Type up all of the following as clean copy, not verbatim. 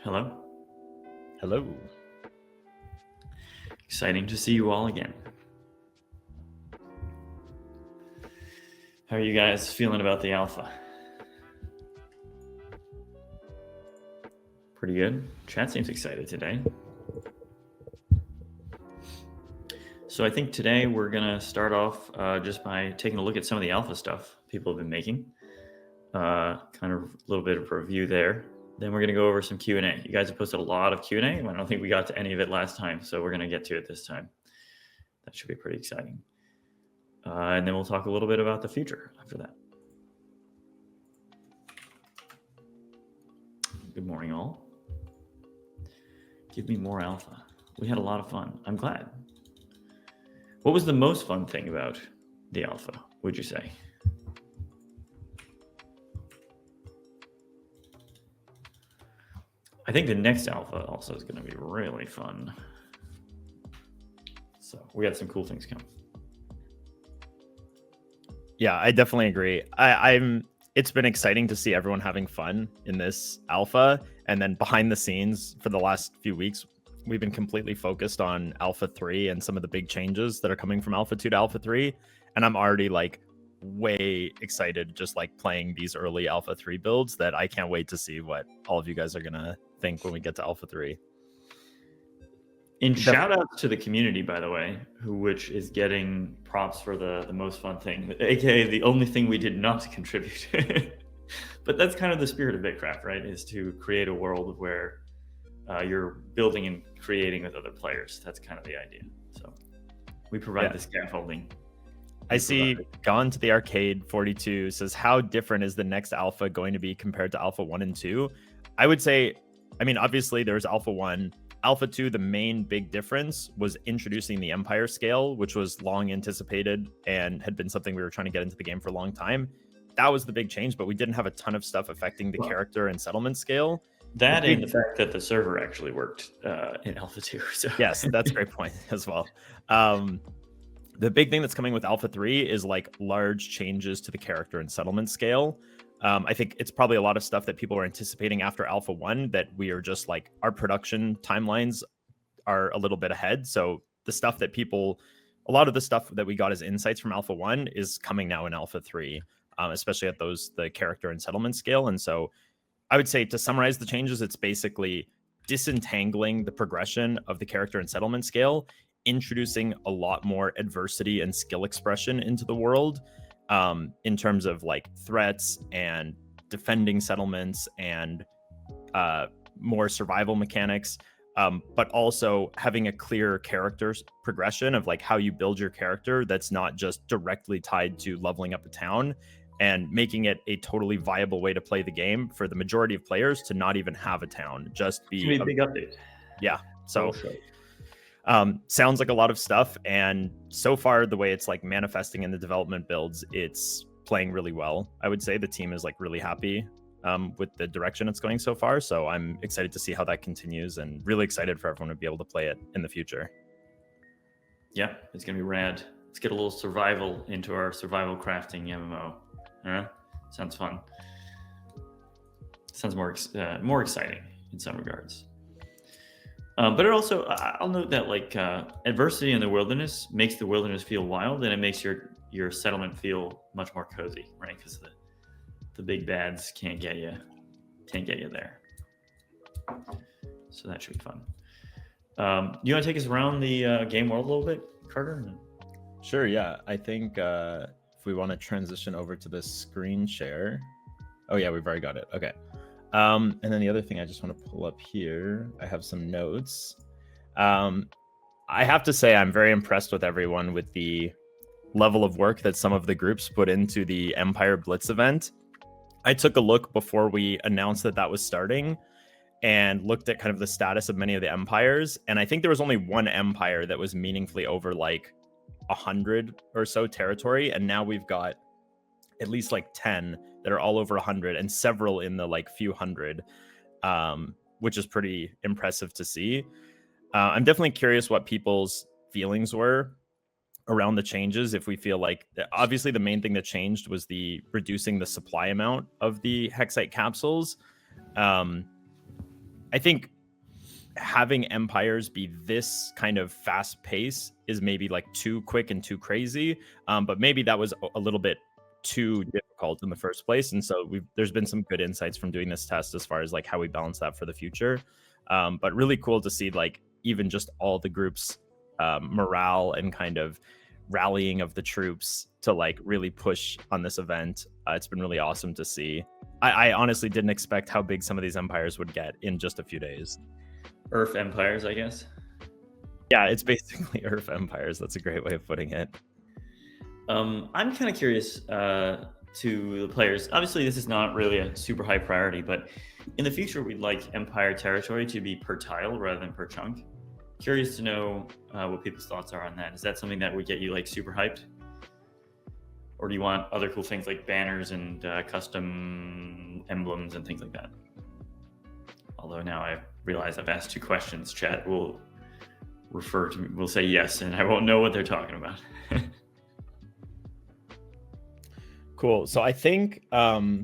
Hello. Hello. Exciting to see you all again. How are you guys feeling about the alpha? Pretty good. Chat seems excited today. So I think today we're going to start off just by taking a look at some of the alpha stuff people have been making. Kind of a little bit of a review there. Then we're going to go over some Q&A. You guys have posted a lot of Q&A. I don't think we got to any of it last time, so we're going to get to it this time. That should be pretty exciting. And then we'll talk a little bit about the future after that. Good morning, all. Give me more alpha. We had a lot of fun. I'm glad. What was the most fun thing about the alpha, would you say? I think the next alpha also is going to be really fun. So we got some cool things coming. Yeah, I definitely agree. It's been exciting to see everyone having fun in this alpha, and then behind the scenes for the last few weeks, we've been completely focused on Alpha 3 and some of the big changes that are coming from Alpha 2 to Alpha 3, and I'm already like way excited just like playing these early Alpha 3 builds that I can't wait to see what all of you guys are gonna think when we get to Alpha 3. And shout out to the community, by the way, which is getting props for the most fun thing, aka the only thing we did not contribute. But that's kind of the spirit of BitCraft, right? Is to create a world where you're building and creating with other players. That's kind of the idea. So we provide the scaffolding. I see Gone to the Arcade 42 says, how different is the next alpha going to be compared to Alpha 1 and 2? I would say, I mean, obviously there's Alpha 1. Alpha 2, the main big difference was introducing the Empire scale, which was long anticipated and had been something we were trying to get into the game for a long time. That was the big change, but we didn't have a ton of stuff affecting the character and settlement scale. That and the fact that the server actually worked in Alpha 2. So. Yes, that's a great point as well. The big thing that's coming with Alpha 3 is like large changes to the character and settlement scale. I think it's probably a lot of stuff that people are anticipating after Alpha 1 that we are just like, our production timelines are a little bit ahead. So the stuff that a lot of the stuff that we got as insights from Alpha 1 is coming now in Alpha 3, especially at the character and settlement scale. And so I would say, to summarize the changes, it's basically disentangling the progression of the character and settlement scale, introducing a lot more adversity and skill expression into the world, in terms of like threats and defending settlements and more survival mechanics, but also having a clear character progression of like how you build your character that's not just directly tied to leveling up a town, and making it a totally viable way to play the game for the majority of players to not even have a town, just be a big update. Yeah. So sounds like a lot of stuff, and so far the way it's like manifesting in the development builds, it's playing really well. I would say the team is like really happy with the direction it's going so far, so I'm excited to see how that continues, and really excited for everyone to be able to play it in the future. Yeah, it's gonna be rad. Let's get a little survival into our survival crafting MMO. Sounds fun. Sounds more exciting in some regards. But it also, I'll note that like adversity in the wilderness makes the wilderness feel wild, and it makes your settlement feel much more cozy, right? Because the big bads can't get you there. So that should be fun. You want to take us around the game world a little bit, Carter? Sure. Yeah, I think if we want to transition over to the screen share. Oh yeah, we've already got it. Okay. And then the other thing I just want to pull up here, I have some notes. I have to say I'm very impressed with everyone with the level of work that some of the groups put into the Empire Blitz event. I took a look before we announced that was starting and looked at kind of the status of many of the empires. And I think there was only one empire that was meaningfully over like 100 or so territory. And now we've got at least like 10 that are all over 100 and several in the like few hundred, which is pretty impressive to see. I'm definitely curious what people's feelings were around the changes. If we feel like, obviously the main thing that changed was the reducing the supply amount of the Hexite capsules. I think having empires be this kind of fast pace is maybe like too quick and too crazy. But maybe that was a little bit too difficult in the first place. And so there's been some good insights from doing this test as far as like how we balance that for the future. But really cool to see like even just all the groups morale and kind of rallying of the troops to like really push on this event. It's been really awesome to see. I honestly didn't expect how big some of these empires would get in just a few days. Earth empires, I guess. Yeah, it's basically Earth empires. That's a great way of putting it. I'm kind of curious to the players. Obviously, this is not really a super high priority, but in the future, we'd like empire territory to be per tile rather than per chunk. Curious to know what people's thoughts are on that. Is that something that would get you like super hyped? Or do you want other cool things like banners and custom emblems and things like that? Although now I realize I've asked 2 questions, chat will say yes, and I won't know what they're talking about. Cool. So I think, I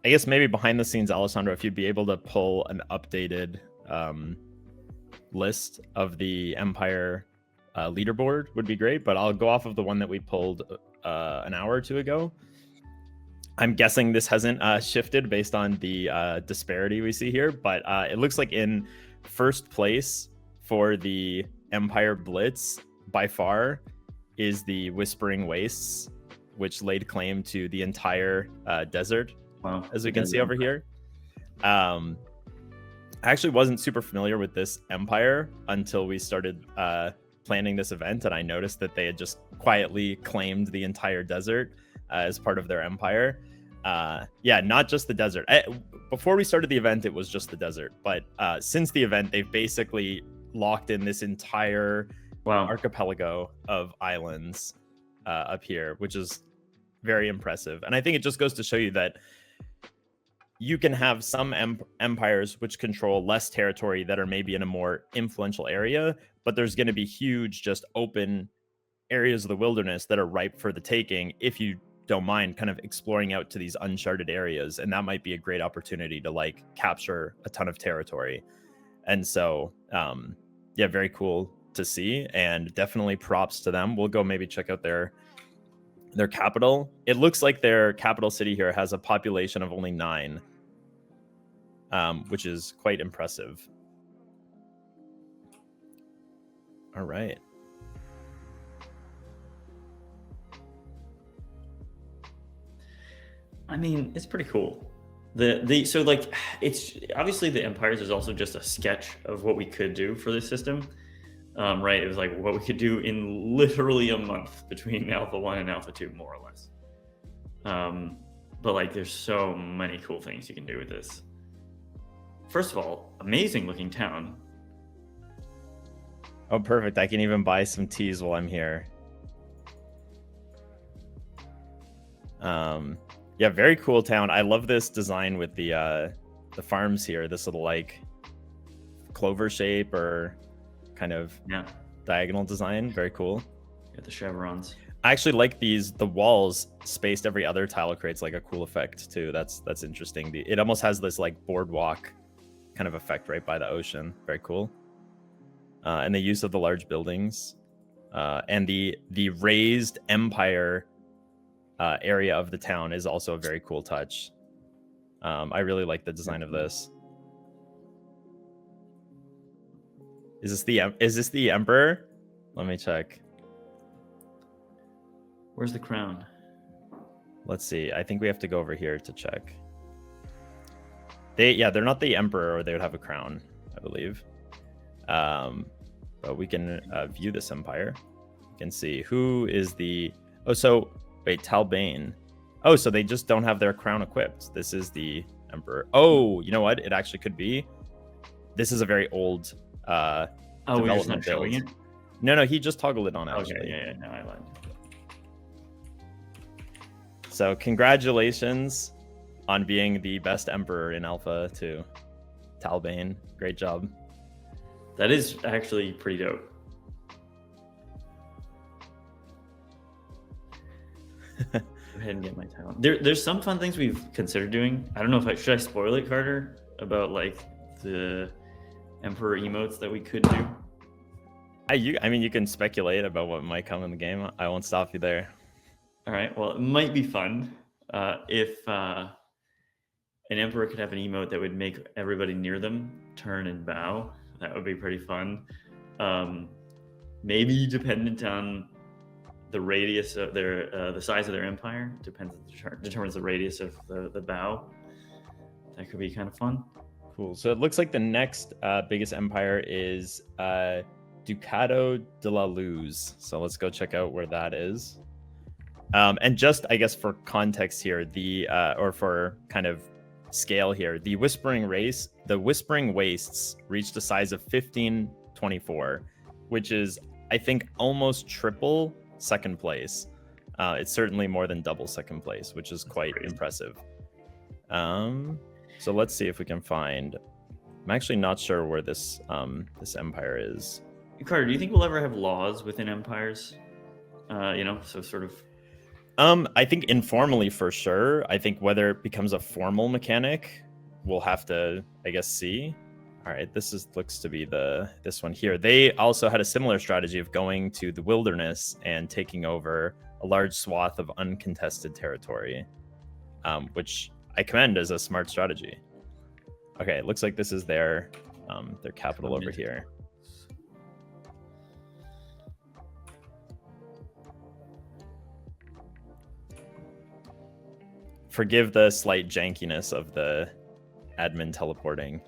guess maybe behind the scenes, Alessandro, if you'd be able to pull an updated list of the Empire leaderboard would be great, but I'll go off of the one that we pulled an hour or 2 ago. I'm guessing this hasn't shifted based on the disparity we see here, but it looks like in first place for the Empire Blitz by far is the Whispering Wastes, which laid claim to the entire desert, wow, as we can see over here. I actually wasn't super familiar with this empire until we started planning this event, and I noticed that they had just quietly claimed the entire desert as part of their empire. Yeah, not just the desert. Before we started the event, it was just the desert, but since the event, they've basically locked in this entire archipelago of islands up here, which is very impressive. And I think it just goes to show you that you can have some empires which control less territory that are maybe in a more influential area, but there's going to be huge, just open areas of the wilderness that are ripe for the taking if you don't mind kind of exploring out to these uncharted areas. And that might be a great opportunity to like capture a ton of territory. And so, yeah, very cool to see, and definitely props to them. We'll go maybe check out their capital. It looks like their capital city here has a population of only 9, which is quite impressive. All right. I mean, it's pretty cool. So like, it's obviously the empires is also just a sketch of what we could do for this system, right? It was like what we could do in literally a month between Alpha 1 and Alpha 2, more or less. But like, there's so many cool things you can do with this. First of all, amazing looking town. Oh, perfect. I can even buy some teas while I'm here. Yeah, very cool town. I love this design with the farms here. This little like clover shape or kind of diagonal design. Very cool. Got the chevrons. I actually like the walls spaced every other tile creates like a cool effect too. That's interesting. It almost has this like boardwalk kind of effect right by the ocean. Very cool. And the use of the large buildings and the raised empire area of the town is also a very cool touch. I really like the design of this. Is this the emperor? Let me check. Where's the crown? Let's see. I think we have to go over here to check. They're not the emperor, or they would have a crown, I believe. But we can view this empire. You can see who is the. Oh, so wait, Talbane. Oh, so they just don't have their crown equipped. This is the emperor. Oh, you know what? It actually could be. This is a very old we're just not showing it? No, he just toggled it on actually. Okay, yeah, no, I lied. So congratulations on being the best emperor in Alpha 2. Talbane, great job. That is actually pretty dope. Go ahead and get my talent. There's some fun things we've considered doing. I don't know if should I spoil it, Carter, about like Emperor emotes that we could do? I mean, you can speculate about what might come in the game. I won't stop you there. All right. Well, it might be fun if an emperor could have an emote that would make everybody near them turn and bow. That would be pretty fun. Maybe dependent on the radius of their the size of their empire. Determines the radius of the bow. That could be kind of fun. Cool. So it looks like the next biggest empire is Ducado de la Luz. So let's go check out where that is. And just, I guess, for context here, or for kind of scale here, the Whispering Wastes reached a size of 1524, which is, I think, almost triple second place. It's certainly more than double second place, which is quite impressive. So let's see if we can find. I'm actually not sure where this empire is. Carter, do you think we'll ever have laws within empires? So sort of. I think informally for sure. I think whether it becomes a formal mechanic, we'll have to, I guess, see. All right, looks to be this one here. They also had a similar strategy of going to the wilderness and taking over a large swath of uncontested territory, which I commend as a smart strategy. Okay, it looks like this is their capital over here. Forgive the slight jankiness of the admin teleporting.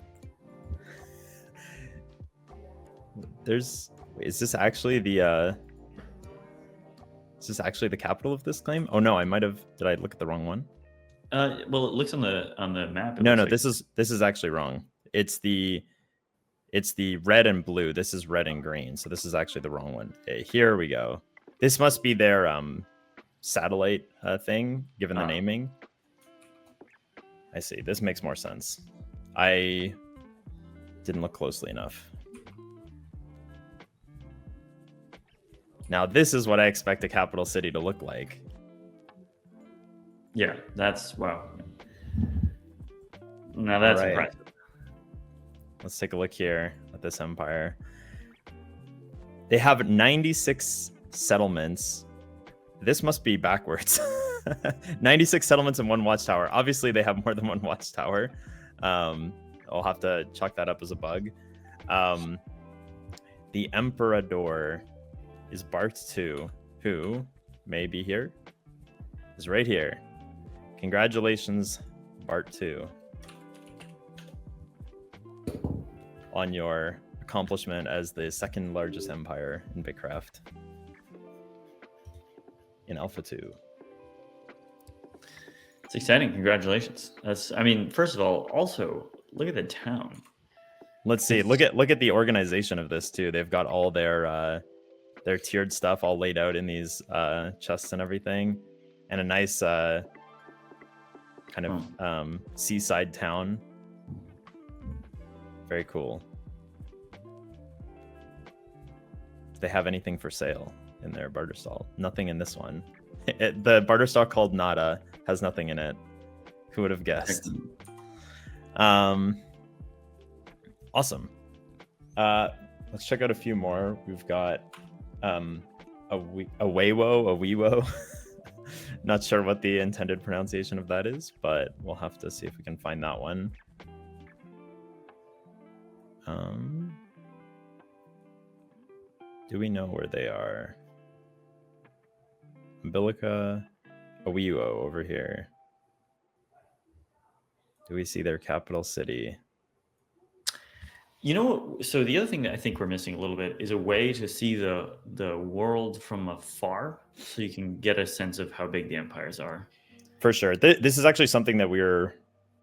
Is this actually the capital of this claim? Oh no, did I look at the wrong one? Well, it looks on the map. No, this is actually wrong. It's the red and blue. This is red and green. So this is actually the wrong one. Okay, here we go. This must be their satellite thing, given the naming. I see. This makes more sense. I didn't look closely enough. Now, this is what I expect a capital city to look like. Yeah, wow. Now that's impressive. Let's take a look here at this empire. They have 96 settlements. This must be backwards. 96 settlements and 1 watchtower. Obviously, they have more than 1 watchtower. I'll have to chalk that up as a bug. The Emperador is Bart 2, who may be here. Is right here. Congratulations, Bart 2, on your accomplishment as the 2nd largest empire in BitCraft in Alpha 2. It's exciting. Congratulations. First of all, also look at the town. Let's see. Look at the organization of this too. They've got all their tiered stuff all laid out in these chests and everything, and a nice kind of seaside town. Very cool. Do they have anything for sale in their barter stall? Nothing in this one. The barter stall called Nada has nothing in it. Who would have guessed? Awesome. Let's check out a few more. We've got a Weiwo. Not sure what the intended pronunciation of that is, but we'll have to see if we can find that one. Do we know where they are? Umbilica, Weiwo over here. Do we see their capital city? So the other thing that I think we're missing a little bit is a way to see the world from afar, so you can get a sense of how big the empires are. For sure. This is actually something that we're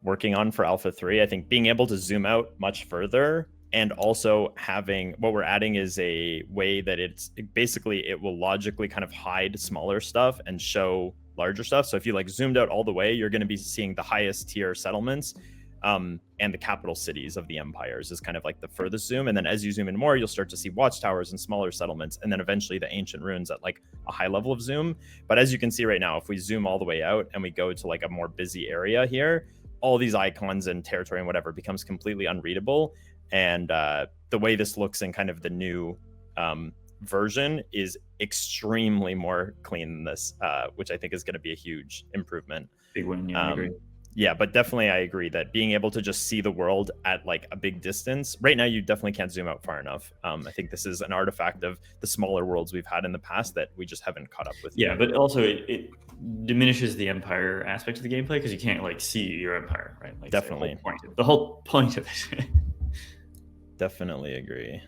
working on for Alpha 3. I think being able to zoom out much further, and also having, what we're adding is a way that it will logically kind of hide smaller stuff and show larger stuff. So if you zoomed out all the way, you're going to be seeing the highest tier settlements. And the capital cities of the empires is kind of the furthest zoom. And then as you zoom in more, you'll start to see watchtowers and smaller settlements, and then eventually the ancient ruins at a high level of zoom. But as you can see right now, if we zoom all the way out and we go to a more busy area here, all these icons and territory and whatever becomes completely unreadable. And the way this looks in kind of the new version is extremely more clean than this, which I think is going to be a huge improvement. Big win. Yeah, I agree. Yeah, but definitely I agree that being able to just see the world at like a big distance, right now you definitely can't zoom out far enough. I think this is an artifact of the smaller worlds we've had in the past that we just haven't caught up with. Yeah, but also it diminishes the Empire aspect of the gameplay because you can't like see your Empire, right? Like Definitely. The whole point of it. Definitely agree.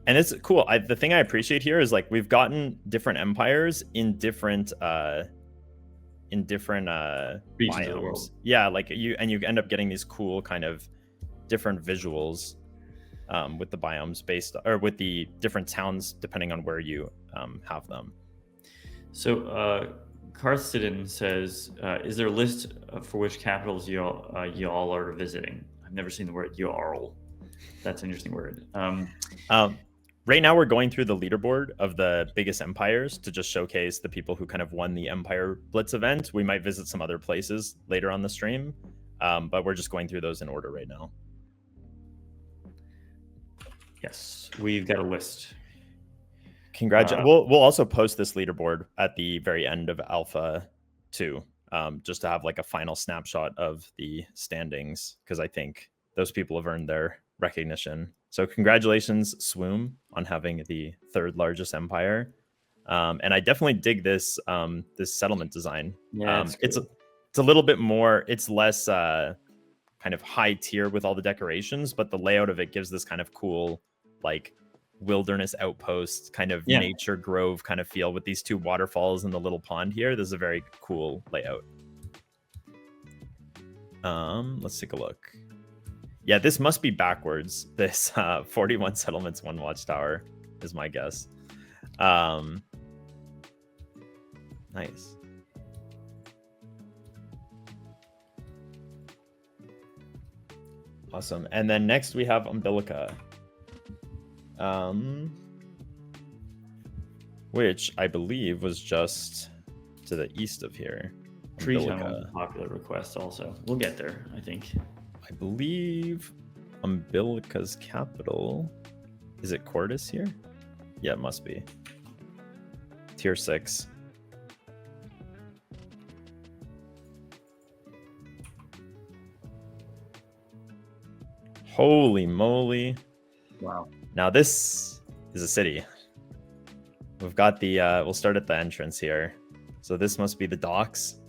And it's cool. The thing I appreciate here is like we've gotten different empires in different regions biomes. Of the world. Yeah, like you end up getting these cool kind of different visuals with the biomes or with the different towns depending on where you have them. So Karthsidon says, is there a list for which capitals y'all are visiting? I've never seen the word y'all. That's an interesting word. Right now, we're going through the leaderboard of the biggest empires to just showcase the people who kind of won the Empire Blitz event. We might visit some other places later on the stream, but we're just going through those in order right now. Yes, we've got a list. Congratulations. We'll also post this leaderboard at the very end of Alpha 2, just to have like a final snapshot of the standings, because I think those people have earned their recognition. So congratulations, Swoom, on having the third largest empire. And I definitely dig this this settlement design. Yeah, it's a little bit more, it's less kind of high tier with all the decorations, but the layout of it gives this kind of cool like wilderness outpost kind of nature grove kind of feel with these two waterfalls and the little pond here. This is a very cool layout. Let's take a look. Yeah, this must be backwards. This 41 settlements, 1 watchtower is my guess. Nice. Awesome. And then next we have Umbilica. Which I believe was just to the east of here. Treetown was a popular request also. We'll get there, I think. I believe Umbilica's capital, is it Cordis here? Yeah, it must be. Tier 6. Holy moly. Wow. Now this is a city. We've got the, we'll start at the entrance here. So this must be the docks.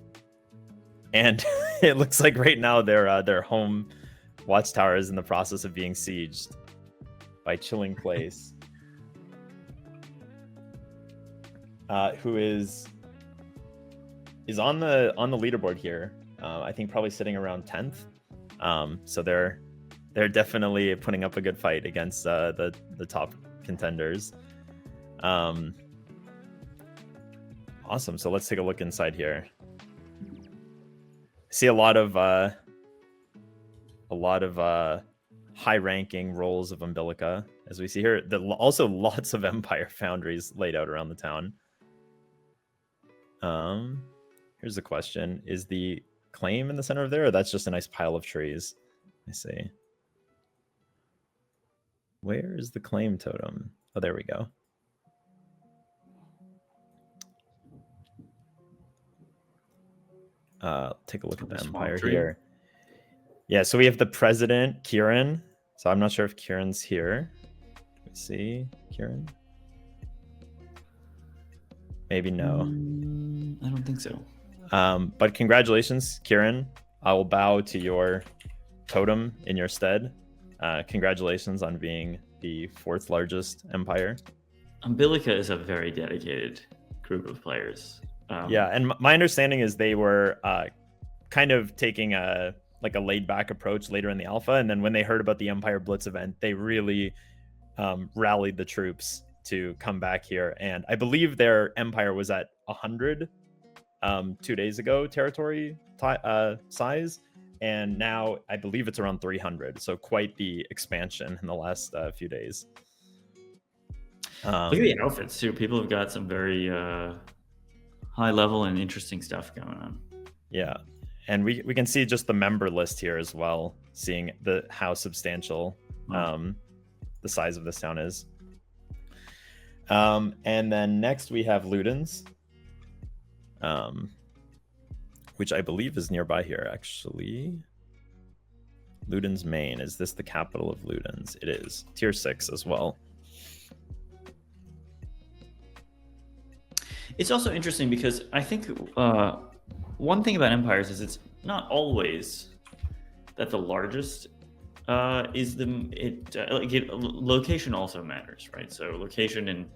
And it looks like right now their home watchtower is in the process of being sieged by Chilling Place, who is on the leaderboard here. I think probably sitting around 10th. So they're definitely putting up a good fight against the top contenders. Awesome. So let's take a look inside here. See a lot of high-ranking roles of Umbilica, as we see here. Also lots of Empire foundries laid out around the town. Here's the question: is the claim in the center of there, or that's just a nice pile of trees? I see. Where is the claim totem? Oh, there we go. Take a look at the Empire here. Yeah, so we have the president, Kieran. So I'm not sure if Kieran's here. Let's see, Kieran. Maybe no. I don't think so. But congratulations, Kieran. I will bow to your totem in your stead. Congratulations on being the 4th largest empire. Umbilica is a very dedicated group of players. Yeah, and my understanding is they were kind of taking a laid back approach later in the alpha, and then when they heard about the Empire Blitz event, they really rallied the troops to come back here. And I believe their empire was at 100 2 days ago territory size, and now I believe it's around 300. So quite the expansion in the last few days. Look at the outfits too. People have got some very high level and interesting stuff going on. Yeah, And we can see just the member list here as well, seeing how substantial the size of this town is. And then next we have Ludens, which I believe is nearby here, actually. Ludens Main. Is this the capital of Ludens? It is. Tier 6 as well. It's also interesting because I think one thing about empires is it's not always that the largest is location also matters, right? So location and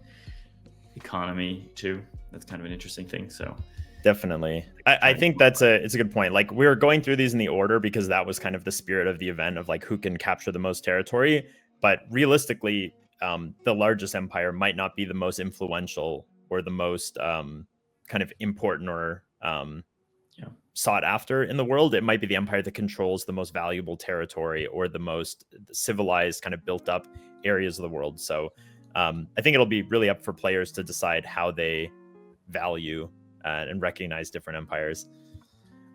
economy too. That's kind of an interesting thing. So definitely, I think it's a good point. Like, we're going through these in the order because that was kind of the spirit of the event of like who can capture the most territory. But realistically, the largest empire might not be the most influential or the most kind of important or sought after in the world. It might be the empire that controls the most valuable territory or the most civilized, kind of built up areas of the world. So I think it'll be really up for players to decide how they value and recognize different empires.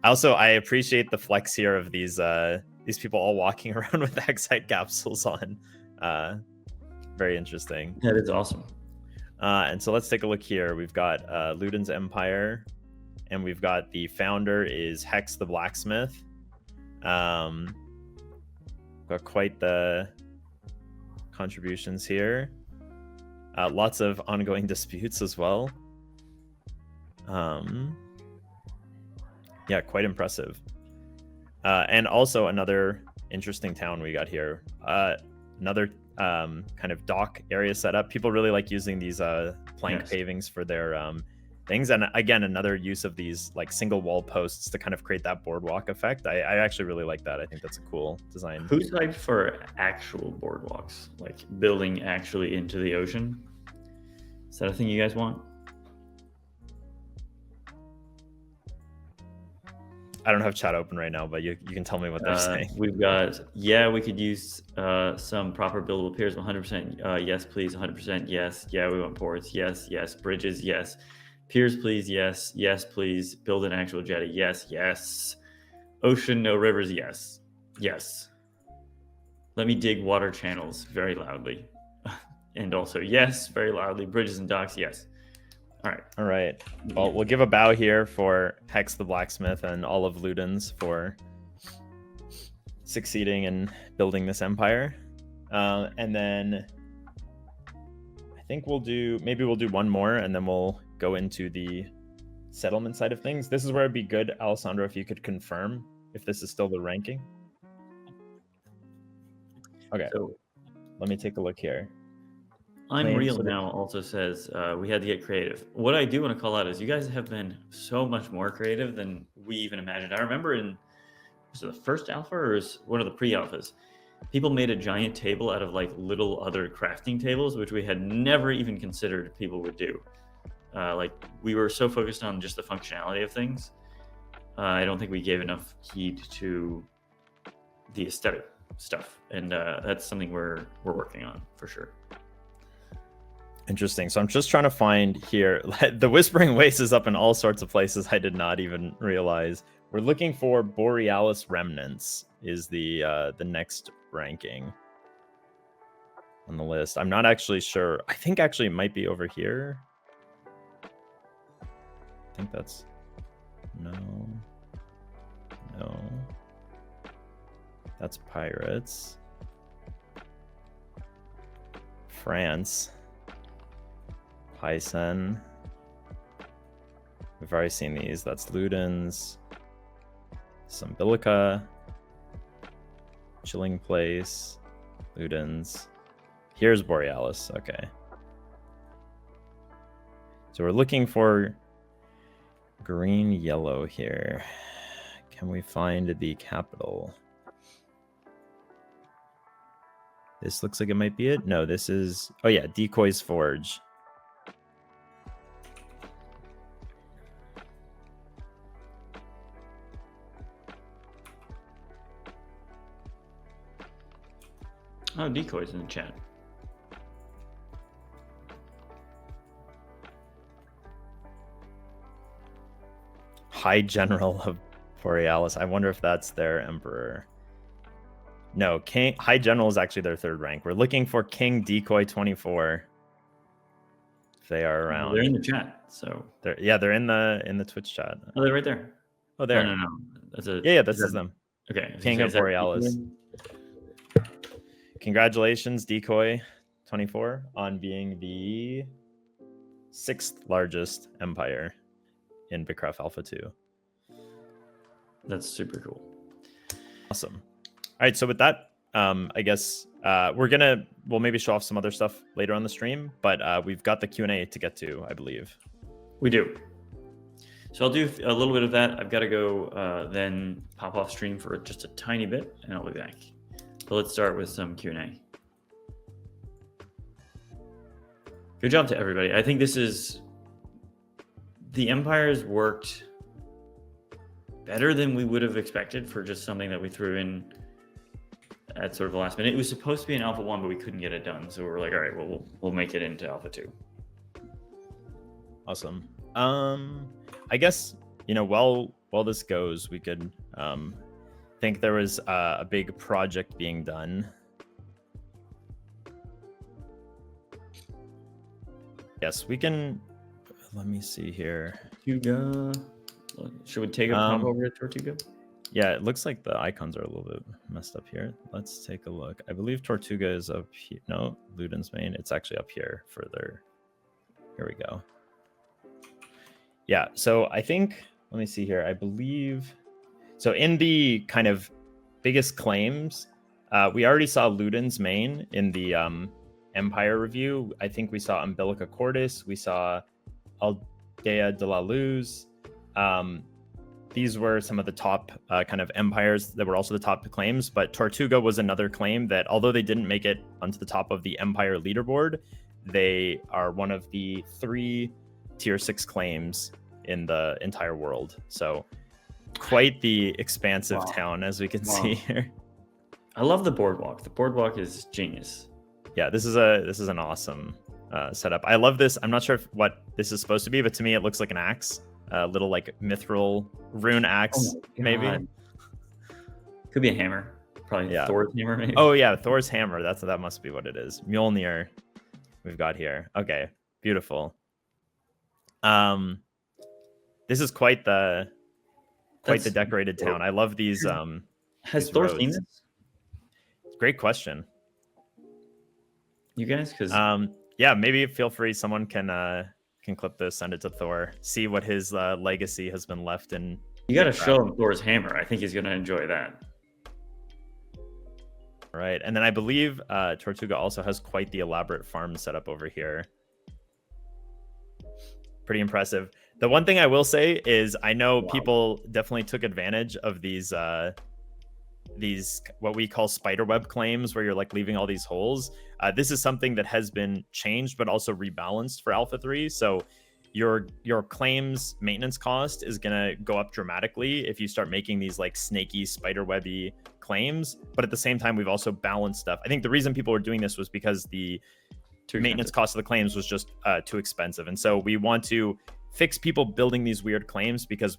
Also, I appreciate the flex here of these people all walking around with Hexite capsules on. Very interesting. That is awesome. And so let's take a look here. We've got Ludens Empire, and we've got the founder is Hex the Blacksmith. Got quite the contributions here. Lots of ongoing disputes as well. Yeah, quite impressive. And also another interesting town we got here. Another kind of dock area set up. People really like using these plank pavings for their things. And again, another use of these like single wall posts to kind of create that boardwalk effect. I actually really like that. I think that's a cool design. Who's hyped for actual boardwalks, like building actually into the ocean? Is that a thing you guys want? I don't have chat open right now, but you can tell me what they're saying. We've got, we could use some proper buildable piers. 100% yes, please. 100% yes. Yeah, we want ports. Yes, yes. Bridges, yes. Piers, please. Yes, yes, please. Build an actual jetty. Yes, yes. Ocean, no rivers. Yes, yes. Let me dig water channels very loudly. And also, yes, very loudly. Bridges and docks, yes. All right. Well, we'll give a bow here for Hex the Blacksmith and all of Ludens for succeeding in building this empire. And then I think maybe we'll do one more, and then we'll go into the settlement side of things. This is where it'd be good, Alessandro, if you could confirm if this is still the ranking. Okay, so let me take a look here. I'm Real Now also says we had to get creative. What I do want to call out is you guys have been so much more creative than we even imagined. I remember was it the first alpha or was one of the pre-alphas? People made a giant table out of like little other crafting tables, which we had never even considered people would do. Like we were so focused on just the functionality of things. I don't think we gave enough heed to the aesthetic stuff, and that's something we're working on for sure. Interesting. So I'm just trying to find here. The Whispering Waste is up in all sorts of places I did not even realize. We're looking for Borealis Remnants is the next ranking on the list. I'm not actually sure. I think actually it might be over here. I think that's no. That's Pirates. France. Python. We've already seen these. That's Ludens. Symbilica. Chilling Place. Ludens. Here's Borealis. Okay. So we're looking for green, yellow here. Can we find the capital? This looks like it might be it. No, this is... Oh yeah, Decoy's Forge. Oh, Decoy's in the chat. High General of Borealis. I wonder if that's their emperor. No, King High General is actually their 3rd rank. We're looking for King Decoy 24. If they are around. They're in the chat, so They're in the Twitch chat. Oh, they're right there. Oh, there. No. That's a Yeah, this is them. Okay. King of Borealis. Congratulations, Decoy 24, on being the 6th largest empire in BitCraft Alpha 2. That's super cool. Awesome. All right, so with that, I guess we'll maybe show off some other stuff later on the stream, but we've got the Q&A to get to, I believe. We do. So I'll do a little bit of that. I've got to go then pop off stream for just a tiny bit, and I'll be back. But let's start with some Q&A. Good job to everybody. I think the Empire's worked better than we would have expected for just something that we threw in at sort of the last minute. It was supposed to be an Alpha 1, but we couldn't get it done. So we're like, all right, well, we'll make it into Alpha 2. Awesome. I guess, while this goes, we could think there was a big project being done. Yes, we can. Let me see here. Tortuga. Should we take a pop over to Tortuga? Yeah, it looks like the icons are a little bit messed up here. Let's take a look. I believe Tortuga is up here. No, Ludens main. It's actually up here further. Here we go. Yeah, so I think, let me see here. I believe, so in the kind of biggest claims, we already saw Ludens main in the Empire review. I think we saw Umbilica Cordis. We saw Aldea de la Luz. These were some of the top kind of empires that were also the top claims, but Tortuga was another claim that, although they didn't make it onto the top of the Empire leaderboard, they are one of the 3 tier 6 claims in the entire world. So quite the expansive town, as we can see here. I love the boardwalk. The boardwalk is genius. Yeah, this is an awesome setup. I love this. I'm not sure what this is supposed to be, but to me it looks like an axe. A little like mithril rune axe, maybe. Could be a hammer. Probably Thor's hammer, maybe. Oh yeah, Thor's hammer. That must be what it is. Mjolnir we've got here. Okay, beautiful. This is quite the decorated town. I love these Has these Thor roads. seen this? Great question. You guys? Because yeah, maybe feel free. Someone can clip this, send it to Thor, see what his legacy has been left in. You got to show him Thor's hammer. I think he's going to enjoy that. Right, and then I believe Tortuga also has quite the elaborate farm setup over here. Pretty impressive. The one thing I will say is I know people definitely took advantage of these what we call spiderweb claims, where you're like leaving all these holes. This is something that has been changed but also rebalanced for Alpha 3. So your claims maintenance cost is gonna go up dramatically if you start making these like snaky spiderwebby claims. But at the same time, we've also balanced stuff. I think the reason people were doing this was because the maintenance cost of the claims was just too expensive, and so we want to fix people building these weird claims because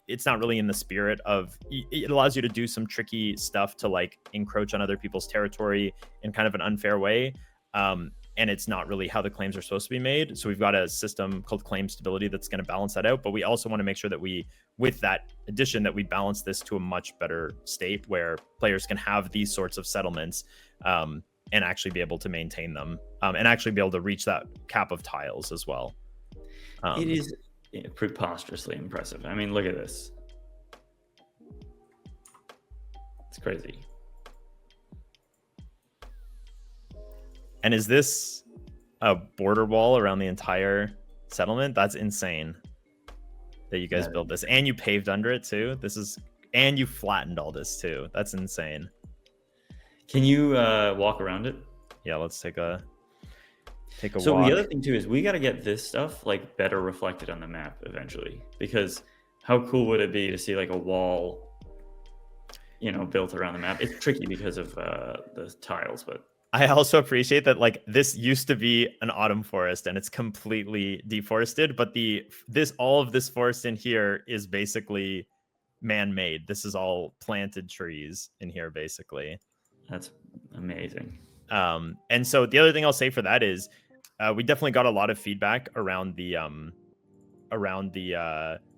it's not really in the spirit of, it allows you to do some tricky stuff to like encroach on other people's territory in kind of an unfair way. And it's not really how the claims are supposed to be made. So we've got a system called claim stability that's going to balance that out. But we also want to make sure that with that addition, that we balance this to a much better state where players can have these sorts of settlements and actually be able to maintain them and actually be able to reach that cap of tiles as well. It is preposterously impressive. I mean, look at this. It's crazy. And is this a border wall around the entire settlement? That's insane that you guys built this. And you paved under it too. And you flattened all this too. That's insane. Can you walk around it? Yeah, let's take a walk. So the other thing too is we got to get this stuff like better reflected on the map eventually, because how cool would it be to see like a wall, built around the map? It's tricky because of the tiles, but I also appreciate that like this used to be an autumn forest and it's completely deforested, but all of this forest in here is basically man-made. This is all planted trees in here, basically. That's amazing. And so the other thing I'll say for that is we definitely got a lot of feedback around the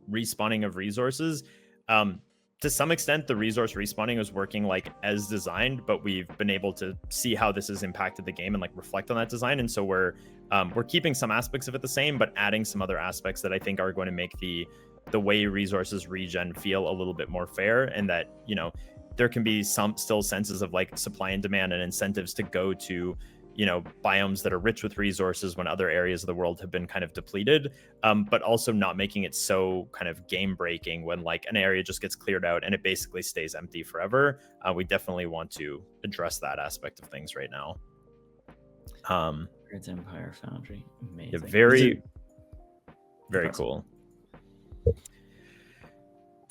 respawning of resources. To some extent, the resource respawning is working like as designed, but we've been able to see how this has impacted the game and like reflect on that design. And so we're keeping some aspects of it the same, but adding some other aspects that I think are going to make the way resources regen feel a little bit more fair, and that, you know, there can be some still senses of like supply and demand and incentives to go to, you know, biomes that are rich with resources when other areas of the world have been kind of depleted, but also not making it so kind of game breaking when like an area just gets cleared out and it basically stays empty forever. We definitely want to address that aspect of things right now. Ludens Empire Foundry, amazing. Yeah, very impressive. Cool.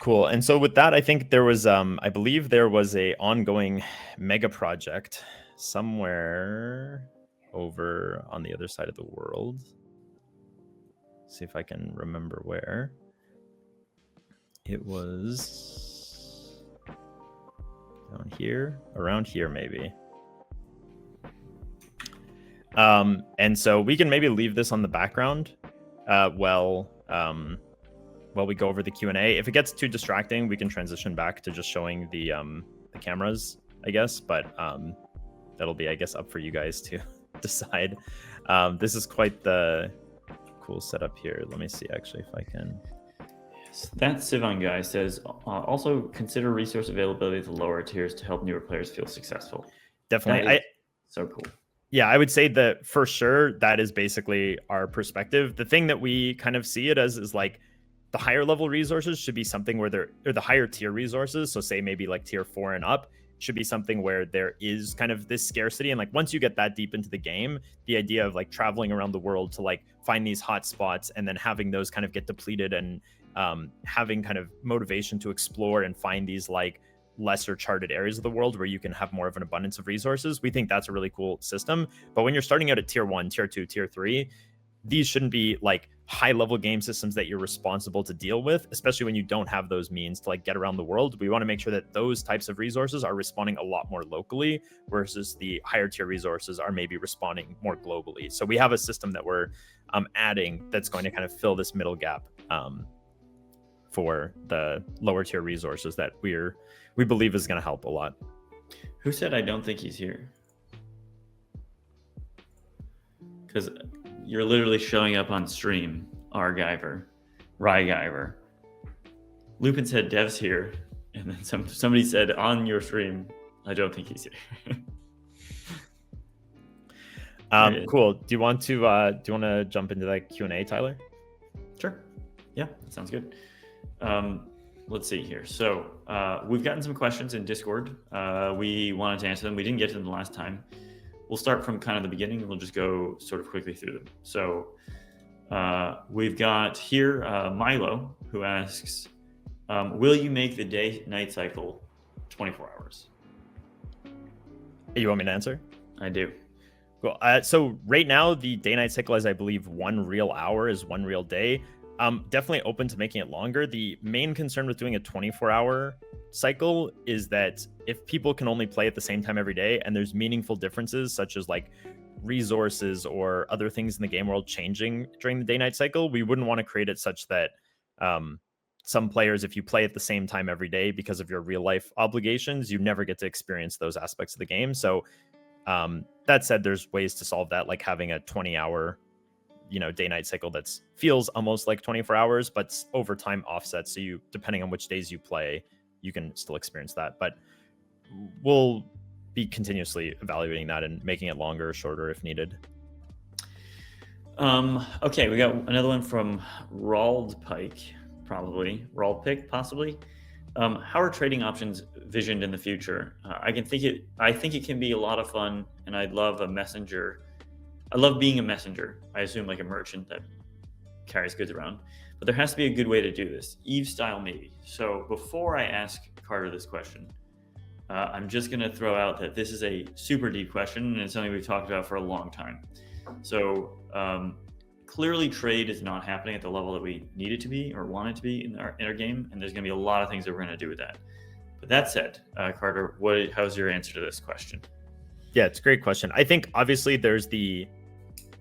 Cool. And so with that, I think there was, I believe there was a ongoing mega project somewhere over on the other side of the world. See if I can remember where. It was down here, around here maybe. And so we can maybe leave this on the background while we go over the Q&A. If it gets too distracting, we can transition back to just showing the cameras, I guess. But that'll be, I guess, up for you guys to decide. This is quite the cool setup here. Let me see, actually, if I can. Yes, that Sivan guy says, also consider resource availability at the lower tiers to help newer players feel successful. Definitely. So cool. Yeah, I would say that for sure, that is basically our perspective. The thing that we kind of see it as is like, the higher level resources should be something where or the higher tier resources, so say maybe like tier 4 and up, should be something where there is kind of this scarcity. And like once you get that deep into the game, the idea of like traveling around the world to like find these hot spots and then having those kind of get depleted and having kind of motivation to explore and find these like lesser charted areas of the world where you can have more of an abundance of resources, we think that's a really cool system. But when you're starting out at tier 1, tier 2, tier 3, these shouldn't be like high level game systems that you're responsible to deal with, especially when you don't have those means to like get around the world. We want to make sure that those types of resources are respawning a lot more locally versus the higher tier resources are maybe respawning more globally. So we have a system that we're adding that's going to kind of fill this middle gap for the lower tier resources that we believe is going to help a lot. Who said I don't think he's here? Because you're literally showing up on stream, Ryguyver. Lupin said Dev's here, and then somebody said on your stream, I don't think he's here. Cool. Do you want to jump into that Q&A, Tyler? Sure. Yeah, that sounds good. Let's see here. So we've gotten some questions in Discord. We wanted to answer them. We didn't get to them the last time. We'll start from kind of the beginning and we'll just go sort of quickly through them. So we've got here Milo, who asks, will you make the day-night cycle 24 hours? You want me to answer? I do. Cool. So right now, the day-night cycle is, I believe, 1 real hour is 1 real day. Definitely open to making it longer. The main concern with doing a 24-hour cycle is that if people can only play at the same time every day and there's meaningful differences such as like resources or other things in the game world changing during the day-night cycle, we wouldn't want to create it such that some players, if you play at the same time every day because of your real life obligations, you never get to experience those aspects of the game. So that said, there's ways to solve that, like having a 20-hour day-night cycle that feels almost like 24 hours, but over time offsets. So you, depending on which days you play, you can still experience that. But we'll be continuously evaluating that and making it longer or shorter if needed. Okay, we got another one from Raldpike, possibly. How are trading options visioned in the future? I think it can be a lot of fun, and I'd love a messenger. I love being a messenger. I assume like a merchant that carries goods around, but there has to be a good way to do this. Eve style, maybe. So before I ask Carter this question, I'm just going to throw out that this is a super deep question and it's something we've talked about for a long time. So clearly trade is not happening at the level that we need it to be or want it to be in our game, and there's going to be a lot of things that we're going to do with that. But that said, Carter, how's your answer to this question? Yeah, it's a great question. I think obviously there's the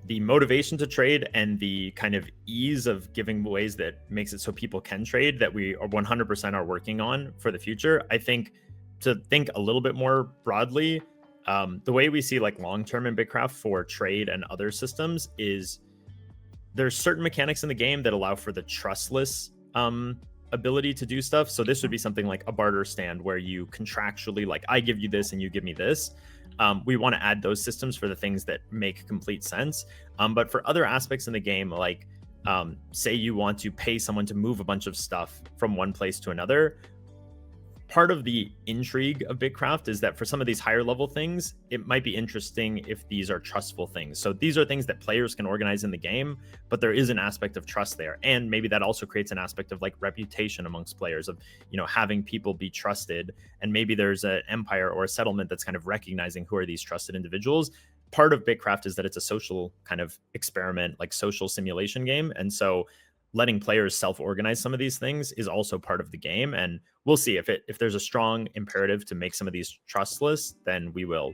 motivation to trade and the kind of ease of giving ways that makes it so people can trade that we are 100% are working on for the future. I think to think a little bit more broadly, the way we see like long-term in BitCraft for trade and other systems is there's certain mechanics in the game that allow for the trustless ability to do stuff. So this would be something like a barter stand where you contractually, like, I give you this and you give me this. We want to add those systems for the things that make complete sense. But for other aspects in the game, like say you want to pay someone to move a bunch of stuff from one place to another, part of the intrigue of BitCraft is that for some of these higher level things, it might be interesting if these are trustful things. So these are things that players can organize in the game, but there is an aspect of trust there. And maybe that also creates an aspect of like reputation amongst players of, having people be trusted. And maybe there's an empire or a settlement that's kind of recognizing who are these trusted individuals. Part of BitCraft is that it's a social kind of experiment, like social simulation game. And so letting players self-organize some of these things is also part of the game, and we'll see if there's a strong imperative to make some of these trustless, then we'll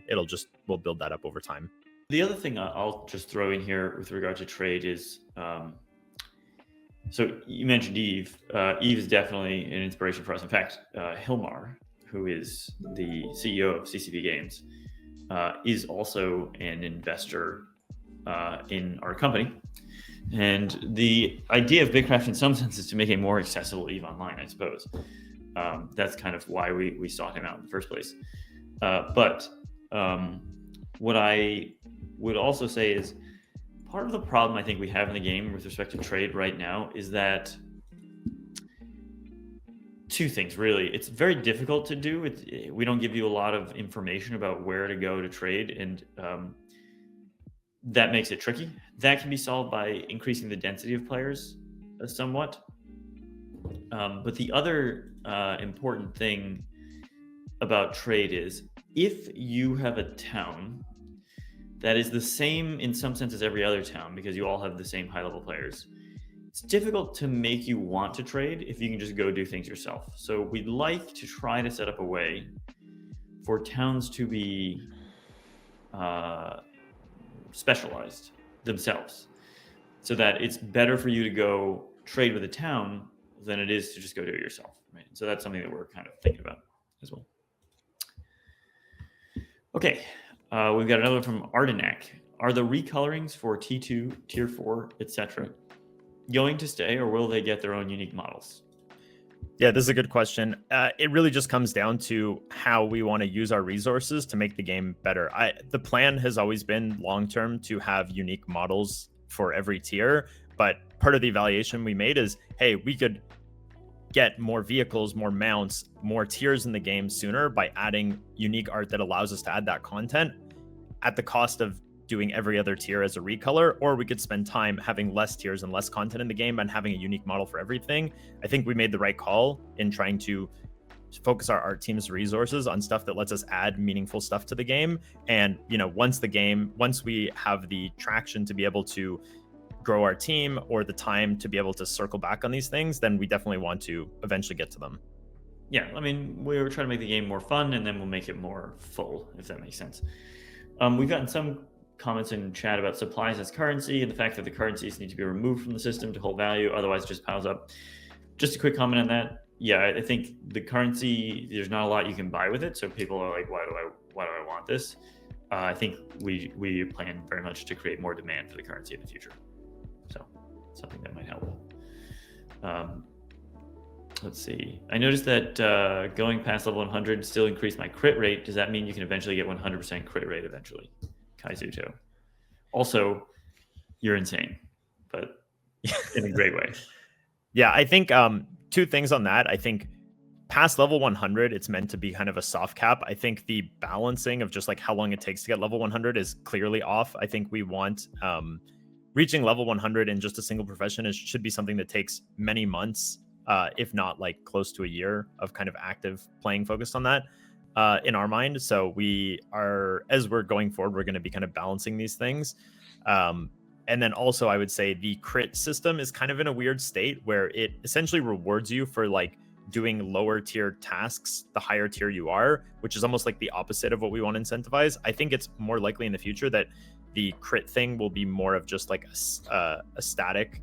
build that up over time. The other thing I'll just throw in here with regard to trade is, so you mentioned Eve. Eve is definitely an inspiration for us. In fact, Hilmar, who is the CEO of CCP Games, is also an investor in our company. And the idea of BitCraft in some sense is to make a more accessible EVE Online, I suppose. That's kind of why we sought him out in the first place. But what I would also say is part of the problem I think we have in the game with respect to trade right now is that two things, really. It's very difficult to do. We don't give you a lot of information about where to go to trade, and that makes it tricky. That can be solved by increasing the density of players somewhat. But the other important thing about trade is if you have a town that is the same in some sense as every other town, because you all have the same high-level players, it's difficult to make you want to trade if you can just go do things yourself. So we'd like to try to set up a way for towns to be specialized themselves, so that it's better for you to go trade with a town than it is to just go do it yourself, right? So that's something that we're kind of thinking about as well. Okay, we've got another from Ardenak. Are the recolorings for T2, Tier 4, etc. going to stay, or will they get their own unique models? Yeah, this is a good question. It really just comes down to how we want to use our resources to make the game better. The plan has always been long-term to have unique models for every tier, but part of the evaluation we made is, hey, we could get more vehicles, more mounts, more tiers in the game sooner by adding unique art that allows us to add that content at the cost of doing every other tier as a recolor, or we could spend time having less tiers and less content in the game and having a unique model for everything. I think we made the right call in trying to focus our art team's resources on stuff that lets us add meaningful stuff to the game. And, once we have the traction to be able to grow our team or the time to be able to circle back on these things, then we definitely want to eventually get to them. Yeah, I mean, we were trying to make the game more fun, and then we'll make it more full, if that makes sense. We've gotten some comments in chat about supplies as currency and the fact that the currencies need to be removed from the system to hold value, otherwise it just piles up. Just a quick comment on that. Yeah, I think the currency, there's not a lot you can buy with it, so people are like, why do I want this? I think we plan very much to create more demand for the currency in the future, so something that might help. Let's see. I noticed that going past level 100 still increased my crit rate. Does that mean you can eventually get 100% crit rate eventually? Kaizuto. Also, you're insane, but in a great way. Yeah, I think two things on that. I think past level 100, it's meant to be kind of a soft cap. I think the balancing of just like how long it takes to get level 100 is clearly off. I think we want reaching level 100 in just a single profession should be something that takes many months, if not like close to a year of kind of active playing focused on that. In our mind. So as we're going forward, we're going to be kind of balancing these things. And then also I would say the crit system is kind of in a weird state where it essentially rewards you for like doing lower tier tasks the higher tier you are, which is almost like the opposite of what we want to incentivize. I think it's more likely in the future that the crit thing will be more of just like a static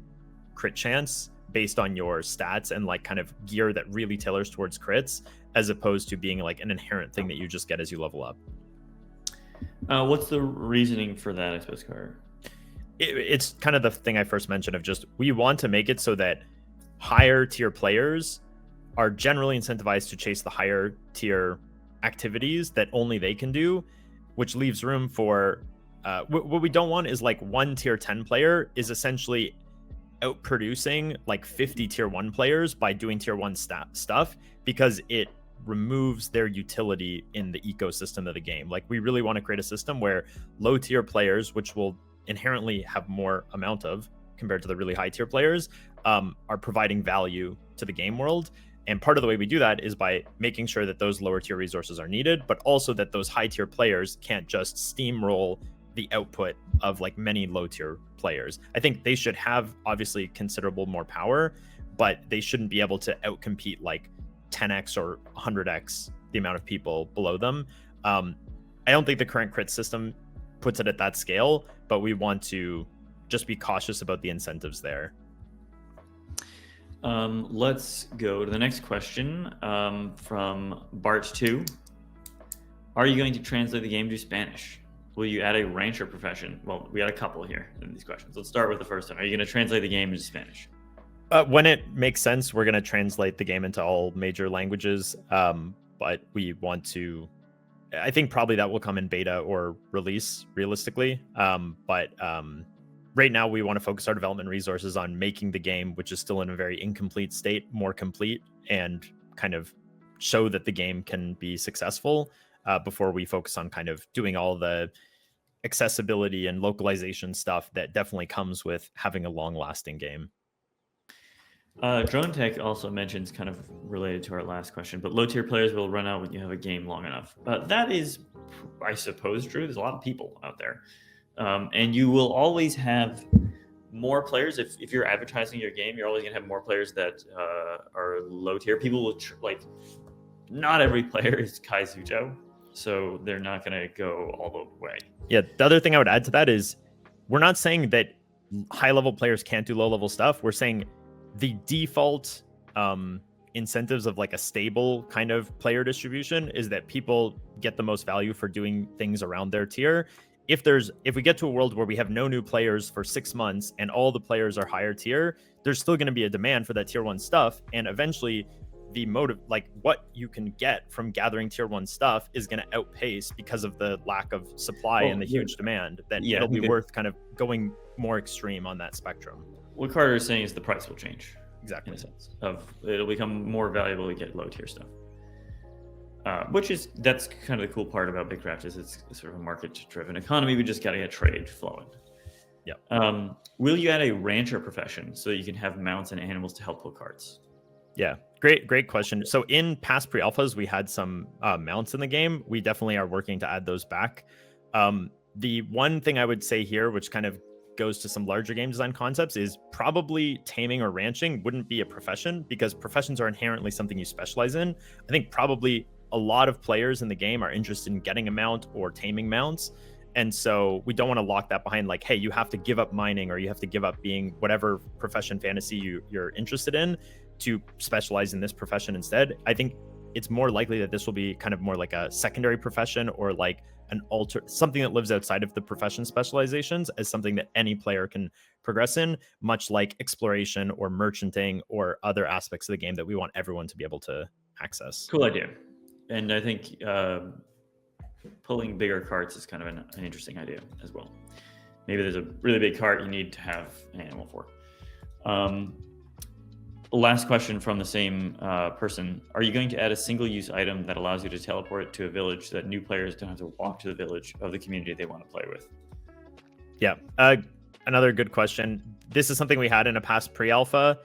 crit chance based on your stats and like kind of gear that really tailors towards crits, as opposed to being like an inherent thing that you just get as you level up. What's the reasoning for that, I suppose, Carter? It's kind of the thing I first mentioned of just, we want to make it so that higher tier players are generally incentivized to chase the higher tier activities that only they can do, which leaves room for what we don't want is like one tier 10 player is essentially outproducing like 50 tier 1 players by doing tier 1 stuff, because it removes their utility in the ecosystem of the game. Like, we really want to create a system where low tier players, which will inherently have more amount of compared to the really high tier players, are providing value to the game world. And part of the way we do that is by making sure that those lower tier resources are needed, but also that those high tier players can't just steamroll the output of like many low tier players. I think they should have obviously considerable more power, but they shouldn't be able to outcompete like 10x or 100x the amount of people below them. I don't think the current crit system puts it at that scale, but we want to just be cautious about the incentives there. Let's go to the next question from Bart2. Are you going to translate the game to Spanish? Will you add a rancher profession? Well, we got a couple here in these questions. Let's start with the first one. Are you going to translate the game into Spanish? When it makes sense, we're going to translate the game into all major languages. But we want to, I think probably that will come in beta or release realistically. But right now we want to focus our development resources on making the game, which is still in a very incomplete state, more complete, and kind of show that the game can be successful before we focus on kind of doing all the accessibility and localization stuff that definitely comes with having a long-lasting game. Drone Tech also mentions, kind of related to our last question, but low tier players will run out when you have a game long enough. That is, I suppose, true. There's a lot of people out there. And you will always have more players. If you're advertising your game, you're always going to have more players that are low tier. People will, not every player is Kai Suzhou, so they're not going to go all the way. Yeah, the other thing I would add to that is we're not saying that high-level players can't do low-level stuff. We're saying the default incentives of like a stable kind of player distribution is that people get the most value for doing things around their tier. If we get to a world where we have no new players for 6 months and all the players are higher tier, there's still going to be a demand for that tier 1 stuff, and eventually the motive, like what you can get from gathering tier 1 stuff, is going to outpace because of the lack of supply and the huge demand, that it'll be worth kind of going more extreme on that spectrum. What Carter is saying is the price will change. Exactly. In a sense of it'll become more valuable to get low tier stuff. That's kind of the cool part about BitCraft, is it's sort of a market-driven economy. We just got to get trade flowing. Yeah. Will you add a rancher profession so you can have mounts and animals to help pull carts? Yeah, great question. So in past pre-alphas, we had some mounts in the game. We definitely are working to add those back. The one thing I would say here, which kind of goes to some larger game design concepts, is probably taming or ranching wouldn't be a profession, because professions are inherently something you specialize in. I think probably a lot of players in the game are interested in getting a mount or taming mounts. And so we don't want to lock that behind like, hey, you have to give up mining, or you have to give up being whatever profession fantasy you're interested in to specialize in this profession instead. I think it's more likely that this will be kind of more like a secondary profession, or like something that lives outside of the profession specializations, as something that any player can progress in, much like exploration or merchanting or other aspects of the game that we want everyone to be able to access. Cool idea. And I think pulling bigger carts is kind of an interesting idea as well. Maybe there's a really big cart you need to have an animal for. Last question from the same person. Are you going to add a single-use item that allows you to teleport to a village so that new players don't have to walk to the village of the community they want to play with? Yeah, another good question. This is something we had in a past pre-alpha.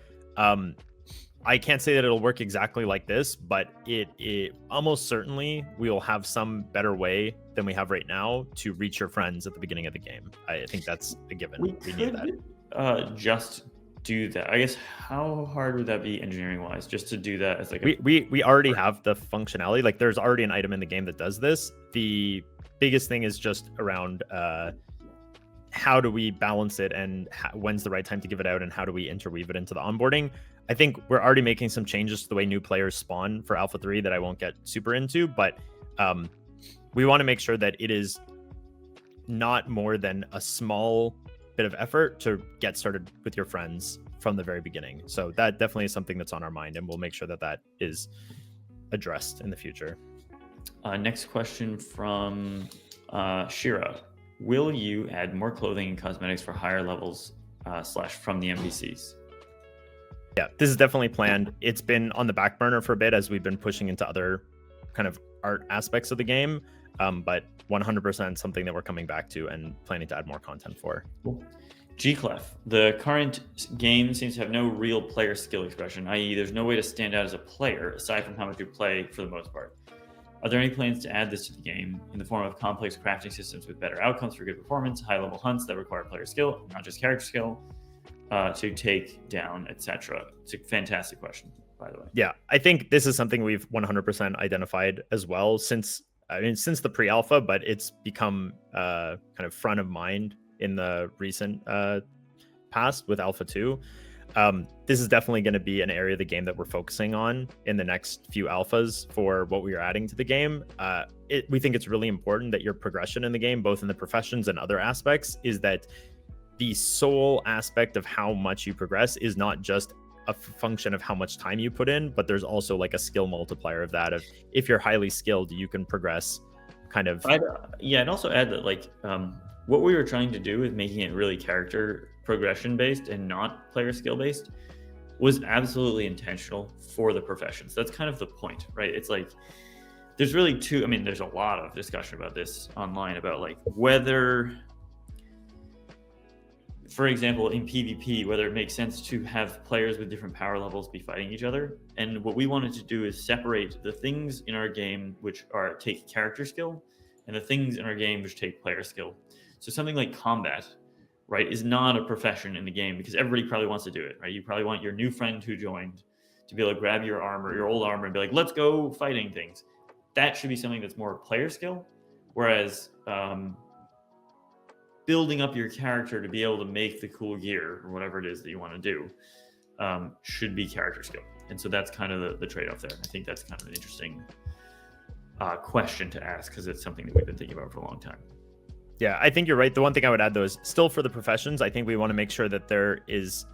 I can't say that it'll work exactly like this, but it almost certainly we will have some better way than we have right now to reach your friends at the beginning of the game. I think that's a given. We need that. could just do that. I guess how hard would that be engineering wise, just to do that as like we already have the functionality. Like there's already an item in the game that does this. The biggest thing is just around how do we balance it, and when's the right time to give it out, and how do we interweave it into the onboarding. I think we're already making some changes to the way new players spawn for Alpha 3 that I won't get super into, but we want to make sure that it is not more than a small bit of effort to get started with your friends from the very beginning. So that definitely is something that's on our mind, and we'll make sure that that is addressed in the future. Next question from Shira. Will you add more clothing and cosmetics for higher levels / from the NPCs? Yeah, this is definitely planned. It's been on the back burner for a bit as we've been pushing into other kind of art aspects of the game, but 100% something that we're coming back to and planning to add more content for. Cool. Gclef, the current game seems to have no real player skill expression, i.e. there's no way to stand out as a player aside from how much you play for the most part. Are there any plans to add this to the game in the form of complex crafting systems with better outcomes for good performance, high-level hunts that require player skill, not just character skill, to take down, etc.? It's a fantastic question, by the way. Yeah, I think this is something we've 100% identified as well since the pre-alpha, but it's become kind of front of mind in the recent past with Alpha 2. This is definitely going to be an area of the game that we're focusing on in the next few alphas for what we are adding to the game. We think it's really important that your progression in the game, both in the professions and other aspects, is that the sole aspect of how much you progress is not just a function of how much time you put in, but there's also like a skill multiplier of that. Of if you're highly skilled, you can progress kind of. I'd also add that like what we were trying to do with making it really character progression based and not player skill based was absolutely intentional for the professions. That's kind of the point, right? It's like there's really there's a lot of discussion about this online about like whether, for example, in PvP, whether it makes sense to have players with different power levels be fighting each other. And what we wanted to do is separate the things in our game which take character skill and the things in our game which take player skill. So something like combat, right, is not a profession in the game because everybody probably wants to do it, right? You probably want your new friend who joined to be able to grab your armor, your old armor, and be like, let's go fighting things. That should be something that's more player skill. Whereas building up your character to be able to make the cool gear or whatever it is that you want to do should be character skill. And so that's kind of the trade-off there. I think that's kind of an interesting question to ask because it's something that we've been thinking about for a long time. Yeah, I think you're right. The one thing I would add, though, is still for the professions, I think we want to make sure that there is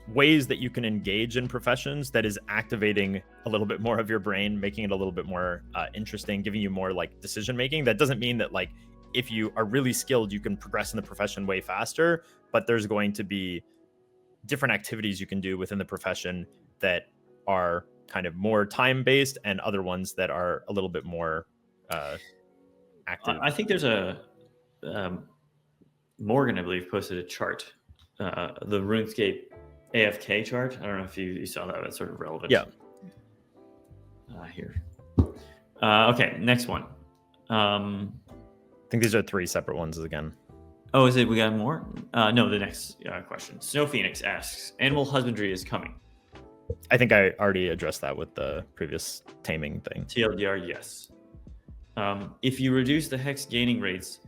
ways that you can engage in professions that is activating a little bit more of your brain, making it a little bit more interesting, giving you more like decision making. That doesn't mean that like if you are really skilled, you can progress in the profession way faster, but there's going to be different activities you can do within the profession that are kind of more time-based and other ones that are a little bit more active. I think there's Morgan, I believe, posted a chart, the RuneScape AFK chart. I don't know if you saw that. That's sort of relevant. Yeah. Here. Okay, next one. I think these are 3 separate ones again. Oh, is it? We got more? No, the next question. Snow Phoenix asks, animal husbandry is coming. I think I already addressed that with the previous taming thing. TLDR, yes. If you reduce the hex gaining rates,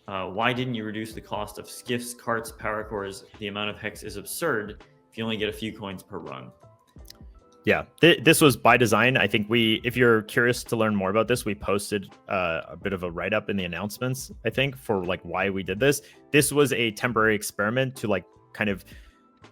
why didn't you reduce the cost of skiffs, carts, power cores? The amount of hex is absurd if you only get a few coins per run. Yeah, this was by design. I think if you're curious to learn more about this, we posted a bit of a write-up in the announcements, I think, for like why we did this. This was a temporary experiment to like kind of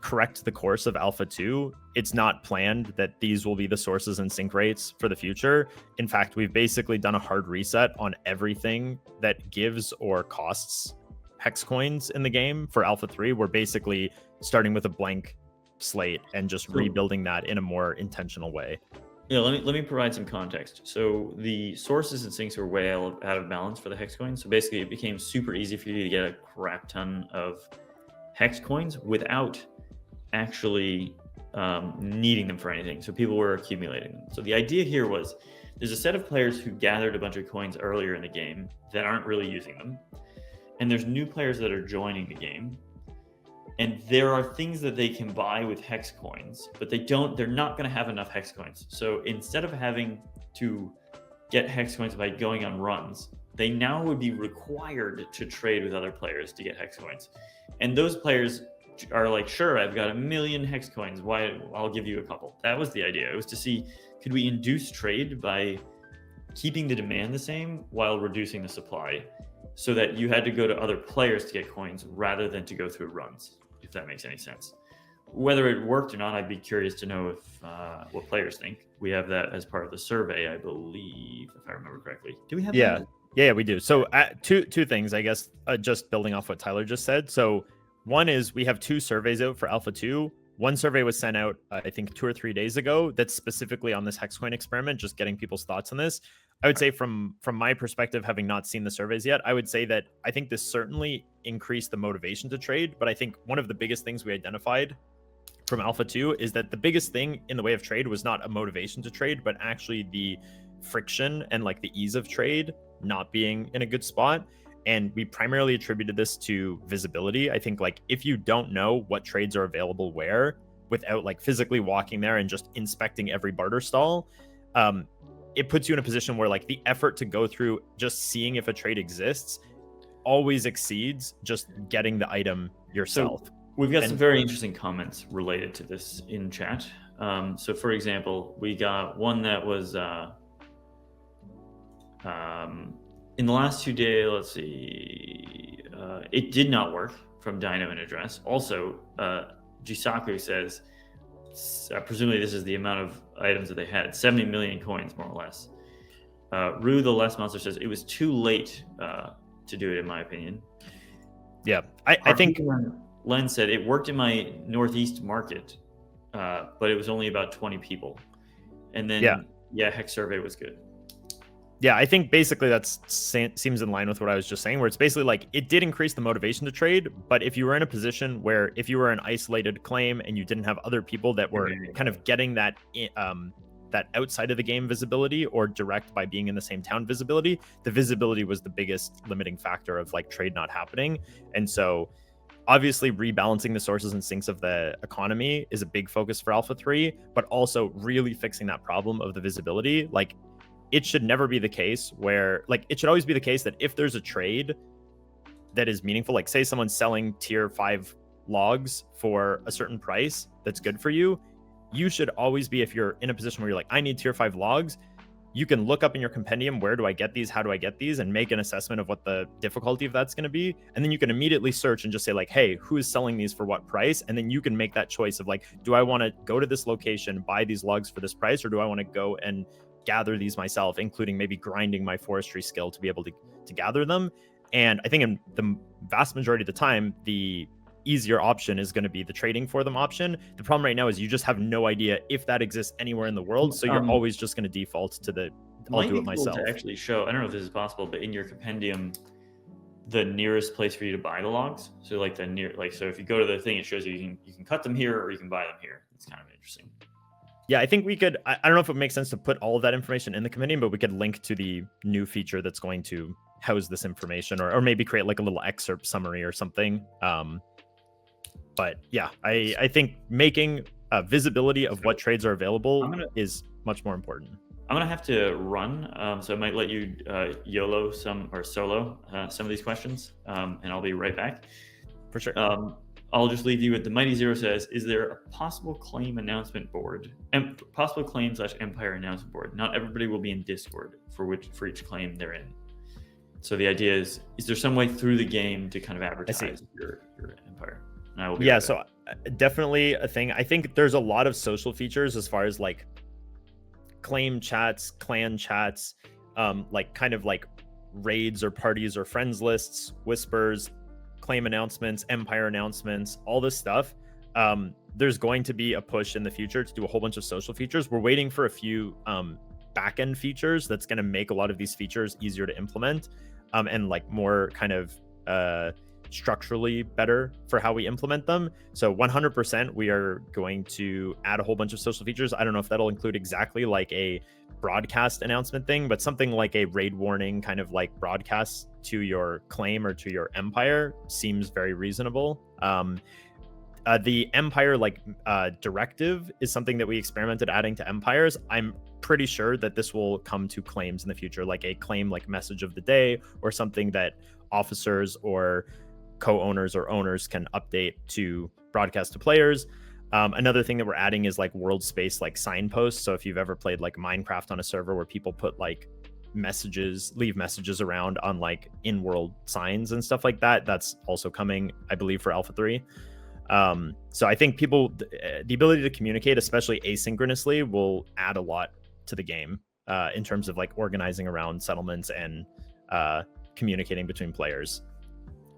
correct the course of Alpha 2. It's not planned that these will be the sources and sync rates for the future. In fact, we've basically done a hard reset on everything that gives or costs hex coins in the game for Alpha 3. We're basically starting with a blank slate and just rebuilding that in a more intentional way. Yeah, let me provide some context. So the sources and syncs were way out of balance for the hex coins. So basically it became super easy for you to get a crap ton of hex coins without actually needing them for anything. So people were accumulating them. So the idea here was there's a set of players who gathered a bunch of coins earlier in the game that aren't really using them. And there's new players that are joining the game. And there are things that they can buy with Hex Coins, but they're not going to have enough Hex Coins. So instead of having to get Hex Coins by going on runs, they now would be required to trade with other players to get Hex Coins. And those players are like, sure, I've got 1 million Hex Coins. Why? I'll give you a couple. That was the idea. It was to see, could we induce trade by keeping the demand the same while reducing the supply, so that you had to go to other players to get coins rather than to go through runs, if that makes any sense. Whether it worked or not, I'd be curious to know if what players think. We have that as part of the survey, I believe, if I remember correctly. Do we have that? Yeah, we do. So two things, I guess, just building off what Tyler just said. So one is we have 2 surveys out for Alpha 2. One survey was sent out, I think, 2 or 3 days ago that's specifically on this Hex Coin experiment, just getting people's thoughts on this. I would say from my perspective, having not seen the surveys yet, I would say that I think this certainly increased the motivation to trade. But I think one of the biggest things we identified from Alpha 2 is that the biggest thing in the way of trade was not a motivation to trade, but actually the friction and like the ease of trade not being in a good spot. And we primarily attributed this to visibility. I think like if you don't know what trades are available where, without like physically walking there and just inspecting every barter stall, it puts you in a position where like the effort to go through just seeing if a trade exists always exceeds just getting the item yourself. So we've got some very interesting comments related to this in chat. So for example, we got one that was in the last 2 days, let's see, it did not work from Dynamo and Address. Also, Jisaku says, presumably this is the amount of items that they had, 70 million coins, more or less. Rue the Less Monster says, it was too late to do it, in my opinion. Yeah, I think... Len said, it worked in my Northeast market, but it was only about 20 people. And then, yeah, Hex Survey was good. Yeah, I think basically that seems in line with what I was just saying, where it's basically like it did increase the motivation to trade, but if you were in a position where if you were an isolated claim and you didn't have other people that were kind of getting that that outside of the game visibility or direct by being in the same town visibility, the visibility was the biggest limiting factor of like trade not happening. And so obviously rebalancing the sources and sinks of the economy is a big focus for Alpha 3, but also really fixing that problem of the visibility. Like, it should never be the case where, like, it should always be the case that if there's a trade that is meaningful, like say someone's selling tier 5 logs for a certain price that's good for you, you should always be, if you're in a position where you're like, I need tier 5 logs, you can look up in your compendium, where do I get these? How do I get these? And make an assessment of what the difficulty of that's going to be. And then you can immediately search and just say like, hey, who is selling these for what price? And then you can make that choice of like, do I want to go to this location, buy these logs for this price? Or do I want to go and gather these myself, including maybe grinding my forestry skill to be able to gather them? And I think in the vast majority of the time, the easier option is going to be the trading for them option. The problem right now is you just have no idea if that exists anywhere in the world. So you're always just going to default to the, I'll do it myself. To actually show, I don't know if this is possible, but in your compendium, the nearest place for you to buy the logs. So like so if you go to the thing, it shows you can cut them here or you can buy them here. It's kind of interesting. Yeah, I think we could, I don't know if it makes sense to put all of that information in the compendium, but we could link to the new feature that's going to house this information, or maybe create like a little excerpt summary or something. But yeah, I think making visibility of what trades are available is much more important. I'm going to have to run, so I might let you YOLO some of these questions, and I'll be right back. For sure. I'll just leave you with the Mighty Zero says, is there a possible claim announcement board, and possible claim/empire announcement board? Not everybody will be in Discord for each claim they're in. So the idea is there some way through the game to kind of advertise your empire? And I will be right back. So definitely a thing. I think there's a lot of social features as far as like claim chats, clan chats, like kind of like raids or parties or friends lists, whispers, claim announcements, empire announcements, all this stuff. There's going to be a push in the future to do a whole bunch of social features. We're waiting for a few back-end features that's going to make a lot of these features easier to implement, and like more kind of structurally better for how we implement them. So 100% we are going to add a whole bunch of social features. I don't know if that'll include exactly like a broadcast announcement thing, but something like a raid warning kind of like broadcast to your claim or to your empire seems very reasonable. The empire directive is something that we experimented adding to empires. I'm pretty sure that this will come to claims in the future, like a claim like message of the day or something that officers or co-owners or owners can update to broadcast to players. Another thing that we're adding is like world space like signposts. So if you've ever played like Minecraft on a server where people put like leave messages around on like in-world signs and stuff like that, that's also coming, I believe, for Alpha 3. So I think the ability to communicate, especially asynchronously, will add a lot to the game in terms of like organizing around settlements and communicating between players.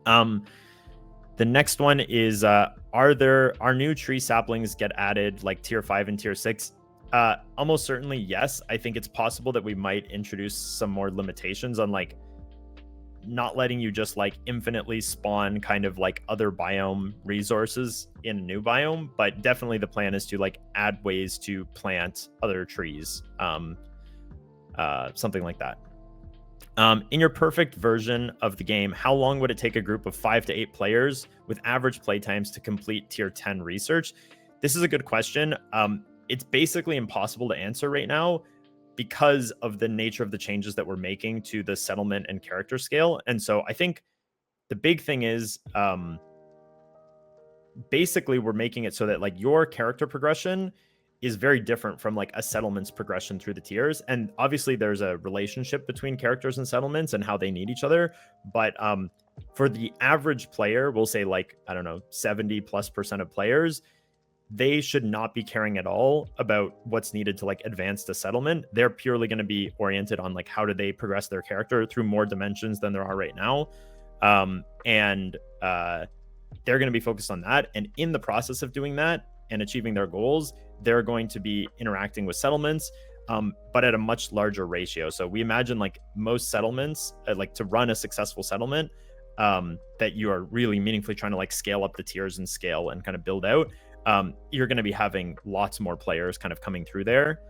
The next one is, are new tree saplings get added like tier 5 and tier 6? Almost certainly yes. I think it's possible that we might introduce some more limitations on like not letting you just like infinitely spawn kind of like other biome resources in a new biome, but definitely the plan is to like add ways to plant other trees, something like that. In your perfect version of the game, how long would it take a group of 5 to 8 players with average play times to complete tier 10 research? This is a good question. It's basically impossible to answer right now because of the nature of the changes that we're making to the settlement and character scale. And so I think the big thing is basically we're making it so that like your character progression is very different from like a settlement's progression through the tiers. And obviously there's a relationship between characters and settlements and how they need each other. But for the average player, we'll say like, I don't know, 70+% of players, they should not be caring at all about what's needed to like advance the settlement. They're purely going to be oriented on like how do they progress their character through more dimensions than there are right now. They're going to be focused on that. And in the process of doing that and achieving their goals, they're going to be interacting with settlements, but at a much larger ratio. So we imagine like most settlements, like to run a successful settlement, that you are really meaningfully trying to like scale up the tiers and scale and kind of build out. You're going to be having lots more players kind of coming through there.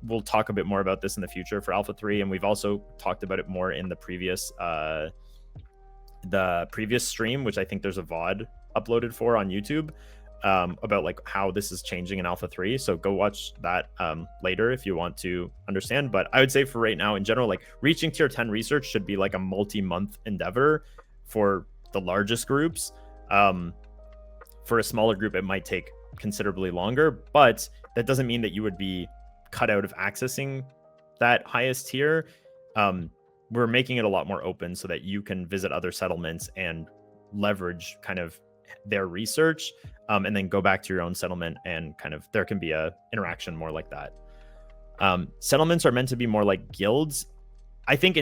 We'll talk a bit more about this in the future for Alpha 3, and we've also talked about it more in the previous stream, which I think there's a VOD uploaded for on YouTube, about like how this is changing in Alpha 3. So go watch that later if you want to understand. But I would say for right now, in general, like reaching tier 10 research should be like a multi-month endeavor for the largest groups. For a smaller group, it might take considerably longer, but that doesn't mean that you would be cut out of accessing that highest tier. We're making it a lot more open so that you can visit other settlements and leverage kind of their research, and then go back to your own settlement, and kind of there can be a interaction more like that. Settlements are meant to be more like guilds. I think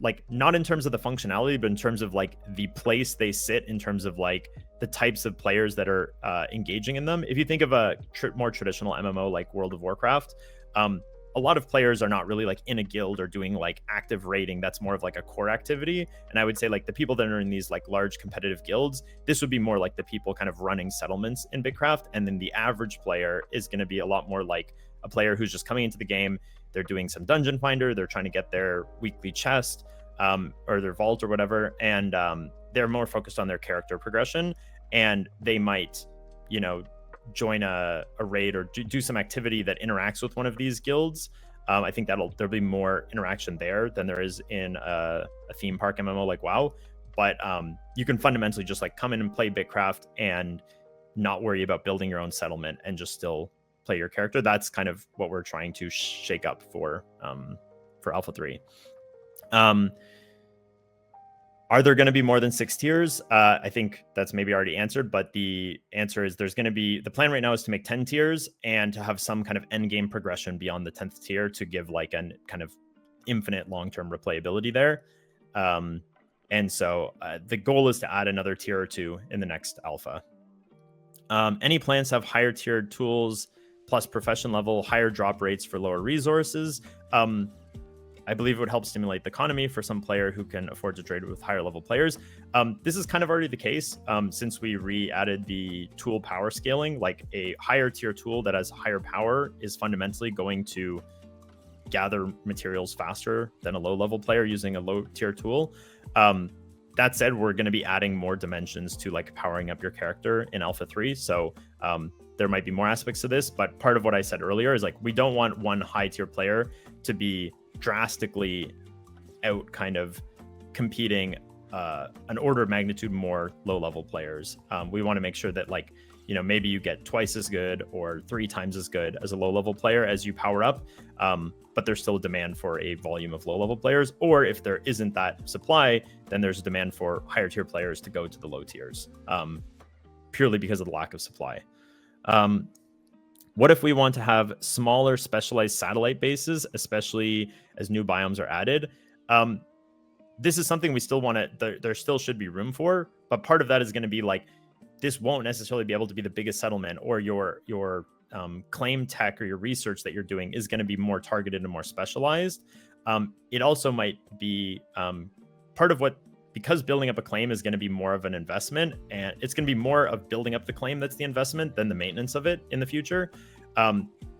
like not in terms of the functionality, but in terms of like the place they sit, in terms of like the types of players that are engaging in them. If you think of a more traditional MMO like World of Warcraft, a lot of players are not really like in a guild or doing like active raiding. That's more of like a core activity. And I would say like the people that are in these like large competitive guilds, this would be more like the people kind of running settlements in BitCraft. And then the average player is going to be a lot more like a player who's just coming into the game. They're doing some dungeon finder. They're trying to get their weekly chest, or their vault or whatever. And they're more focused on their character progression. And they might, join a raid or do some activity that interacts with one of these guilds. I think there'll be more interaction there than there is in a theme park MMO like WoW. But you can fundamentally just like come in and play BitCraft and not worry about building your own settlement and just still play your character. That's kind of what we're trying to shake up for Alpha 3. Are there going to be more than 6 tiers? I think that's maybe already answered, but the answer is there's going to be, the plan right now is to make 10 tiers and to have some kind of end game progression beyond the 10th tier to give like an kind of infinite long-term replayability there. And so the goal is to add another tier or 2 in the next alpha. Any plans to have higher tiered tools plus profession level, higher drop rates for lower resources? I believe it would help stimulate the economy for some player who can afford to trade with higher level players. This is kind of already the case since we re-added the tool power scaling. Like a higher tier tool that has higher power is fundamentally going to gather materials faster than a low level player using a low tier tool. That said, we're going to be adding more dimensions to like powering up your character in Alpha 3. So there might be more aspects to this, but part of what I said earlier is like we don't want one high tier player to be drastically out kind of competing an order of magnitude more low level players. We want to make sure that like, you know, maybe you get twice as good or 3 times as good as a low level player as you power up. But there's still a demand for a volume of low level players. Or if there isn't that supply, then there's a demand for higher tier players to go to the low tiers purely because of the lack of supply. What if we want to have smaller specialized satellite bases, especially as new biomes are added? This is something we still want to, there still should be room for, but part of that is going to be like, this won't necessarily be able to be the biggest settlement, or your claim tech or your research that you're doing is going to be more targeted and more specialized. It also might be part of what, because building up a claim is going to be more of an investment, and it's going to be more of building up the claim that's the investment than the maintenance of it in the future.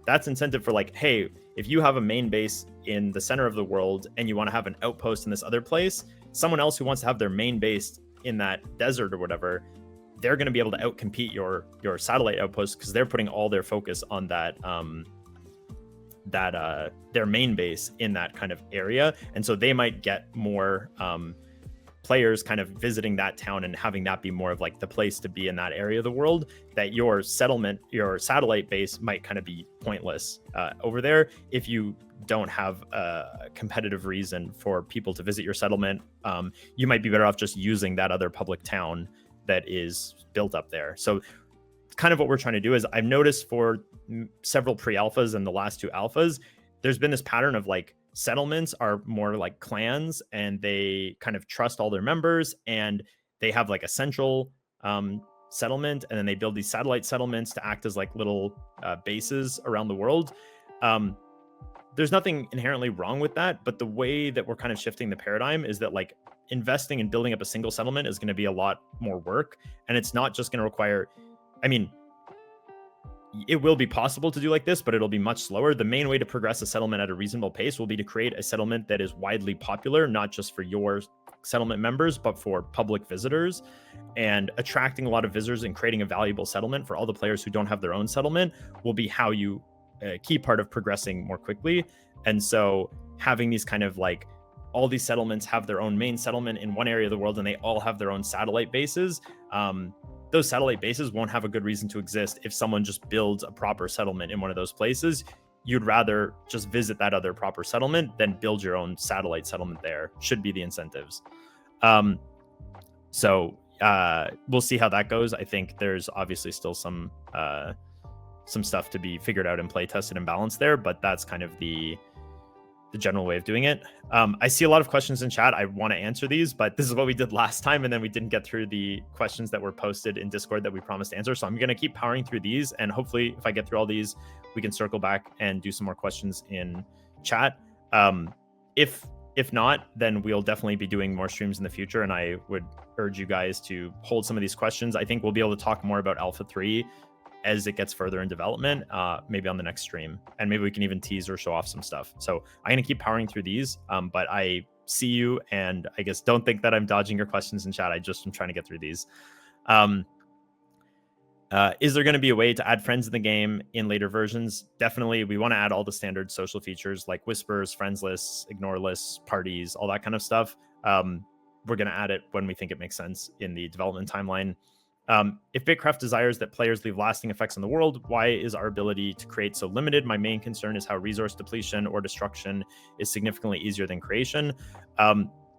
That's incentive for like, hey, if you have a main base in the center of the world and you want to have an outpost in this other place, someone else who wants to have their main base in that desert or whatever, they're going to be able to outcompete your satellite outpost because they're putting all their focus on that their main base in that kind of area, and so they might get more players kind of visiting that town and having that be more of like the place to be in that area of the world, that your settlement, your satellite base might kind of be pointless over there if you don't have a competitive reason for people to visit your settlement. You might be better off just using that other public town that is built up there. So kind of what we're trying to do is, I've noticed for several pre-alphas and the last 2 alphas, there's been this pattern of like settlements are more like clans, and they kind of trust all their members, and they have like a central settlement, and then they build these satellite settlements to act as like little bases around the world. There's nothing inherently wrong with that, but the way that we're kind of shifting the paradigm is that like investing in building up a single settlement is going to be a lot more work, and it's not just going to require, I mean, it will be possible to do like this, but it'll be much slower. The main way to progress a settlement at a reasonable pace will be to create a settlement that is widely popular, not just for your settlement members, but for public visitors. And attracting a lot of visitors and creating a valuable settlement for all the players who don't have their own settlement will be how you, a key part of progressing more quickly. And so having these kind of like, all these settlements have their own main settlement in one area of the world, and they all have their own satellite bases. Those satellite bases won't have a good reason to exist if someone just builds a proper settlement in one of those places. You'd rather just visit that other proper settlement than build your own satellite settlement there, should be the incentives. So we'll see how that goes. I think there's obviously still some stuff to be figured out and play tested and balanced there, but that's kind of the general way of doing it. I see a lot of questions in chat. I want to answer these, but this is what we did last time, and then we didn't get through the questions that were posted in Discord that we promised to answer. So I'm going to keep powering through these, and hopefully if I get through all these, we can circle back and do some more questions in chat. If not, then we'll definitely be doing more streams in the future, and I would urge you guys to hold some of these questions. I think we'll be able to talk more about Alpha 3 as it gets further in development, maybe on the next stream, and maybe we can even tease or show off some stuff. So I'm going to keep powering through these, but I see you, and I guess don't think that I'm dodging your questions in chat. I just am trying to get through these. Is there going to be a way to add friends in the game in later versions? Definitely. We want to add all the standard social features like whispers, friends lists, ignore lists, parties, all that kind of stuff. We're going to add it when we think it makes sense in the development timeline. If BitCraft desires that players leave lasting effects on the world, why is our ability to create so limited? My main concern is how resource depletion or destruction is significantly easier than creation.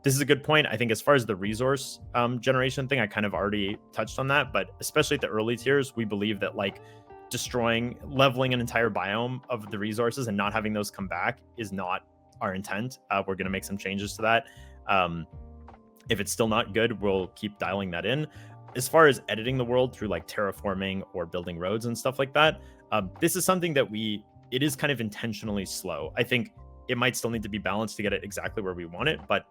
This is a good point. I think as far as the resource generation thing, I kind of already touched on that, but especially at the early tiers, we believe that like leveling an entire biome of the resources and not having those come back is not our intent. We're going to make some changes to that. If it's still not good, we'll keep dialing that in. As far as editing the world through like terraforming or building roads and stuff like that, this is something that it is kind of intentionally slow. I think it might still need to be balanced to get it exactly where we want it, but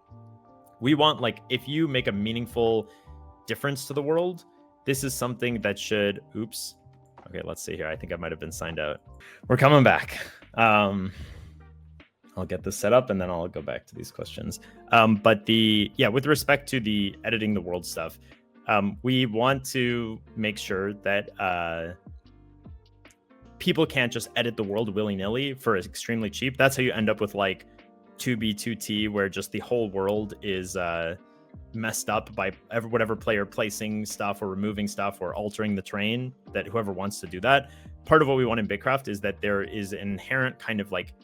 we want, like, if you make a meaningful difference to the world, this is something that should, oops. Okay, let's see here. I think I might have been signed out. We're coming back. I'll get this set up and then I'll go back to these questions. But with respect to the editing the world stuff, we want to make sure that people can't just edit the world willy-nilly for extremely cheap. That's how you end up with like 2B2T, where just the whole world is messed up by whatever player placing stuff or removing stuff or altering the terrain, that whoever wants to do that. Part of what we want in BitCraft is that there is an inherent kind of like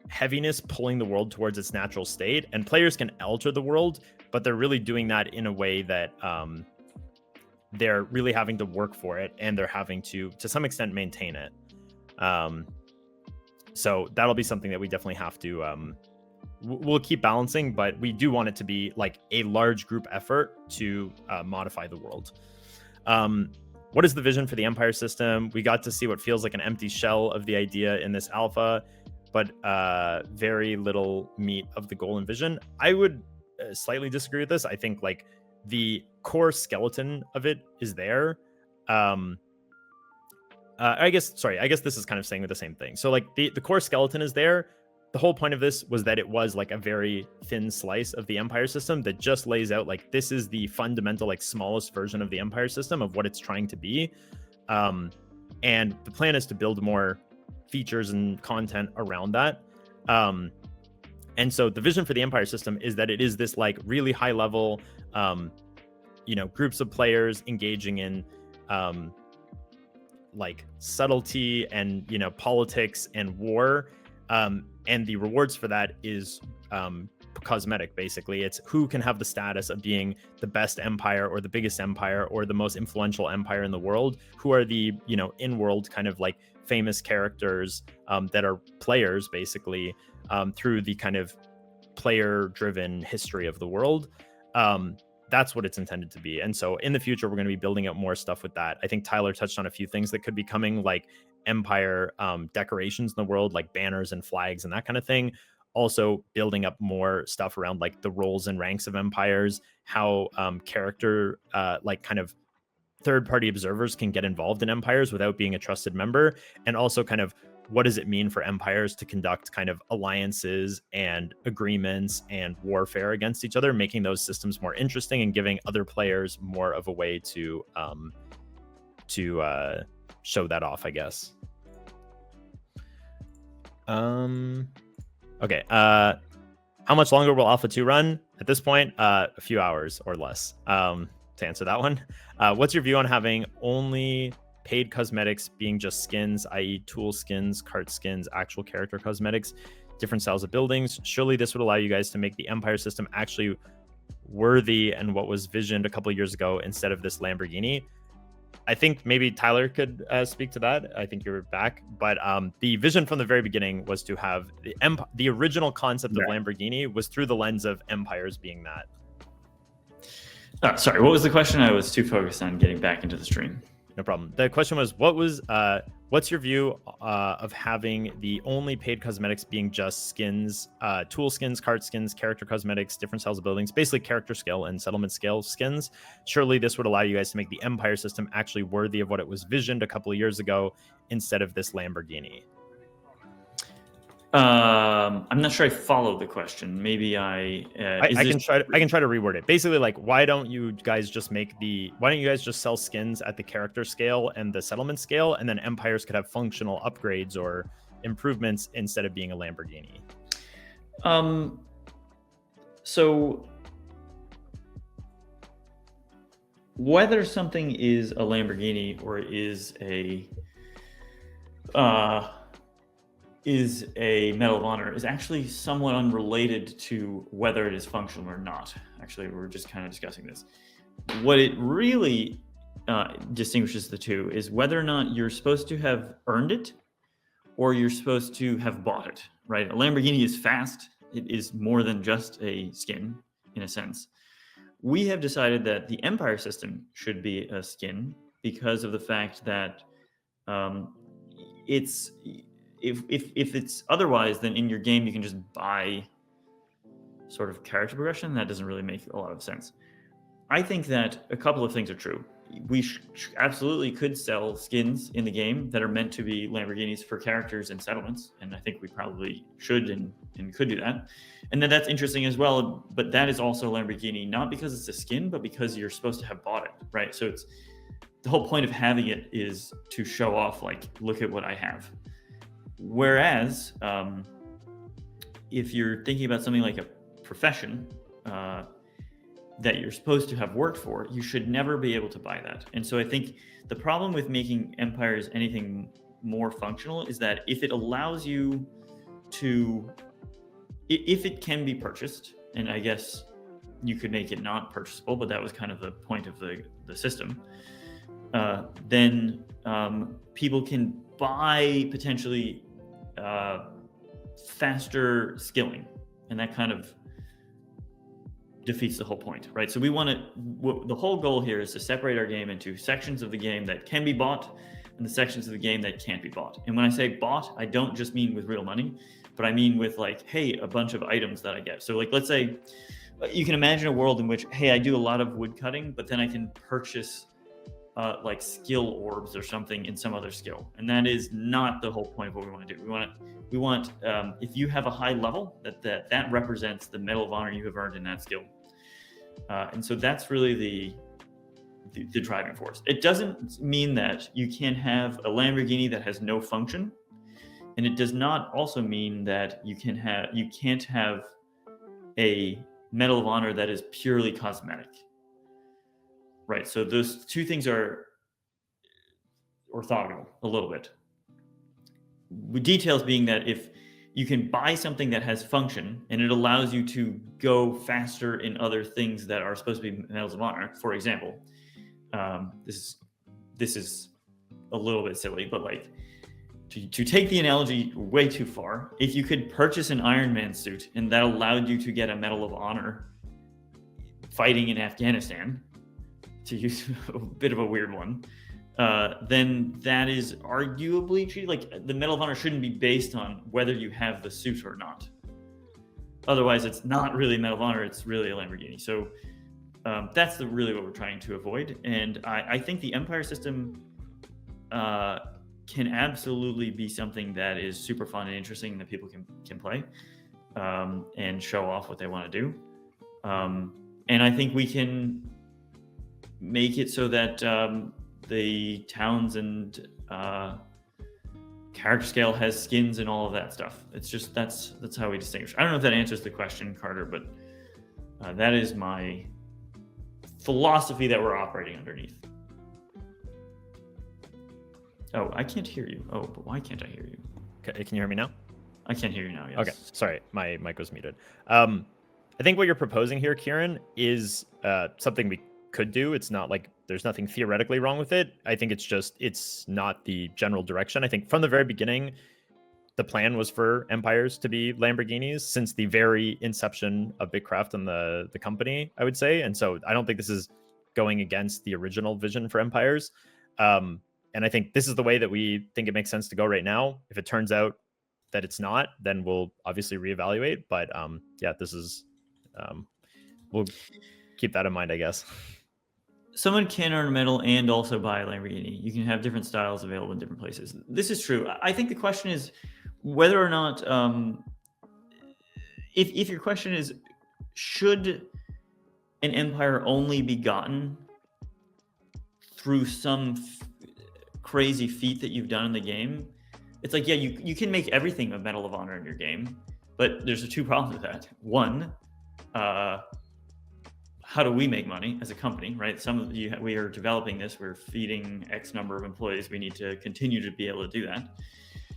heaviness pulling the world towards its natural state, and players can alter the world, but they're really doing that in a way that they're really having to work for it, and they're having to some extent maintain it. So that'll be something that we definitely have to we'll keep balancing, but we do want it to be like a large group effort to modify the world. What is the vision for the Empire system? We got to see what feels like an empty shell of the idea in this alpha, but very little meat of the goal and vision. I would slightly disagree with this. I think like the core skeleton of it is there. I guess this is kind of saying the same thing. So like the core skeleton is there. The whole point of this was that it was like a very thin slice of the Empire system that just lays out like this is the fundamental, like smallest version of the Empire system of what it's trying to be. And the plan is to build more features and content around that. And so the vision for the Empire system is that it is this like really high level, groups of players engaging in like subtlety and, politics and war. And the rewards for that is cosmetic, basically. It's who can have the status of being the best empire or the biggest empire or the most influential empire in the world, who are the, in-world kind of like famous characters that are players, basically, through the kind of player-driven history of the world. That's what it's intended to be. And so in the future, we're going to be building out more stuff with that. I think Tyler touched on a few things that could be coming, like Empire decorations in the world, like banners and flags and that kind of thing. Also building up more stuff around like the roles and ranks of empires, how character like kind of third-party observers can get involved in empires without being a trusted member, and also kind of what does it mean for empires to conduct kind of alliances and agreements and warfare against each other, making those systems more interesting and giving other players more of a way to show that off, I guess. Okay. How much longer will Alpha 2 run? At this point, a few hours or less. To answer that one, what's your view on having only paid cosmetics being just skins, i.e. tool skins, cart skins, actual character cosmetics, different styles of buildings? Surely this would allow you guys to make the Empire system actually worthy and what was visioned a couple of years ago instead of this Lamborghini. I think maybe Tyler could speak to that. I think you're back. But the vision from the very beginning was to have the original concept of Lamborghini was through the lens of empires being that. Sorry, what was the question? I was too focused on getting back into the stream. No problem. The question was, what's your view of having the only paid cosmetics being just skins, tool skins, cart skins, character cosmetics, different styles of buildings, basically character scale and settlement scale skins? Surely this would allow you guys to make the Empire system actually worthy of what it was visioned a couple of years ago instead of this Lamborghini. I'm not sure I followed the question. Maybe I can try to reword it. Basically, like, why don't you guys just sell skins at the character scale and the settlement scale, and then empires could have functional upgrades or improvements instead of being a Lamborghini? So whether something is a Lamborghini or is a Medal of Honor is actually somewhat unrelated to whether it is functional or not. Actually, we're just kind of discussing this. What it really distinguishes the two is whether or not you're supposed to have earned it or you're supposed to have bought it, right? A Lamborghini is fast. It is more than just a skin, in a sense. We have decided that the Empire system should be a skin because of the fact that if it's otherwise, then in your game you can just buy sort of character progression. That doesn't really make a lot of sense. I think that a couple of things are true. We absolutely could sell skins in the game that are meant to be Lamborghinis for characters and settlements, and I think we probably should and could do that. And then that's interesting as well, but that is also a Lamborghini, not because it's a skin, but because you're supposed to have bought it, right? So it's the whole point of having it is to show off, like, look at what I have. Whereas if you're thinking about something like a profession that you're supposed to have worked for, you should never be able to buy that. And so I think the problem with making empires anything more functional is that if it allows you to, if it can be purchased, and I guess you could make it not purchasable, but that was kind of the point of the system, then people can buy potentially faster skilling, and that kind of defeats the whole point, right? So we want to, the whole goal here is to separate our game into sections of the game that can be bought and the sections of the game that can't be bought. And when I say bought, I don't just mean with real money, but I mean with, like, hey, a bunch of items that I get. So, like, let's say you can imagine a world in which, hey, I do a lot of wood cutting, but then I can purchase like skill orbs or something in some other skill. And that is not the whole point of what we want to do. We want if you have a high level, that represents the Medal of Honor you have earned in that skill. And so that's really the driving force. It doesn't mean that you can have a Lamborghini that has no function, and it does not also mean that you can't have a Medal of Honor that is purely cosmetic. Right, so those two things are orthogonal a little bit. With details being that if you can buy something that has function and it allows you to go faster in other things that are supposed to be Medals of Honor, for example, this is a little bit silly, but, like, to take the analogy way too far, if you could purchase an Iron Man suit and that allowed you to get a Medal of Honor fighting in Afghanistan, to use a bit of a weird one, then that is arguably treated like the Medal of Honor shouldn't be based on whether you have the suit or not. Otherwise, it's not really Medal of Honor, it's really a Lamborghini. So that's really what we're trying to avoid. And I think the Empire system can absolutely be something that is super fun and interesting that people can play and show off what they want to do. And I think we can make it so that the towns and character scale has skins and all of that stuff. It's just that's how we distinguish. I don't know if that answers the question, Carter, but that is my philosophy that we're operating underneath. Oh, I can't hear you. Oh, but why can't I hear you? Okay, can you hear me now? I can't hear you now, yes. Okay, sorry, my mic was muted. I think what you're proposing here, Kieran, is something we could do. It's not like there's nothing theoretically wrong with it. I think it's not the general direction. I think from the very beginning, the plan was for empires to be Lamborghinis since the very inception of BitCraft and the company, I would say. And so I don't think this is going against the original vision for empires. And I think this is the way that we think it makes sense to go right now. If it turns out that it's not, then we'll obviously reevaluate. But yeah, this is, we'll keep that in mind, I guess. Someone can earn a medal and also buy a Lamborghini. You can have different styles available in different places. This is true. I think the question is whether or not, if your question is, should an empire only be gotten through some crazy feat that you've done in the game? It's like, yeah, you can make everything a Medal of Honor in your game, but there's two problems with that. One, how do we make money as a company, right? We are developing this, we're feeding X number of employees. We need to continue to be able to do that.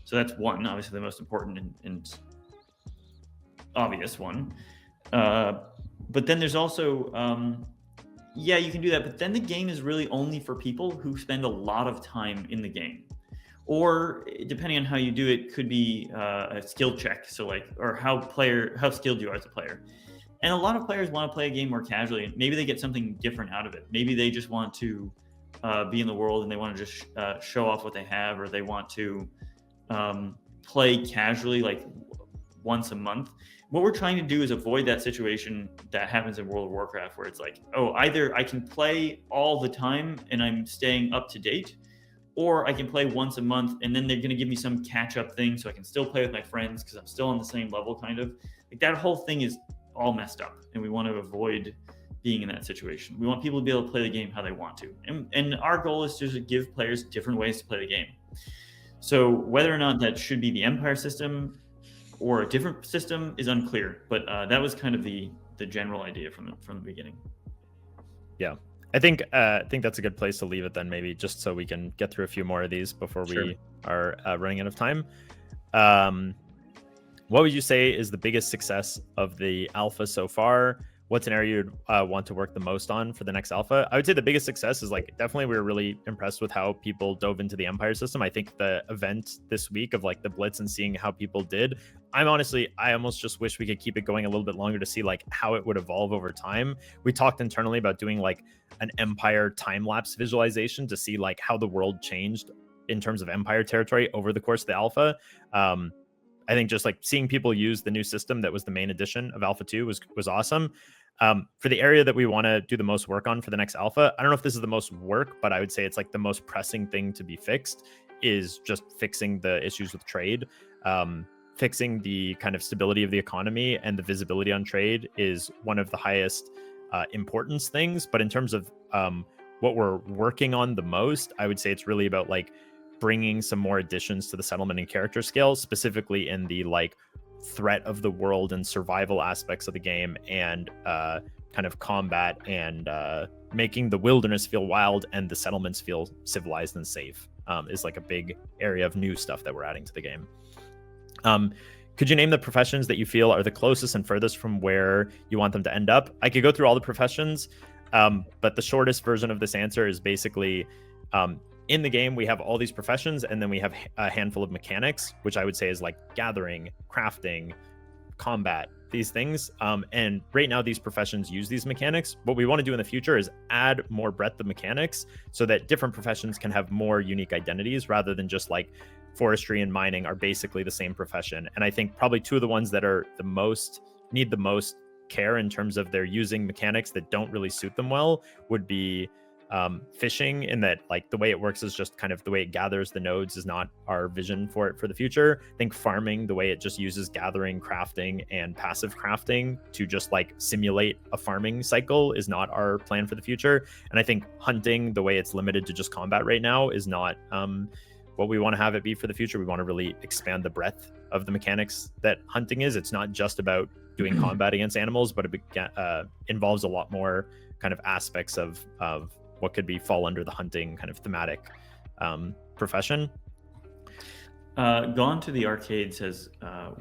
So that's one, obviously the most important and obvious one. But then there's also, yeah, you can do that, but then the game is really only for people who spend a lot of time in the game. Or depending on how you do it, could be a skill check. So like, or how skilled you are as a player. And a lot of players want to play a game more casually. Maybe they get something different out of it. Maybe they just want to be in the world and they want to just show off what they have, or they want to play casually like once a month. What we're trying to do is avoid that situation that happens in World of Warcraft where it's like, oh, either I can play all the time and I'm staying up to date, or I can play once a month and then they're going to give me some catch up thing so I can still play with my friends because I'm still on the same level, kind of. Like, that whole thing is all messed up, and we want to avoid being in that situation. We want people to be able to play the game how they want to. And our goal is to just give players different ways to play the game. So whether or not that should be the Empire system or a different system is unclear, but that was kind of the general idea from the beginning. Yeah, I think that's a good place to leave it then, maybe, just so we can get through a few more of these before we are running out of time. What would you say is the biggest success of the alpha so far? What's an area you'd want to work the most on for the next alpha? I would say the biggest success is like, definitely we were really impressed with how people dove into the Empire system. I think the event this week of like the Blitz and seeing how people did, I almost just wish we could keep it going a little bit longer to see like how it would evolve over time. We talked internally about doing like an Empire time-lapse visualization to see like how the world changed in terms of Empire territory over the course of the alpha. I think just like seeing people use the new system that was the main addition of Alpha 2 was awesome. For the area that we want to do the most work on for the next alpha, I don't know if this is the most work, but I would say it's like the most pressing thing to be fixed is just fixing the issues with trade. Fixing the kind of stability of the economy and the visibility on trade is one of the highest importance things. But in terms of what we're working on the most, I would say it's really about like bringing some more additions to the settlement and character scale, specifically in the like threat of the world and survival aspects of the game, and kind of combat and making the wilderness feel wild and the settlements feel civilized and safe is like a big area of new stuff that we're adding to the game. Could you name the professions that you feel are the closest and furthest from where you want them to end up? I could go through all the professions, but the shortest version of this answer is basically in the game, we have all these professions, and then we have a handful of mechanics, which I would say is like gathering, crafting, combat, these things. And right now, these professions use these mechanics. What we want to do in the future is add more breadth of mechanics so that different professions can have more unique identities rather than just like forestry and mining are basically the same profession. And I think probably two of the ones that are need the most care in terms of they're using mechanics that don't really suit them well would be fishing, in that like the way it works is just kind of the way it gathers the nodes is not our vision for it for the future. I think farming, the way it just uses gathering, crafting, and passive crafting to just like simulate a farming cycle is not our plan for the future. And I think hunting, the way it's limited to just combat right now, is not what we want to have it be for the future. We want to really expand the breadth of the mechanics that hunting is. It's not just about doing combat against animals, but it involves a lot more kind of aspects of what could fall under the hunting kind of thematic profession. Gone to the Arcade says,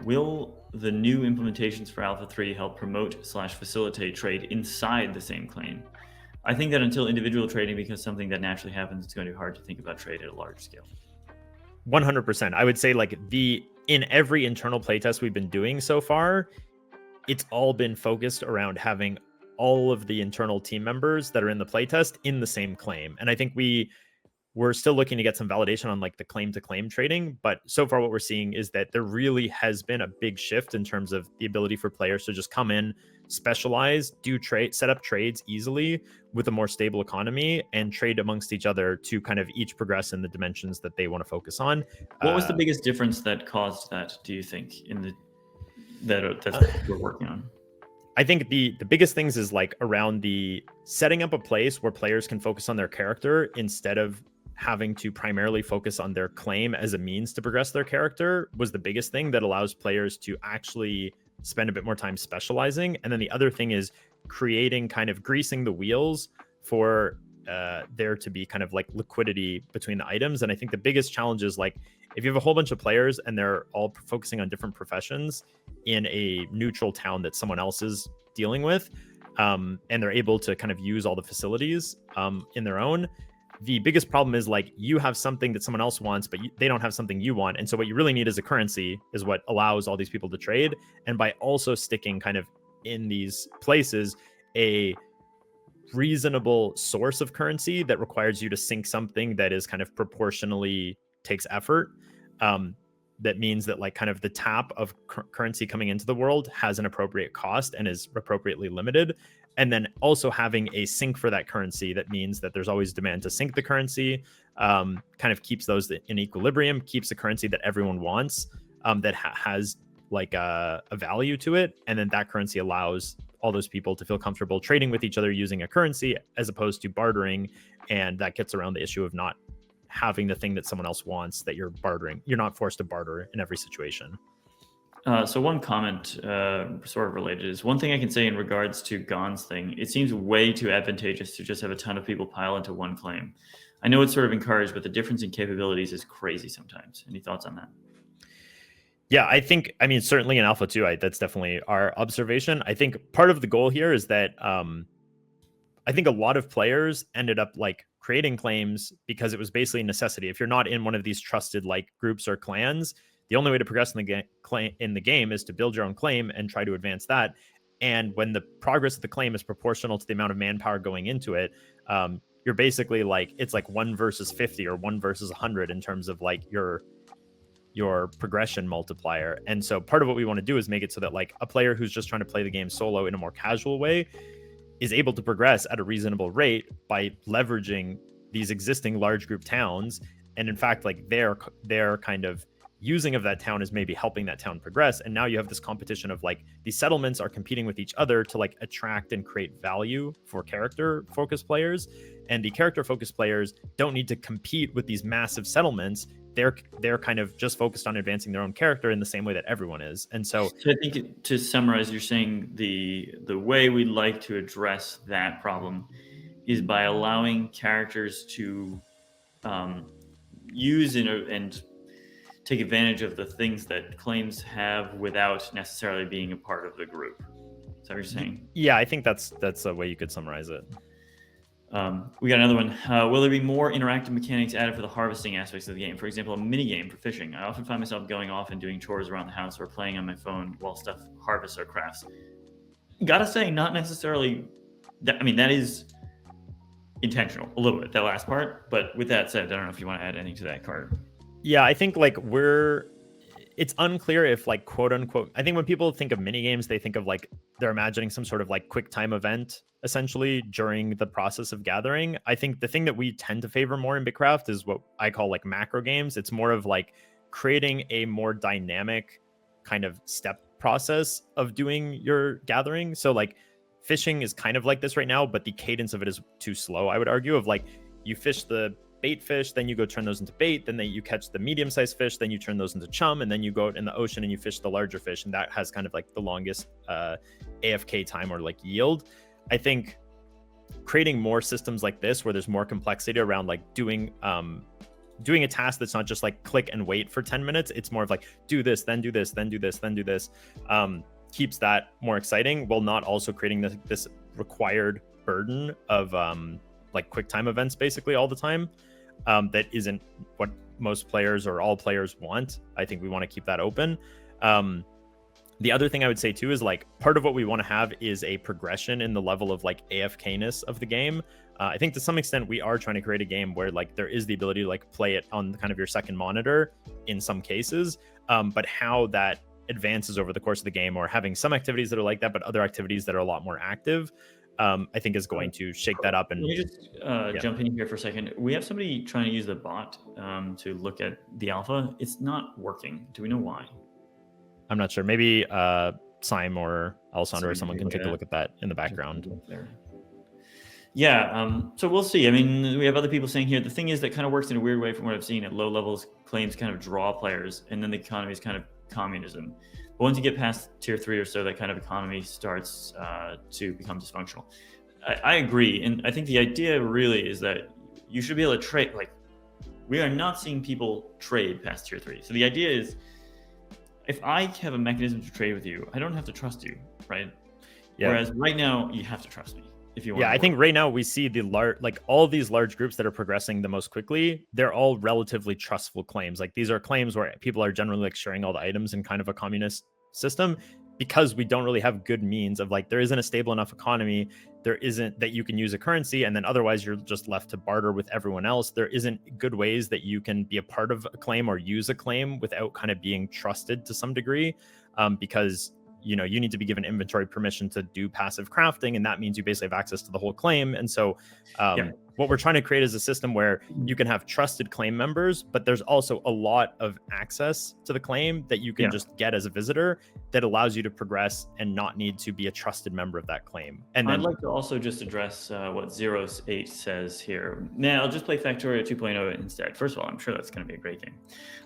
will the new implementations for Alpha 3 help promote/facilitate trade inside the same claim? I think that until individual trading becomes something that naturally happens, it's going to be hard to think about trade at a large scale. 100%. I would say like in every internal playtest we've been doing so far, it's all been focused around having all of the internal team members that are in the playtest in the same claim. And I think we're still looking to get some validation on like the claim to claim trading, but so far what we're seeing is that there really has been a big shift in terms of the ability for players to just come in, specialize, do trade, set up trades easily with a more stable economy, and trade amongst each other to kind of each progress in the dimensions that they want to focus on. What was the biggest difference that caused that, do you think, that we're working on? I think the biggest things is like around the setting up a place where players can focus on their character instead of having to primarily focus on their claim as a means to progress their character was the biggest thing that allows players to actually spend a bit more time specializing. And then the other thing is creating kind of greasing the wheels for there to be kind of like liquidity between the items. And I think the biggest challenge is like if you have a whole bunch of players and they're all focusing on different professions in a neutral town that someone else is dealing with, and they're able to kind of use all the facilities in their own, the biggest problem is like you have something that someone else wants, but they don't have something you want. And so what you really need as a currency is what allows all these people to trade. And by also sticking kind of in these places, a reasonable source of currency that requires you to sink something that is kind of proportionally takes effort. that means that like kind of the tap of currency coming into the world has an appropriate cost and is appropriately limited. And then also having a sink for that currency that means that there's always demand to sink the currency, kind of keeps those in equilibrium, keeps a currency that everyone wants, that has like a value to it. And then that currency allows all those people to feel comfortable trading with each other using a currency as opposed to bartering. And that gets around the issue of not having the thing that someone else wants that you're bartering. You're not forced to barter in every situation. So one comment sort of related is one thing I can say in regards to Gon's thing. It seems way too advantageous to just have a ton of people pile into one claim. I know it's sort of encouraged, but the difference in capabilities is crazy sometimes. Any thoughts on that? Yeah, I mean, certainly in Alpha 2, that's definitely our observation. I think part of the goal here is that I think a lot of players ended up like creating claims because it was basically a necessity. If you're not in one of these trusted like groups or clans, the only way to progress in the game is to build your own claim and try to advance that. And when the progress of the claim is proportional to the amount of manpower going into it, you're basically like, it's like 1 versus 50 or 1 versus 100 in terms of like your progression multiplier. And so part of what we want to do is make it so that like a player who's just trying to play the game solo in a more casual way is able to progress at a reasonable rate by leveraging these existing large group towns. And in fact, like their kind of using of that town is maybe helping that town progress. And now you have this competition of like these settlements are competing with each other to like attract and create value for character focused players. And the character focused players don't need to compete with these massive settlements. They're kind of just focused on advancing their own character in the same way that everyone is. And so I think to summarize, you're saying the way we'd like to address that problem is by allowing characters to use and take advantage of the things that claims have without necessarily being a part of the group. Is that what you're saying? Yeah, I think that's a way you could summarize it. We got another one. Will there be more interactive mechanics added for the harvesting aspects of the game? For example, a mini game for fishing. I often find myself going off and doing chores around the house or playing on my phone while stuff harvests or crafts. Gotta say, not necessarily. I mean, that is intentional a little bit, that last part. But with that said, I don't know if you want to add anything to that, Carter. Yeah, I think like it's unclear if like quote unquote, I think when people think of mini games, they think of like they're imagining some sort of like quick time event essentially during the process of gathering. I think the thing that we tend to favor more in BitCraft is what I call like macro games. It's more of like creating a more dynamic kind of step process of doing your gathering. So like fishing is kind of like this right now, but the cadence of it is too slow, I would argue, of like you fish the bait fish, then you go turn those into bait, then you catch the medium-sized fish, then you turn those into chum, and then you go out in the ocean and you fish the larger fish, and that has kind of like the longest AFK time or like yield. I think creating more systems like this where there's more complexity around like doing a task that's not just like click and wait for 10 minutes, it's more of like do this, then do this, then do this, then do this, keeps that more exciting while not also creating this required burden of like quick time events basically all the time. That isn't what most players or all players want. I think we want to keep that open. The other thing I would say too is like part of what we want to have is a progression in the level of like AFK-ness of the game. I think to some extent we are trying to create a game where like there is the ability to like play it on kind of your second monitor in some cases, but how that advances over the course of the game, or having some activities that are like that but other activities that are a lot more active, I think is going to shake that up. And let me just jump in here for a second. We have somebody trying to use the bot to look at the alpha. It's not working. Do we know why? I'm not sure. Maybe Sime or Alessandro or someone can take a look at that in the background. Yeah, so we'll see. I mean, we have other people saying here, the thing is that kind of works in a weird way from what I've seen. At low levels, claims kind of draw players, and then the economy is kind of communism. But once you get past tier 3 or so, that kind of economy starts to become dysfunctional. I agree. And I think the idea really is that you should be able to trade. Like, we are not seeing people trade past tier 3. So the idea is, if I have a mechanism to trade with you, I don't have to trust you, right? Yeah. Whereas right now, you have to trust me. If you want. Yeah, I think right now we see all these large groups that are progressing the most quickly. They're all relatively trustful claims. Like these are claims where people are generally like sharing all the items in kind of a communist system, because we don't really have good means of like, there isn't a stable enough economy, there isn't that you can use a currency, and then otherwise you're just left to barter with everyone else. There isn't good ways that you can be a part of a claim or use a claim without kind of being trusted to some degree, because you know, you need to be given inventory permission to do passive crafting, and that means you basically have access to the whole claim. And so what we're trying to create is a system where you can have trusted claim members, but there's also a lot of access to the claim that you can just get as a visitor that allows you to progress and not need to be a trusted member of that claim. And then, I'd like to also just address what 08 says here. Now, I'll just play Factorio 2.0 instead. First of all, I'm sure that's going to be a great game.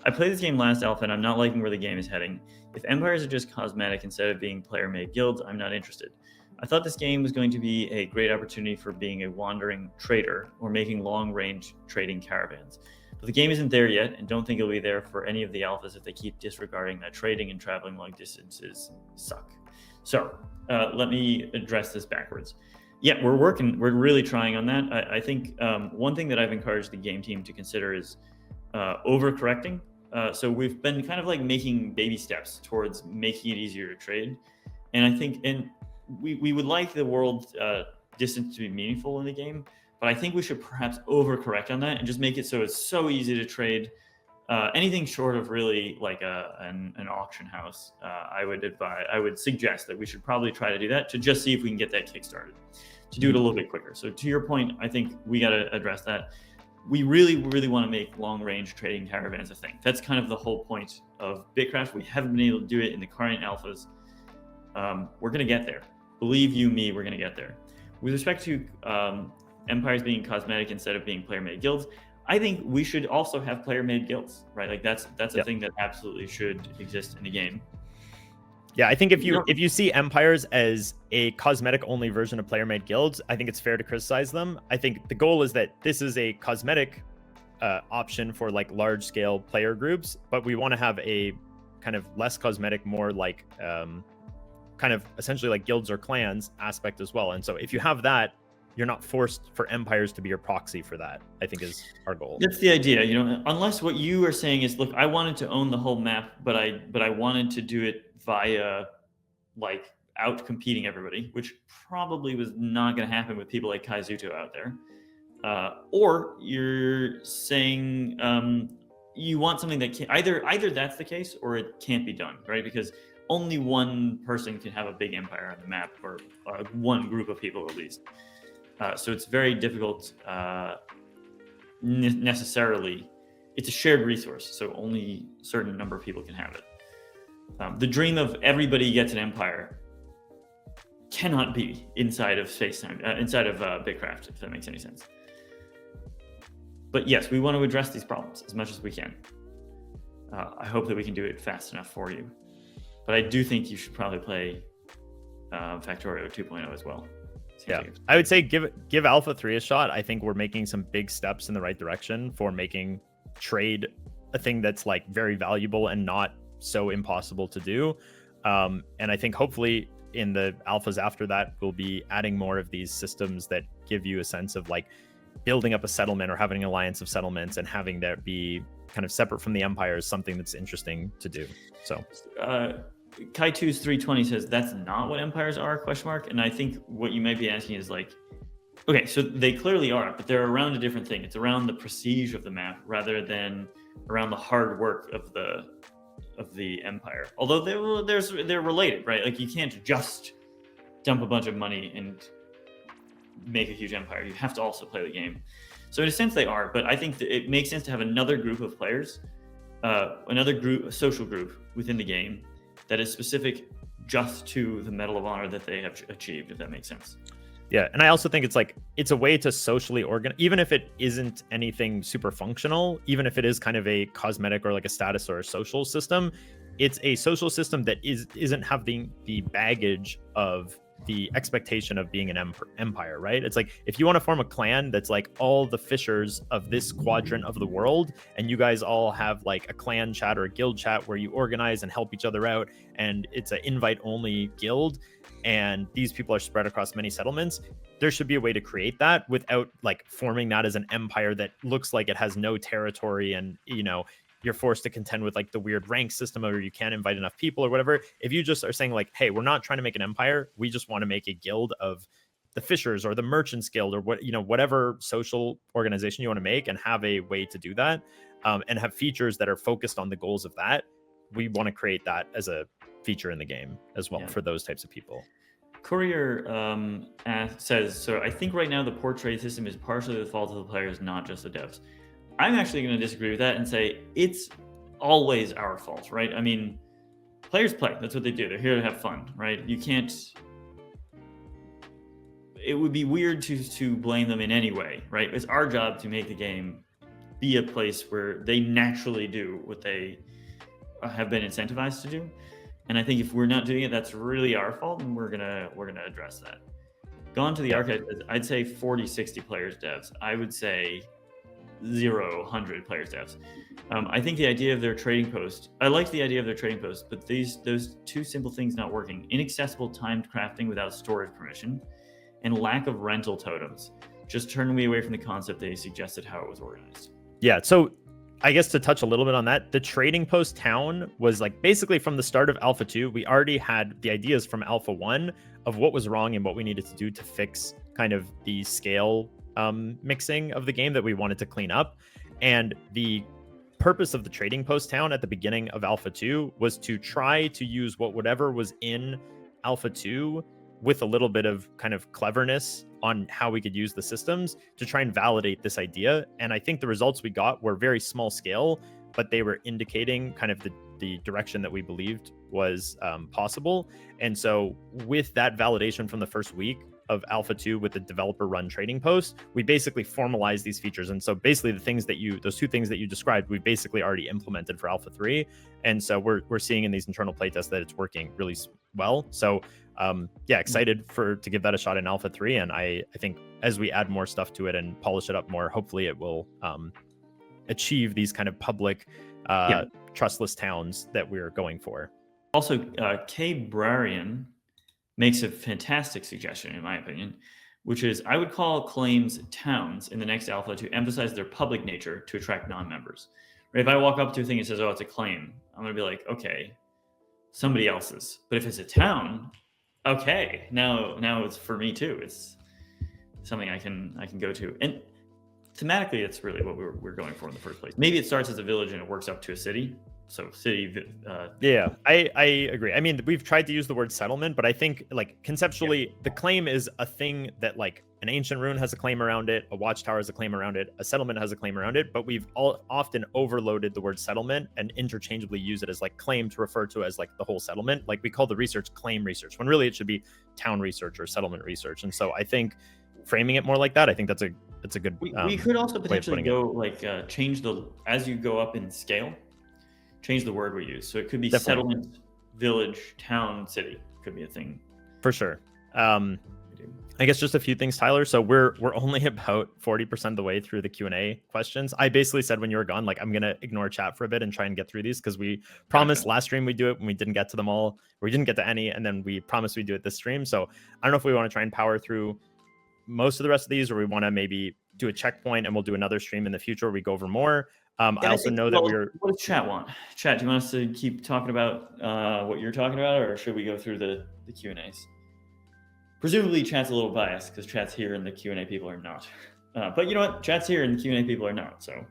I played this game last alpha, and I'm not liking where the game is heading. If empires are just cosmetic instead of being player-made guilds, I'm not interested. I thought this game was going to be a great opportunity for being a wandering trader or making long-range trading caravans. But the game isn't there yet, and don't think it'll be there for any of the alphas if they keep disregarding that trading and traveling long distances suck. So let me address this backwards. Yeah, we're really trying on that. I think one thing that I've encouraged the game team to consider is overcorrecting. So we've been kind of like making baby steps towards making it easier to trade. And I think, we would like the world distance to be meaningful in the game, but I think we should perhaps overcorrect on that and just make it so it's so easy to trade. Anything short of really like an auction house, I would suggest that we should probably try to do that to just see if we can get that kickstarted, to do it a little bit quicker. So to your point, I think we got to address that. We really, really want to make long-range trading caravans a thing. That's kind of the whole point of BitCraft. We haven't been able to do it in the current alphas. We're going to get there. Believe you me, we're going to get there. With respect to empires being cosmetic instead of being player-made guilds, I think we should also have player-made guilds, right? Like that's a thing that absolutely should exist in the game. Yeah, I think if you see empires as a cosmetic-only version of player-made guilds, I think it's fair to criticize them. I think the goal is that this is a cosmetic option for like large-scale player groups, but we want to have a kind of less cosmetic, more like kind of essentially like guilds or clans aspect as well. And so if you have that, you're not forced for empires to be your proxy for that, I think is our goal. That's the idea, you know, unless what you are saying is, look, I wanted to own the whole map, but I wanted to do it via like out competing everybody, which probably was not going to happen with people like Kaizuto out there. Or you're saying you want something that can either that's the case or it can't be done, right? Because only one person can have a big empire on the map, or one group of people at least. So it's very difficult necessarily. It's a shared resource, so only a certain number of people can have it. The dream of everybody gets an empire cannot be inside of space-time, inside of BitCraft, if that makes any sense. But yes, we want to address these problems as much as we can. I hope that we can do it fast enough for you. But I do think you should probably play Factorio 2.0 as well. Yeah, I would say give Alpha 3 a shot. I think we're making some big steps in the right direction for making trade a thing that's like very valuable and not so impossible to do. And I think hopefully in the alphas after that, we'll be adding more of these systems that give you a sense of like building up a settlement or having an alliance of settlements and having that be kind of separate from the empire is something that's interesting to do. So Kaitu's 320 says that's not what empires are, ? And I think what you might be asking is like, okay, so they clearly are, but they're around a different thing. It's around the prestige of the map rather than around the hard work of the empire. Although they're related, right? Like you can't just dump a bunch of money and make a huge empire. You have to also play the game. So in a sense they are, but I think that it makes sense to have another group of players, a social group within the game that is specific just to the Medal of Honor that they have achieved, if that makes sense. Yeah, and I also think it's a way to socially organize, even if it isn't anything super functional, even if it is kind of a cosmetic or like a status or a social system, it's a social system that isn't having the baggage of the expectation of being an empire, right? It's like if you want to form a clan that's like all the fishers of this quadrant of the world, and you guys all have like a clan chat or a guild chat where you organize and help each other out, and it's an invite-only guild, and these people are spread across many settlements, there should be a way to create that without like forming that as an empire that looks like it has no territory, and you know you're forced to contend with like the weird rank system, or you can't invite enough people or whatever. If you just are saying like, hey, we're not trying to make an empire, we just want to make a guild of the Fishers or the Merchants Guild, or what, whatever social organization you want to make, and have a way to do that, and have features that are focused on the goals of that. We want to create that as a feature in the game as well for those types of people. Courier says, so I think right now the portrait system is partially the fault of the players, not just the devs. I'm actually going to disagree with that and say it's always our fault, right? I mean, players play. That's what they do. They're here to have fun, right? You can't... It would be weird to blame them in any way, right? It's our job to make the game be a place where they naturally do what they have been incentivized to do. And I think if we're not doing it, that's really our fault, and we're gonna address that. Gone to the archive, I'd say 40, 60 players devs. I would say 0, 100 players devs. I think the idea of their trading post, I like the idea of their trading post, but those two simple things not working: inaccessible timed crafting without storage permission, and lack of rental totems, just turned me away from the concept they suggested how it was organized. Yeah, so I guess to touch a little bit on that, the trading post town was like basically from the start of Alpha 2, we already had the ideas from Alpha 1 of what was wrong and what we needed to do to fix kind of the scale mixing of the game that we wanted to clean up. And the purpose of the trading post town at the beginning of Alpha 2 was to try to use whatever was in Alpha 2 with a little bit of kind of cleverness on how we could use the systems to try and validate this idea. And I think the results we got were very small scale, but they were indicating kind of the direction that we believed was possible. And so with that validation from the first week of Alpha 2 with the developer run trading post, we basically formalized these features. And so basically those two things that you described, we basically already implemented for Alpha 3. And so we're seeing in these internal playtests that it's working really well. So excited to give that a shot in Alpha 3. And I think as we add more stuff to it and polish it up more, hopefully it will achieve these kind of public trustless towns that we're going for. Also, K. Brarian makes a fantastic suggestion, in my opinion, which is I would call claims towns in the next alpha to emphasize their public nature to attract non-members. Right? If I walk up to a thing and says, oh, it's a claim, I'm going to be like, okay, somebody else's. But if it's a town, okay, now it's for me too. It's something I can go to. And thematically, it's really what we're going for in the first place. Maybe it starts as a village and it works up to a city. So city. I agree. I mean, we've tried to use the word settlement, but I think like conceptually, the claim is a thing that like an ancient rune has a claim around it, a watchtower has a claim around it, a settlement has a claim around it. But we've often overloaded the word settlement and interchangeably use it as like claim to refer to as like the whole settlement. Like we call the research claim research when really it should be town research or settlement research. And so I think framing it more like that, I think that's a good. We could also potentially go like change as you go up in scale. Change the word we use. So it could be settlement, village, town, city. Could be a thing. For sure. I guess just a few things, Tyler. So we're only about 40% of the way through the Q&A questions. I basically said when you were gone, like I'm going to ignore chat for a bit and try and get through these because we promised last stream we'd do it when we didn't get to them all. Or we didn't get to any, and then we promised we'd do it this stream. So I don't know if we want to try and power through most of the rest of these, or we want to maybe do a checkpoint and we'll do another stream in the future where we go over more. I also know that we're... What does chat want? Chat, do you want us to keep talking about what you're talking about, or should we go through the Q&As? Presumably chat's a little biased because chat's here and the Q&A people are not. But you know what? Chat's here and the Q&A people are not, so...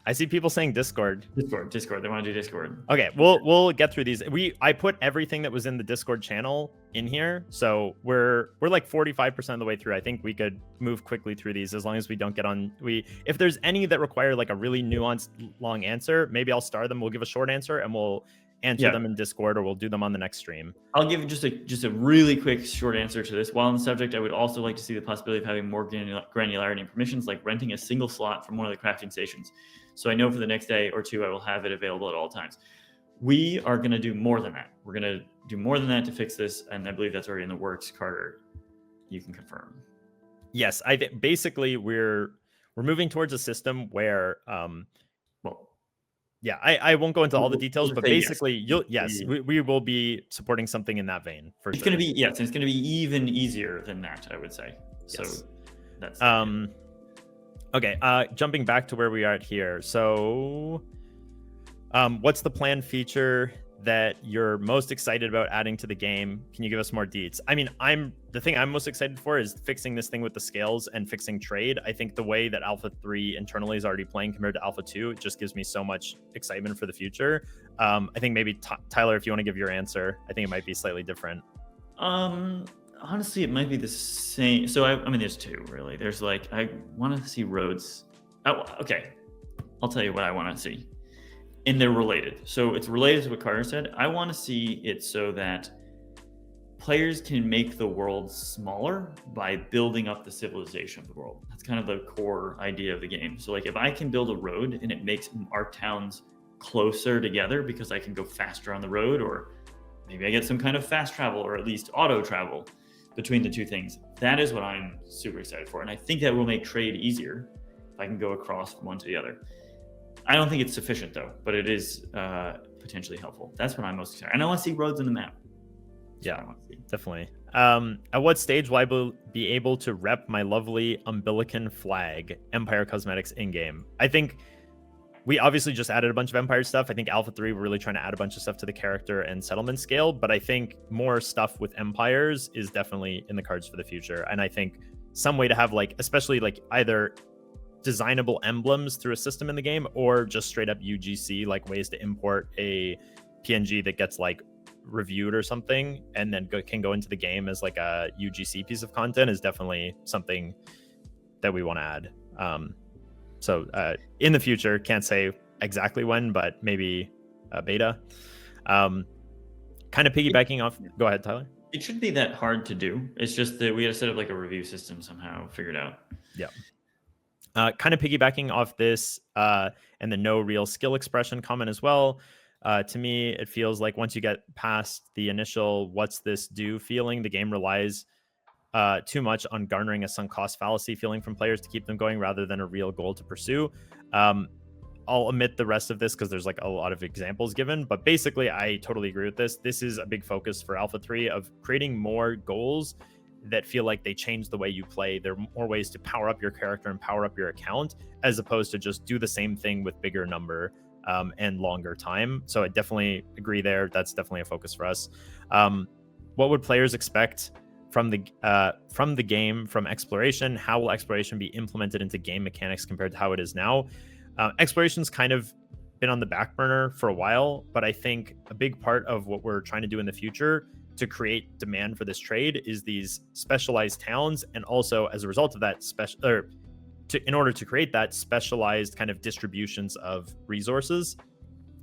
I see people saying Discord. Discord. They want to do Discord. Okay, we'll get through these. I put everything that was in the Discord channel in here, so we're like 45% of the way through. I think we could move quickly through these as long as we don't get on. If there's any that require like a really nuanced long answer, maybe I'll star them. We'll give a short answer and we'll answer them in Discord, or we'll do them on the next stream. I'll give just a really quick short answer to this. While on the subject, I would also like to see the possibility of having more granularity and permissions, like renting a single slot from one of the crafting stations. So I know for the next day or two, I will have it available at all times. We are going to do more than that. We're going to do more than that to fix this. And I believe that's already in the works. Carter, you can confirm. Yes, I think basically we're moving towards a system where, I won't go into all the details, but basically we will be supporting something in that vein for sure. It's going to be, it's going to be even easier than that, I would say. So that's okay, jumping back to where we are at here. So What's the planned feature that you're most excited about adding to the game? Can you give us more deets? I mean, the thing I'm most excited for is fixing this thing with the scales and fixing trade. I think the way that Alpha 3 internally is already playing compared to Alpha 2, it just gives me so much excitement for the future. I think maybe Tyler, if you want to give your answer, I think it might be slightly different. Honestly, it might be the same. So I mean, there's two really. There's like, I want to see roads. Oh, okay, I'll tell you what I want to see. And they're related. So it's related to what Carter said. I want to see it so that players can make the world smaller by building up the civilization of the world. That's kind of the core idea of the game. So like if I can build a road and it makes our towns closer together because I can go faster on the road, or maybe I get some kind of fast travel or at least auto travel between the two things. That is what I'm super excited for. And I think that will make trade easier if I can go across from one to the other. I don't think it's sufficient though, but it is potentially helpful. That's what I'm most excited. And I want to see roads in the map. Yeah, definitely. At what stage will I be able to rep my lovely Umbilican flag, Empire Cosmetics in-game? I think we obviously just added a bunch of Empire stuff. I think Alpha 3, we're really trying to add a bunch of stuff to the character and settlement scale, but I think more stuff with Empires is definitely in the cards for the future. And I think some way to have like, especially like either designable emblems through a system in the game or just straight up UGC, like ways to import a PNG that gets like reviewed or something and then can go into the game as like a UGC piece of content is definitely something that we want to add. So in the future, can't say exactly when, but maybe beta. Kind of piggybacking off. Go ahead, Tyler. It shouldn't be that hard to do. It's just that we got to set up like a review system somehow, figure it out. Yeah. Kind of piggybacking off this and the no real skill expression comment as well. To me, it feels like once you get past the initial what's this do feeling, the game relies too much on garnering a sunk cost fallacy feeling from players to keep them going rather than a real goal to pursue. I'll omit the rest of this because there's like a lot of examples given, but basically I totally agree with this. This is a big focus for Alpha 3 of creating more goals that feel like they change the way you play. There are more ways to power up your character and power up your account as opposed to just do the same thing with bigger number and longer time. So I definitely agree there. That's definitely a focus for us. What would players expect from the game, from exploration? How will exploration be implemented into game mechanics compared to how it is now? Exploration's kind of been on the back burner for a while, but I think a big part of what we're trying to do in the future to create demand for this trade is these specialized towns, and also as a result of that in order to create that specialized kind of distributions of resources.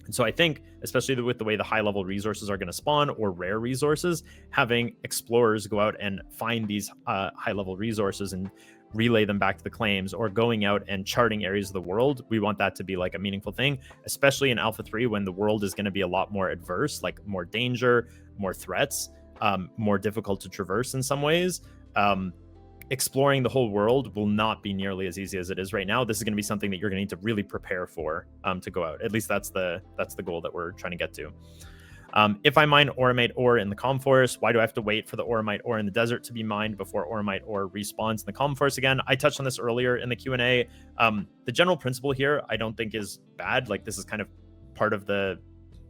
And so I think, especially with the way the high level resources are going to spawn or rare resources, having explorers go out and find these high level resources and relay them back to the claims, or going out and charting areas of the world, we want that to be like a meaningful thing, especially in Alpha 3 when the world is going to be a lot more adverse, like more danger, more threats, more difficult to traverse in some ways. Exploring the whole world will not be nearly as easy as it is right now. This is going to be something that you're going to need to really prepare for to go out. At least that's the goal that we're trying to get to. If I mine Oromite ore in the Calm Forest, why do I have to wait for the Oromite ore in the desert to be mined before Oromite ore respawns in the Calm Forest again? I touched on this earlier in the Q&A. The general principle here I don't think is bad. Like, this is kind of part of the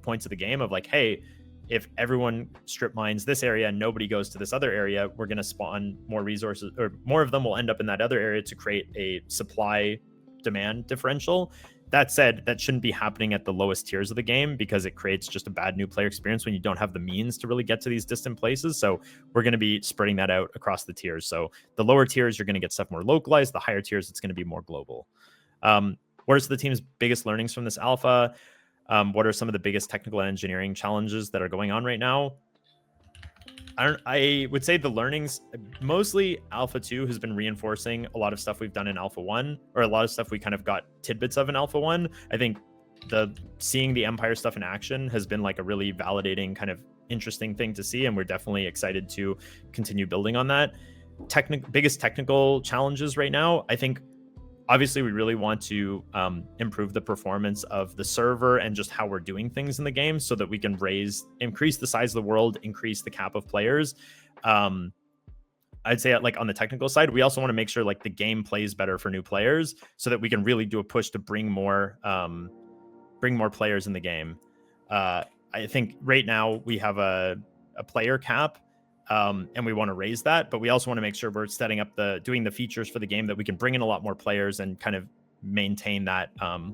points of the game of like, hey, if everyone strip mines this area and nobody goes to this other area, we're going to spawn more resources, or more of them will end up in that other area to create a supply demand differential. That said, that shouldn't be happening at the lowest tiers of the game because it creates just a bad new player experience when you don't have the means to really get to these distant places. So we're going to be spreading that out across the tiers. So the lower tiers, you're going to get stuff more localized. The higher tiers, it's going to be more global. What are the team's biggest learnings from this alpha? What are some of the biggest technical and engineering challenges that are going on right now? I would say the learnings, mostly Alpha 2 has been reinforcing a lot of stuff we've done in Alpha 1, or a lot of stuff we kind of got tidbits of in Alpha 1. I think seeing the Empire stuff in action has been like a really validating, kind of interesting thing to see, and we're definitely excited to continue building on that. Biggest technical challenges right now, I think obviously we really want to improve the performance of the server and just how we're doing things in the game so that we can increase the size of the world, increase the cap of players. I'd say like on the technical side, we also want to make sure like the game plays better for new players so that we can really do a push to bring more bring more players in the game. I think right now we have a player cap, and we want to raise that, but we also want to make sure we're setting up doing the features for the game that we can bring in a lot more players and kind of maintain that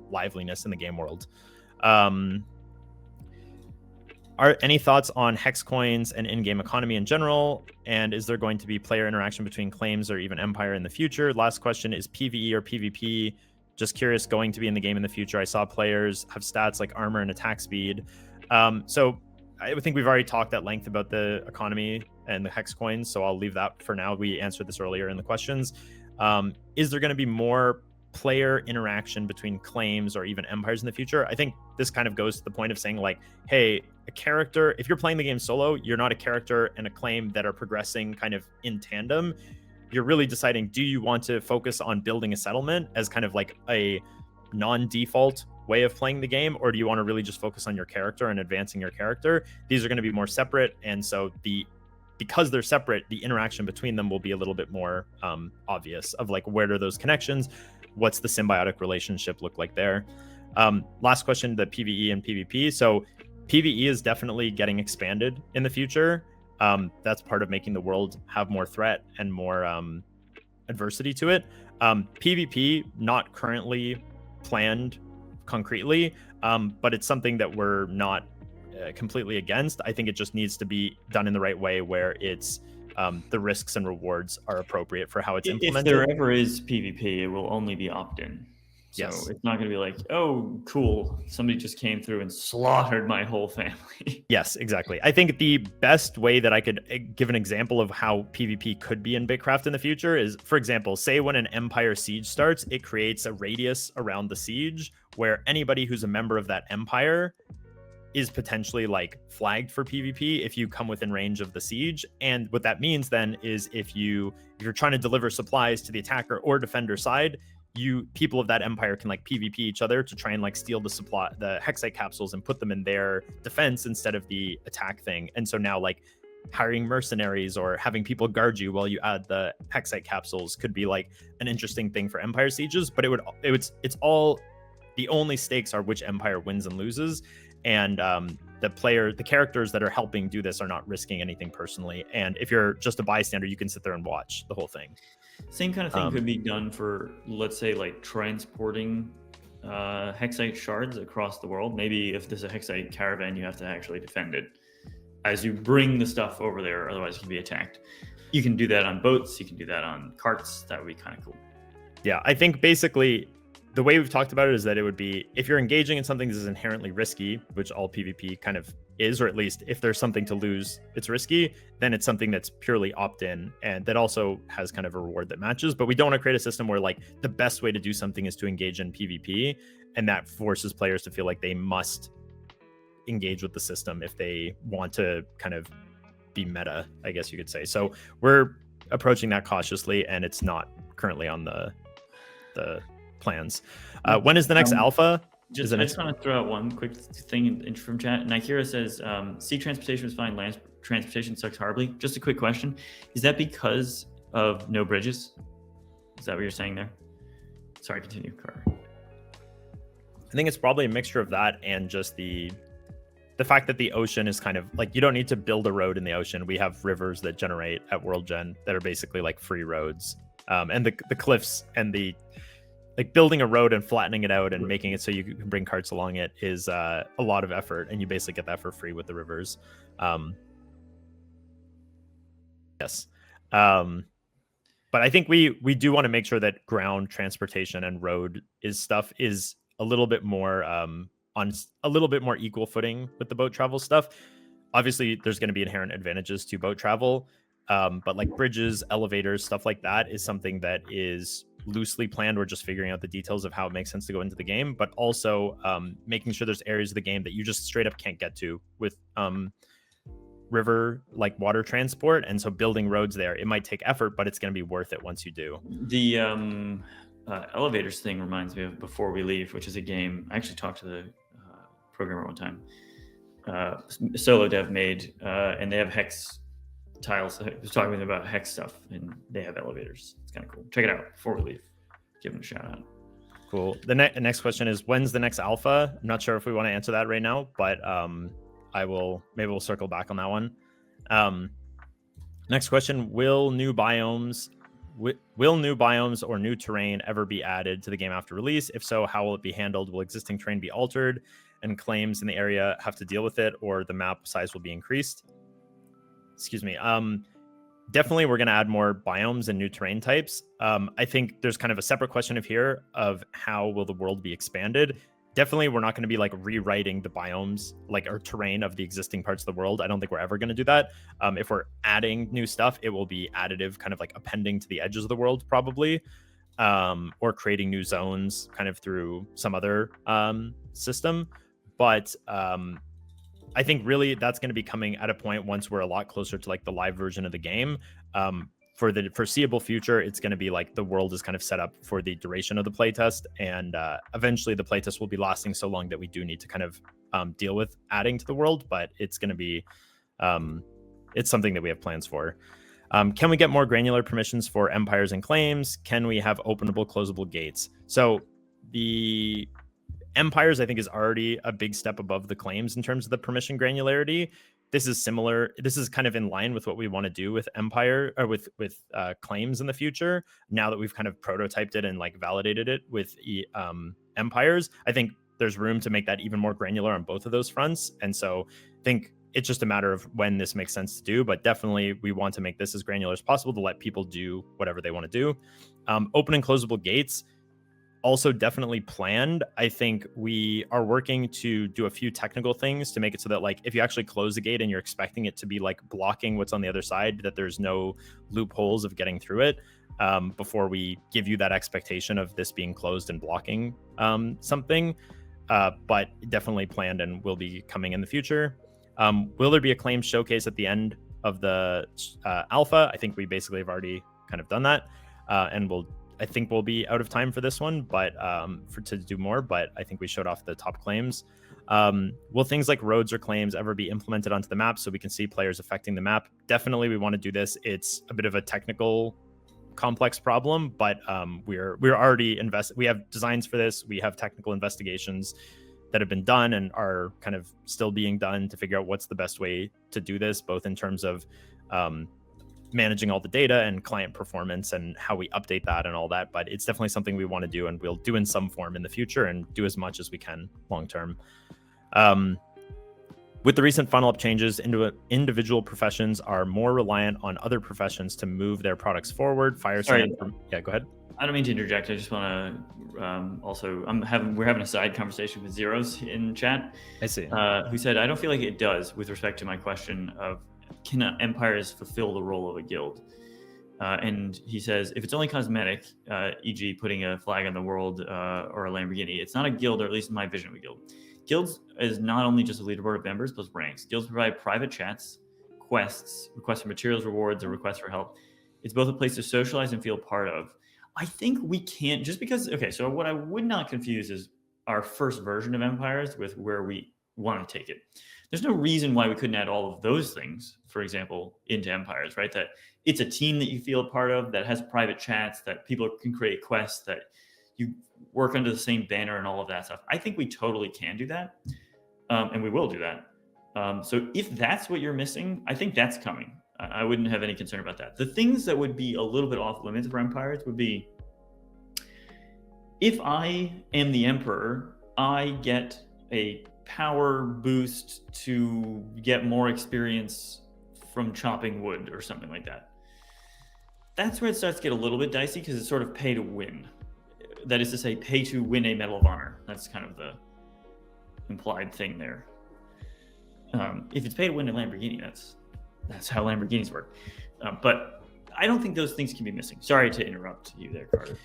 liveliness in the game world. Are any thoughts on Hex Coins and in-game economy in general? And is there going to be player interaction between claims or even Empire in the future? Last question, is PvE or PvP, just curious, going to be in the game in the future? I saw players have stats like armor and attack speed. So I think we've already talked at length about the economy and the Hex Coins, so I'll leave that for now. We answered this earlier in the questions. Is there going to be more player interaction between claims or even empires in the future? I think this kind of goes to the point of saying, like, hey, a character, if you're playing the game solo, you're not a character and a claim that are progressing kind of in tandem. You're really deciding, do you want to focus on building a settlement as kind of like a non-default way of playing the game, or do you want to really just focus on your character and advancing your character? These are going to be more separate, and so because they're separate, the interaction between them will be a little bit more obvious of like, where are those connections? What's the symbiotic relationship look like there? Last question, the PvE and PvP. So PvE is definitely getting expanded in the future. That's part of making the world have more threat and more adversity to it. PvP, not currently planned concretely, but it's something that we're not completely against. I think it just needs to be done in the right way, where it's the risks and rewards are appropriate for how it's implemented. If there ever is PvP, it will only be opt-in. So Yes. It's not going to be like, oh, cool, somebody just came through and slaughtered my whole family. Yes, exactly. I think the best way that I could give an example of how PvP could be in BitCraft in the future is, for example, say when an Empire siege starts, it creates a radius around the siege where anybody who's a member of that Empire is potentially like flagged for PvP if you come within range of the siege. And what that means then is if you're trying to deliver supplies to the attacker or defender side, people of that Empire can like PvP each other to try and like steal the hexite capsules and put them in their defense instead of the attack thing. And so now like hiring mercenaries or having people guard you while you add the hexite capsules could be like an interesting thing for Empire sieges. But it's all, the only stakes are which Empire wins and loses. And the characters that are helping do this are not risking anything personally. And if you're just a bystander, you can sit there and watch the whole thing. Same kind of thing could be done for, let's say, like transporting hexite shards across the world. Maybe if there's a hexite caravan, you have to actually defend it as you bring the stuff over there, otherwise you can be attacked. You can do that on boats, you can do that on carts. That would be kind of cool. Yeah, I think basically the way we've talked about it is that it would be, if you're engaging in something that is inherently risky, which all PvP kind of is, or at least if there's something to lose, it's risky, then it's something that's purely opt-in and that also has kind of a reward that matches. But we don't want to create a system where like the best way to do something is to engage in PvP, and that forces players to feel like they must engage with the system if they want to kind of be meta, I guess you could say. So we're approaching that cautiously, and it's not currently on the plans. When is the next alpha? I just want to throw out one quick thing from chat. Nikira says, sea transportation was fine, land transportation sucks horribly. Just a quick question. Is that because of no bridges? Is that what you're saying there? Sorry, continue, Carter. I think it's probably a mixture of that and just the fact that the ocean is kind of like, you don't need to build a road in the ocean. We have rivers that generate at World Gen that are basically like free roads. And the cliffs and the like building a road and flattening it out and making it so you can bring carts along it is a lot of effort, and you basically get that for free with the rivers. Yes. But I think we do want to make sure that ground transportation and road is a little bit more on a little bit more equal footing with the boat travel stuff. Obviously, there's going to be inherent advantages to boat travel, but like bridges, elevators, stuff like that is something that is loosely planned. We're just figuring out the details of how it makes sense to go into the game, but also making sure there's areas of the game that you just straight up can't get to with river like water transport, and so building roads there, it might take effort, but it's going to be worth it once you do. The elevators thing reminds me of Before We Leave, which is a game I actually talked to the programmer one time. Solo dev made, and they have Hex tiles. I was talking with them about Hex stuff, and they have elevators. It's kind of cool. Check it out Before We Leave. Give them a shout out. Cool. The next question is, when's the next alpha? I'm not sure if we want to answer that right now, but maybe we'll circle back on that one. Next question, will new biomes or new terrain ever be added to the game after release? If so, how will it be handled? Will existing terrain be altered and claims in the area have to deal with it, or the map size will be increased? Excuse me. Definitely, we're going to add more biomes and new terrain types. I think there's kind of a separate question of how will the world be expanded. Definitely, we're not going to be like rewriting the biomes or terrain of the existing parts of the world. I don't think we're ever going to do that. If we're adding new stuff, it will be additive, kind of like appending to the edges of the world probably, or creating new zones kind of through some other system. But I think really that's going to be coming at a point once we're a lot closer to like the live version of the game. For the foreseeable future, it's going to be like the world is kind of set up for the duration of the playtest, and eventually the playtest will be lasting so long that we do need to kind of deal with adding to the world. But it's going to be it's something that we have plans for. Can we get more granular permissions for empires and claims? Can we have openable, closable gates? So the empires, I think, is already a big step above the claims in terms of the permission granularity. This is similar. This is kind of in line with what we want to do with empire or with claims in the future. Now that we've kind of prototyped it and like validated it with empires, I think there's room to make that even more granular on both of those fronts. And so I think it's just a matter of when this makes sense to do, but definitely we want to make this as granular as possible to let people do whatever they want to do. Open and closable gates, also definitely planned. I think we are working to do a few technical things to make it so that like if you actually close the gate and you're expecting it to be like blocking what's on the other side, that there's no loopholes of getting through it before we give you that expectation of this being closed and blocking something. But definitely planned and will be coming in the future. Will there be a claim showcase at the end of the alpha? I think we basically have already kind of done that, and I think we'll be out of time for this one, but to do more. But I think we showed off the top claims. Will things like roads or claims ever be implemented onto the map so we can see players affecting the map? Definitely, we want to do this. It's a bit of a technical, complex problem, but we're already invested. We have designs for this. We have technical investigations that have been done and are kind of still being done to figure out what's the best way to do this, both in terms of managing all the data and client performance and how we update that and all that. But it's definitely something we want to do, and we'll do in some form in the future and do as much as we can long term. With the recent funnel up changes, individual professions are more reliant on other professions to move their products forward. Yeah, go ahead. I don't mean to interject. I just want to also, we're having a side conversation with Zeros in chat. I see. Who said, I don't feel like it does with respect to my question of, can empires fulfill the role of a guild? And he says, if it's only cosmetic, e.g. putting a flag on the world or a Lamborghini, it's not a guild, or at least in my vision of a guild. Guilds is not only just a leaderboard of members plus ranks. Guilds provide private chats, quests, requests for materials, rewards, or requests for help. It's both a place to socialize and feel part of. I think we can't, just because, okay, so what I would not confuse is our first version of empires with where we want to take it. There's no reason why we couldn't add all of those things, for example, into empires, right? That it's a team that you feel a part of, that has private chats, that people can create quests, that you work under the same banner and all of that stuff. I think we totally can do that, and we will do that. So if that's what you're missing, I think that's coming. I wouldn't have any concern about that. The things that would be a little bit off limits for empires would be, if I am the emperor, I get a power boost to get more experience from chopping wood or something like that. That's where it starts to get a little bit dicey, because it's sort of pay to win. That is to say, pay to win a Medal of Honor. That's kind of the implied thing there. If it's pay to win a Lamborghini, that's how Lamborghinis work. But I don't think those things can be missing. Sorry to interrupt you there, Carter.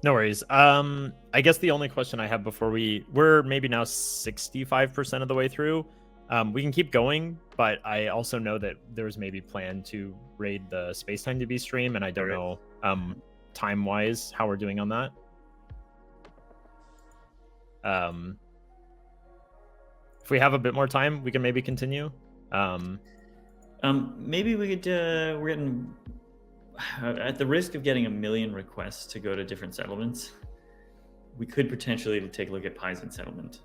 No worries. I guess the only question I have before we're maybe now 65% of the way through. We can keep going, but I also know that there's maybe plan to raid the Spacetime DB stream, and I don't know time-wise how we're doing on that. If we have a bit more time, we can maybe continue. Maybe we could, we're getting, at the risk of getting 1 million requests to go to different settlements, we could potentially take a look at Paizen settlement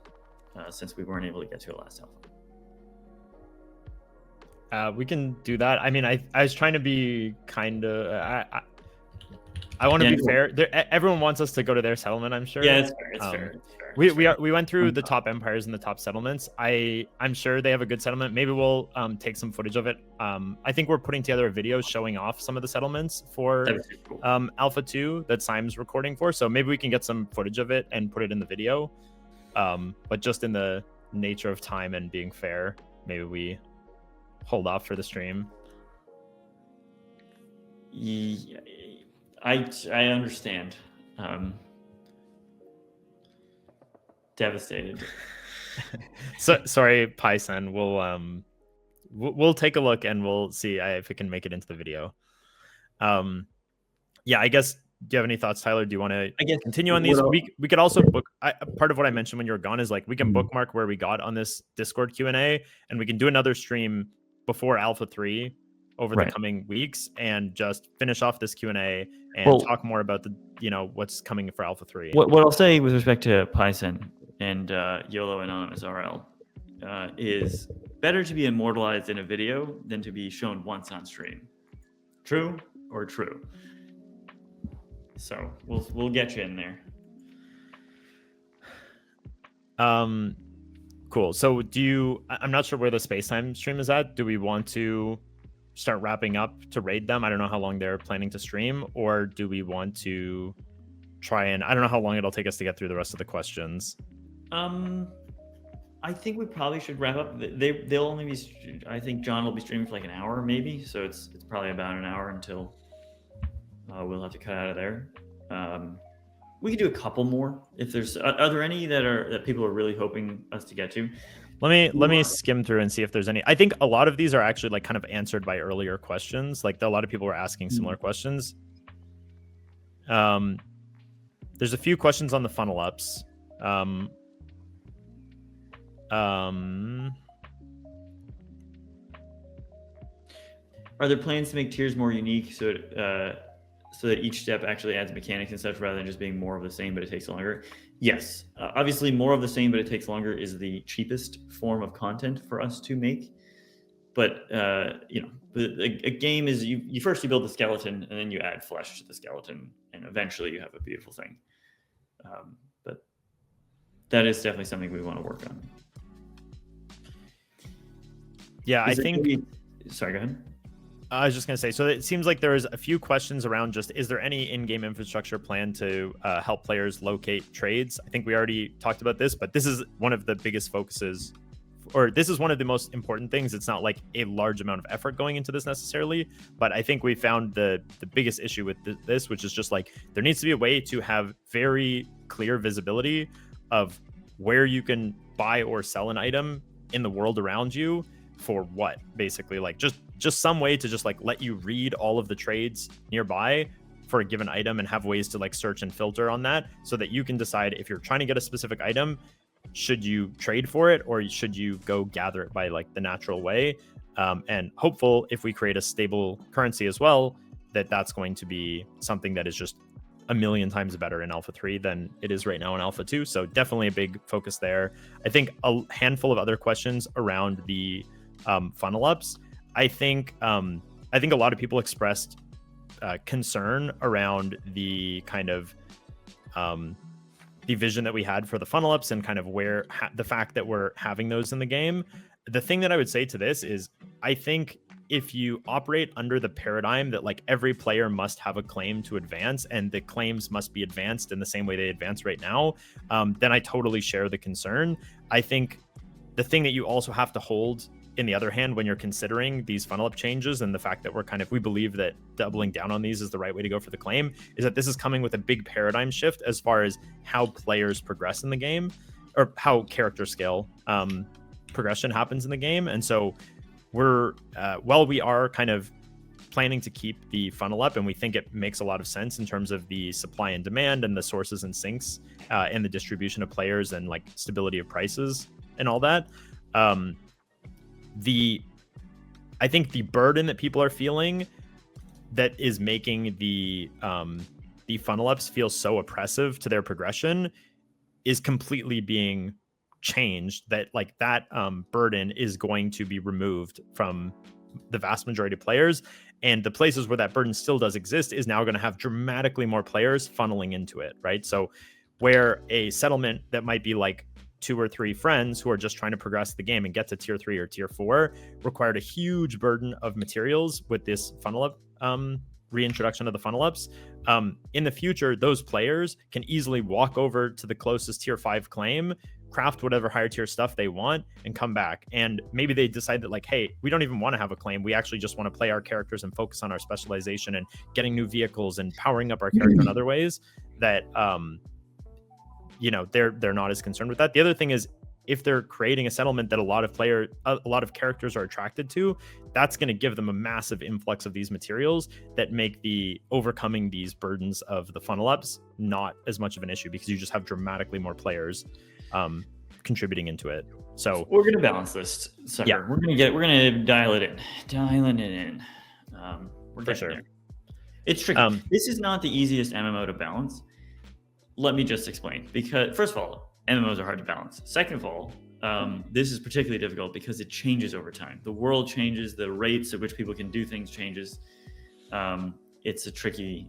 since we weren't able to get to it last alpha. We can do that. I mean, I was trying to be kind of. I want to be fair. Everyone wants us to go to their settlement, I'm sure. Yeah, it's fair. It's fair. We went through the top empires and the top settlements. I'm sure they have a good settlement. Maybe we'll take some footage of it. I think we're putting together a video showing off some of the settlements for cool. Alpha 2 that Sime's recording for. So maybe we can get some footage of it and put it in the video. But just in the nature of time and being fair, maybe we hold off for the stream. Yeah, I understand. Devastated. So sorry, Paizen. We'll take a look and we'll see if it can make it into the video. Yeah, I guess. Do you have any thoughts, Tyler? Do you want to continue on these? We could also book. Part of what I mentioned when you were gone is like we can bookmark where we got on this Discord Q&A, and we can do another stream before Alpha 3 over the coming weeks and just finish off this Q&A and talk more about the what's coming for Alpha 3. What I'll say with respect to Paizen and YOLO Anonymous RL is better to be immortalized in a video than to be shown once on stream. True or true? So we'll get you in there. Cool. So I'm not sure where the space-time stream is at. Do we want to start wrapping up to raid them? I don't know how long they're planning to stream, or do we want to try and I don't know how long it'll take us to get through the rest of the questions. I think we probably should wrap up. They'll only be. I think John will be streaming for like an hour, maybe. So it's probably about an hour until we'll have to cut out of there. We could do a couple more if there's. Are there any that people are really hoping us to get to? Let me skim through and see if there's any. I think a lot of these are actually like kind of answered by earlier questions. Like a lot of people were asking similar questions. There's a few questions on the funnel ups. Are there plans to make tiers more unique so that each step actually adds mechanics and such rather than just being more of the same but it takes longer? Yes. Obviously, more of the same but it takes longer is the cheapest form of content for us to make. But a game is you first build the skeleton and then you add flesh to the skeleton and eventually you have a beautiful thing. But that is definitely something we want to work on. Yeah, I think. Sorry, go ahead. I was just going to say, so it seems like there's a few questions around just, is there any in-game infrastructure plan to help players locate trades? I think we already talked about this, but this is one of the biggest focuses, or this is one of the most important things. It's not like a large amount of effort going into this necessarily, but I think we found the biggest issue with this, which is just like, there needs to be a way to have very clear visibility of where you can buy or sell an item in the world around you for what, basically, like just some way to just like let you read all of the trades nearby for a given item and have ways to like search and filter on that so that you can decide if you're trying to get a specific item, should you trade for it or should you go gather it by like the natural way? And hopeful if we create a stable currency as well, that's going to be something that is just a million times better in Alpha 3 than it is right now in Alpha 2. So definitely a big focus there. I think a handful of other questions around the funnel ups. I think a lot of people expressed concern around the kind of the vision that we had for the funnel ups and kind of where the fact that we're having those in the game. The thing that I would say to this is, I think if you operate under the paradigm that like every player must have a claim to advance and the claims must be advanced in the same way they advance right now, then I totally share the concern. I think the thing that you also have to hold in the other hand when you're considering these funnel up changes and the fact that we believe that doubling down on these is the right way to go for the claim is that this is coming with a big paradigm shift as far as how players progress in the game or how character scale progression happens in the game. And so we're while we are kind of planning to keep the funnel up and we think it makes a lot of sense in terms of the supply and demand and the sources and sinks and the distribution of players and like stability of prices and all that, I think the burden that people are feeling that is making the the funnel ups feel so oppressive to their progression is completely being changed, that like that burden is going to be removed from the vast majority of players. And the places where that burden still does exist is now going to have dramatically more players funneling into it, right? So where a settlement that might be like 2 or 3 friends who are just trying to progress the game and get to tier 3 or tier 4 required a huge burden of materials with this funnel up reintroduction of the funnel ups. In the future, those players can easily walk over to the closest tier 5 claim, craft whatever higher tier stuff they want, and come back. And maybe they decide that like, hey, we don't even want to have a claim. We actually just want to play our characters and focus on our specialization and getting new vehicles and powering up our character in other ways that, they're not as concerned with that. The other thing is, if they're creating a settlement that a lot of characters are attracted to, that's going to give them a massive influx of these materials that make the overcoming these burdens of the funnel ups not as much of an issue, because you just have dramatically more players contributing into it. So we're going to balance this sucker. Yeah. We're going to dial it in. We're for sure. There. It's tricky. This is not the easiest MMO to balance. Let me just explain. Because first of all, MMOs are hard to balance. Second of all, this is particularly difficult because it changes over time. The world changes, the rates at which people can do things changes. It's a tricky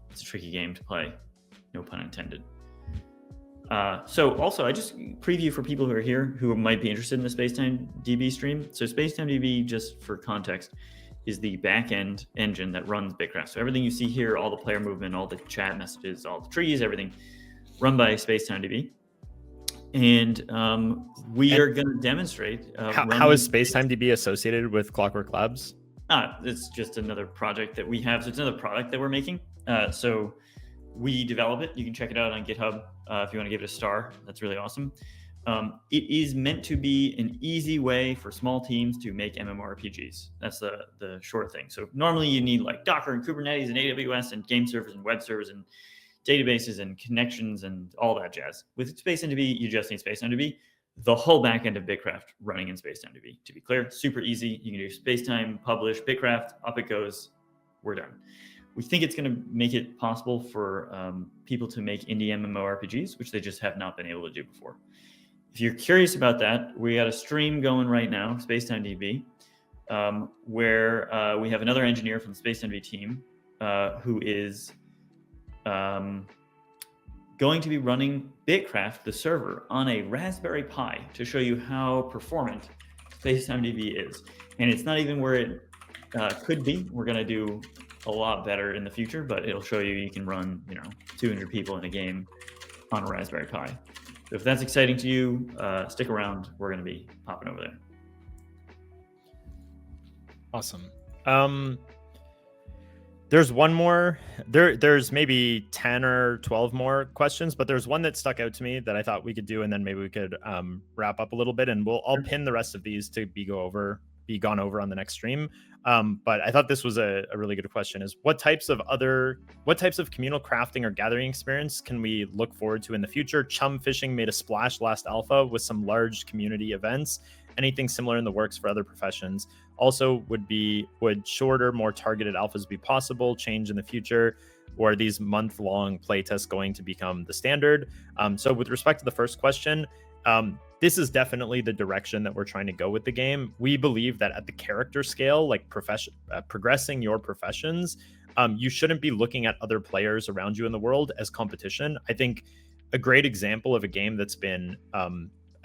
game to play. No pun intended. So also, I just preview for people who are here who might be interested in the Spacetime DB stream. So Spacetime DB, just for context, is the back-end engine that runs BitCraft. So everything you see here, all the player movement, all the chat messages, all the trees, everything, run by Spacetime DB. And we are going to demonstrate. How is Spacetime DB associated with Clockwork Labs? It's just another project that we have. So it's another product that we're making. So we develop it. You can check it out on GitHub if you want to give it a star. That's really awesome. It is meant to be an easy way for small teams to make MMORPGs. That's the short thing. So normally you need like Docker and Kubernetes and AWS and game servers and web servers and databases and connections and all that jazz. With SpaceTimeDB, you just need SpaceTimeDB. The whole backend of BitCraft running in SpaceTimeDB. To be clear, super easy. You can do Spacetime, publish, BitCraft, up it goes. We're done. We think it's going to make it possible for people to make indie MMORPGs, which they just have not been able to do before. If you're curious about that, we got a stream going right now, SpaceTimeDB, where we have another engineer from the SpaceTimeDB team who is going to be running BitCraft, the server, on a Raspberry Pi to show you how performant SpaceTimeDB is. And it's not even where it could be. We're going to do a lot better in the future, but it'll show you can run 200 people in a game on a Raspberry Pi. So if that's exciting to you, stick around. We're going to be popping over there. Awesome. There's one more. There's maybe 10 or 12 more questions, but there's one that stuck out to me that I thought we could do, and then maybe we could wrap up a little bit, and I'll pin the rest of these to be gone over on the next stream. But I thought this was a really good question: is what types of communal crafting or gathering experience can we look forward to in the future? Chum fishing made a splash last alpha with some large community events. Anything similar in the works for other professions? Also, would shorter, more targeted alphas be possible? Change in the future? Or are these month-long playtests going to become the standard? So with respect to the first question, this is definitely the direction that we're trying to go with the game. We believe that at the character scale, like progressing your professions, you shouldn't be looking at other players around you in the world as competition. I think a great example of a game that's been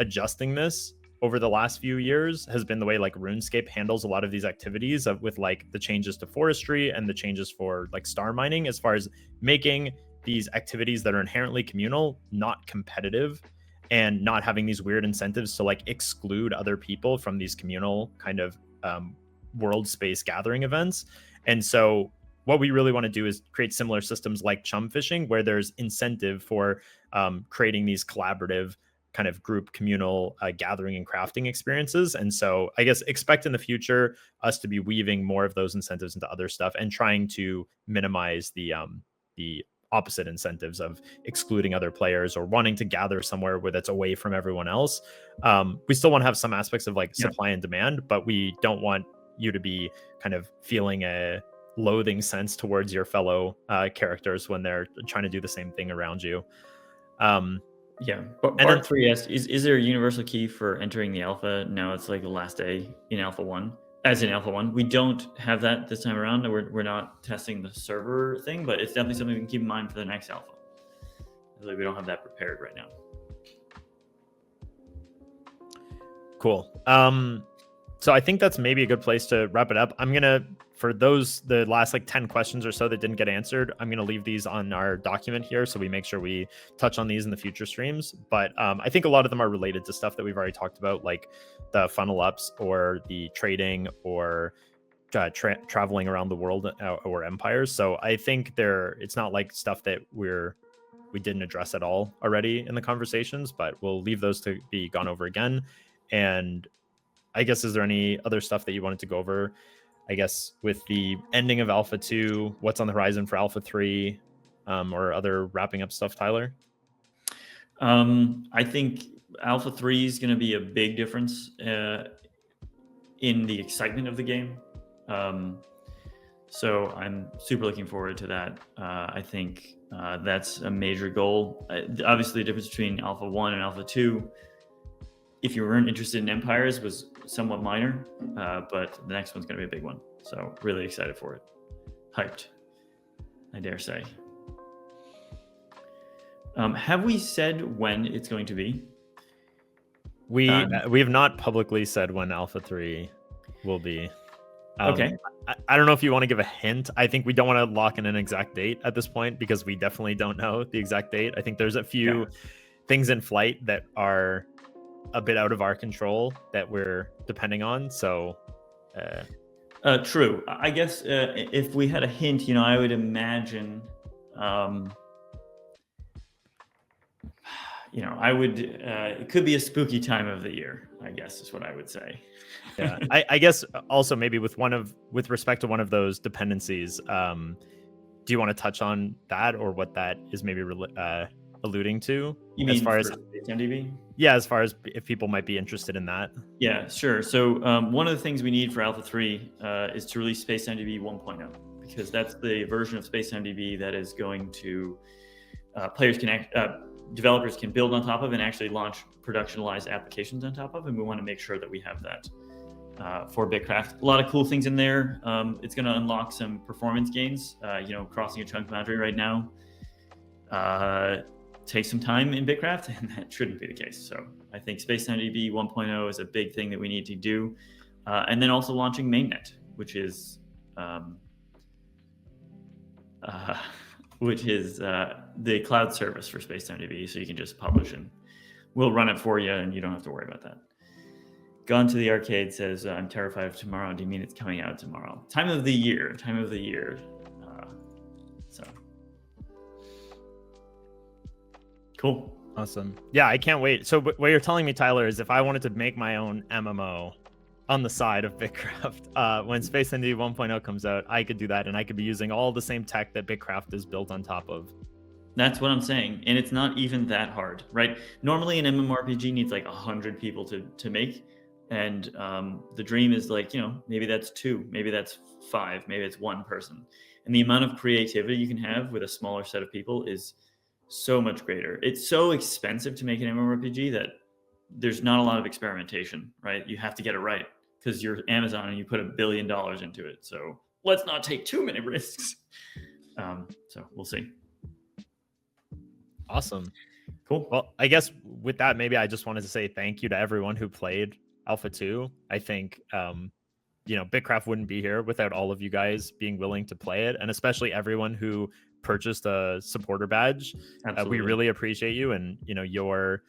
adjusting this over the last few years has been the way like RuneScape handles a lot of these activities with like the changes to forestry and the changes for like star mining, as far as making these activities that are inherently communal not competitive, and not having these weird incentives to like exclude other people from these communal kind of world space gathering events. And so what we really want to do is create similar systems like chum fishing, where there's incentive for creating these collaborative kind of group communal gathering and crafting experiences. And so I guess expect in the future us to be weaving more of those incentives into other stuff and trying to minimize the opposite incentives of excluding other players or wanting to gather somewhere where that's away from everyone else. We still want to have some aspects of like supply and demand, but we don't want you to be kind of feeling loathing sense towards your fellow characters when they're trying to do the same thing around you. Yeah. Part then 3 asks, is there a universal key for entering the alpha? No, it's like the last day in alpha 1. As in alpha 1, we don't have that this time around. We're not testing the server thing, but it's definitely something we can keep in mind for the next alpha. Really, we don't have that prepared right now. Cool. So I think that's maybe a good place to wrap it up. I'm gonna, for those, the last like 10 questions or so that didn't get answered, I'm gonna leave these on our document here so we make sure we touch on these in the future streams. But I think a lot of them are related to stuff that we've already talked about, like the funnel ups or the trading or traveling around the world or empires. So I think it's not like stuff that we didn't address at all already in the conversations, but we'll leave those to be gone over again. And I guess, is there any other stuff that you wanted to go over? I guess with the ending of Alpha 2, what's on the horizon for Alpha 3, or other wrapping up stuff, Tyler? I think Alpha 3 is going to be a big difference in the excitement of the game. So I'm super looking forward to that. I think that's a major goal. Obviously, the difference between Alpha 1 and Alpha 2, if you weren't interested in Empires, was somewhat minor, but the next one's going to be a big one. So really excited for it. Hyped, I dare say. Have we said when it's going to be? We have not publicly said when Alpha 3 will be. Okay. I don't know if you want to give a hint. I think we don't want to lock in an exact date at this point because we definitely don't know the exact date. I think there's a few things in flight that are a bit out of our control that we're depending on. So true. I guess if we had a hint, I would imagine it could be a spooky time of the year, I guess is what I would say. Yeah. I guess also maybe with respect to one of those dependencies, do you want to touch on that or what that is maybe alluding to? You mean as far as MDB? Yeah, as far as if people might be interested in that. Yeah, sure. So one of the things we need for Alpha 3 is to release Space MDB 1.0, because that's the version of Space MDB that is going to developers can build on top of and actually launch productionalized applications on top of, and we want to make sure that we have that for BitCraft. A lot of cool things in there. It's going to unlock some performance gains. Crossing a chunk boundary right now takes some time in BitCraft, and that shouldn't be the case. So I think Space MDB 1.0 is a big thing that we need to do, and then also launching mainnet, which is the cloud service for Space MDB, so you can just publish and we'll run it for you, and you don't have to worry about that. Gone to the Arcade says, I'm terrified of tomorrow. Do you mean it's coming out tomorrow? Time of the year. So cool. Awesome. Yeah, I can't wait. So what you're telling me, Tyler, is if I wanted to make my own MMO on the side of BitCraft, when Space MDB 1.0 comes out, I could do that, and I could be using all the same tech that BitCraft is built on top of. That's what I'm saying, and it's not even that hard, right? Normally, an MMORPG needs like 100 people to make, and the dream is like, maybe that's 2, maybe that's 5, maybe it's 1 person, and the amount of creativity you can have with a smaller set of people is so much greater. It's so expensive to make an MMORPG that there's not a lot of experimentation, right? You have to get it right because you're Amazon and you put $1 billion into it. So let's not take too many risks. So we'll see. Awesome. Cool. Well, I guess with that, maybe I just wanted to say thank you to everyone who played Alpha 2. I think, BitCraft wouldn't be here without all of you guys being willing to play it, and especially everyone who purchased a supporter badge. We really appreciate you and, your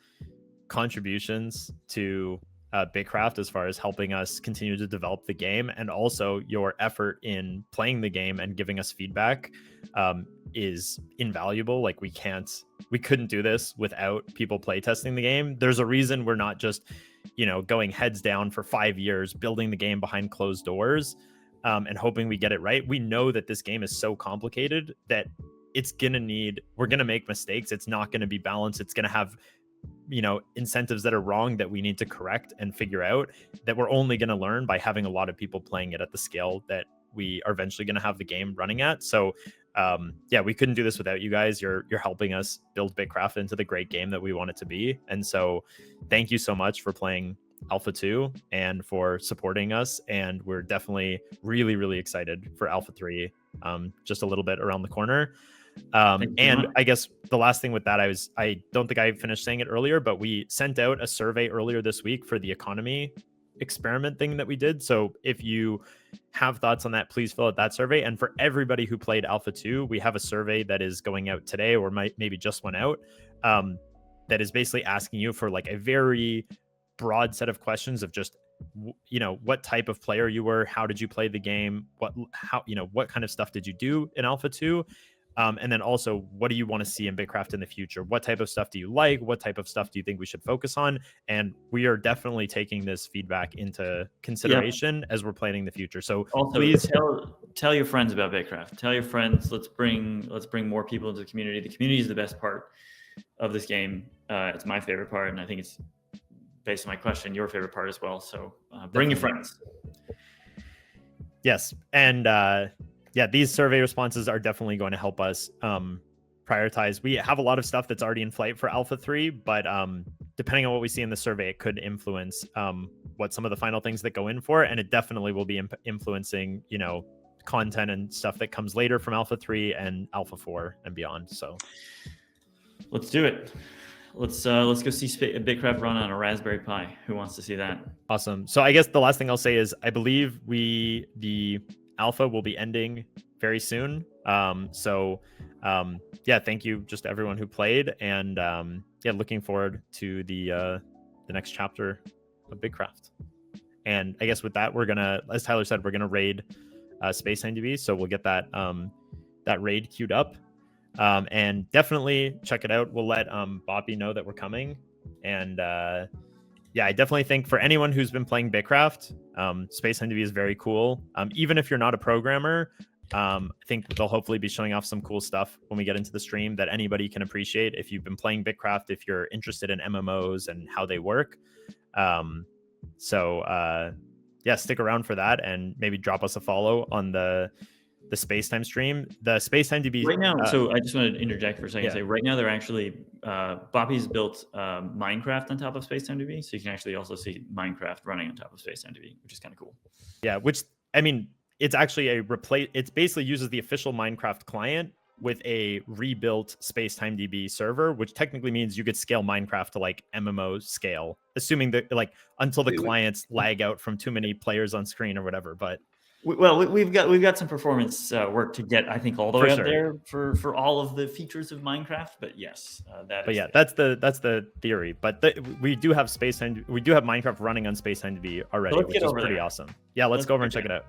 contributions to BitCraft as far as helping us continue to develop the game, and also your effort in playing the game and giving us feedback is invaluable. Like we couldn't do this without people playtesting the game. There's a reason we're not just going heads down for 5 years building the game behind closed doors and hoping we get it right. We know that this game is so complicated that we're gonna make mistakes. It's not gonna be balanced. It's gonna have incentives that are wrong that we need to correct and figure out, that we're only going to learn by having a lot of people playing it at the scale that we are eventually going to have the game running at. So yeah, we couldn't do this without you guys. You're helping us build BitCraft into the great game that we want it to be. And so thank you so much for playing Alpha 2 and for supporting us. And we're definitely really, really excited for Alpha 3, just a little bit around the corner. And I guess the last thing with that, I don't think I finished saying it earlier, but we sent out a survey earlier this week for the economy experiment thing that we did. So if you have thoughts on that, please fill out that survey. And for everybody who played Alpha 2, we have a survey that is going out today, or maybe just went out, that is basically asking you for like a very broad set of questions of just, you know, what type of player you were, how did you play the game, what kind of stuff did you do in Alpha 2, and then also, what do you want to see in BitCraft in the future? What type of stuff do you like? What type of stuff do you think we should focus on? And we are definitely taking this feedback into consideration as we're planning the future. So also, please tell your friends about BitCraft. Tell your friends. Let's bring more people into the community. The community is the best part of this game. It's my favorite part, and I think it's, based on my question, your favorite part as well. So bring your friends. Yes, and yeah, these survey responses are definitely going to help us prioritize. We have a lot of stuff that's already in flight for Alpha 3, but depending on what we see in the survey, it could influence what some of the final things that go in for it, and it definitely will be influencing, you know, content and stuff that comes later from Alpha 3 and Alpha 4 and beyond. So let's do it. Let's go see BitCraft run on a Raspberry Pi. Who wants to see that? Awesome. So I guess the last thing I'll say is I believe the alpha will be ending very soon. Yeah, thank you just to everyone who played, and yeah, looking forward to the next chapter of BitCraft. And I guess with that, we're gonna, as Tyler said, we're gonna raid Space NDB, so we'll get that that raid queued up, and definitely check it out. We'll let Boppy know that we're coming, and yeah, I definitely think for anyone who's been playing BitCraft, Space NDB is very cool. Even if you're not a programmer, I think they'll hopefully be showing off some cool stuff when we get into the stream that anybody can appreciate if you've been playing BitCraft, if you're interested in MMOs and how they work. Yeah, stick around for that, and maybe drop us a follow on the Spacetime stream. The Spacetime DB right now. So I just want to interject for a second. Yeah. And say right now they're actually Boppy's built Minecraft on top of Spacetime DB, so you can actually also see Minecraft running on top of Spacetime DB, which is kind of cool. Yeah, which I mean, it's actually it basically uses the official Minecraft client with a rebuilt Spacetime DB server, which technically means you could scale Minecraft to like MMO scale, assuming that like until the clients lag out from too many players on screen or whatever. But we've got some performance work to get, I think, all the way up there for all of the features of Minecraft. But yes, that's the theory. But we do have Minecraft running on Spacetime DB already, which is pretty awesome. Yeah, let's go over and check it out.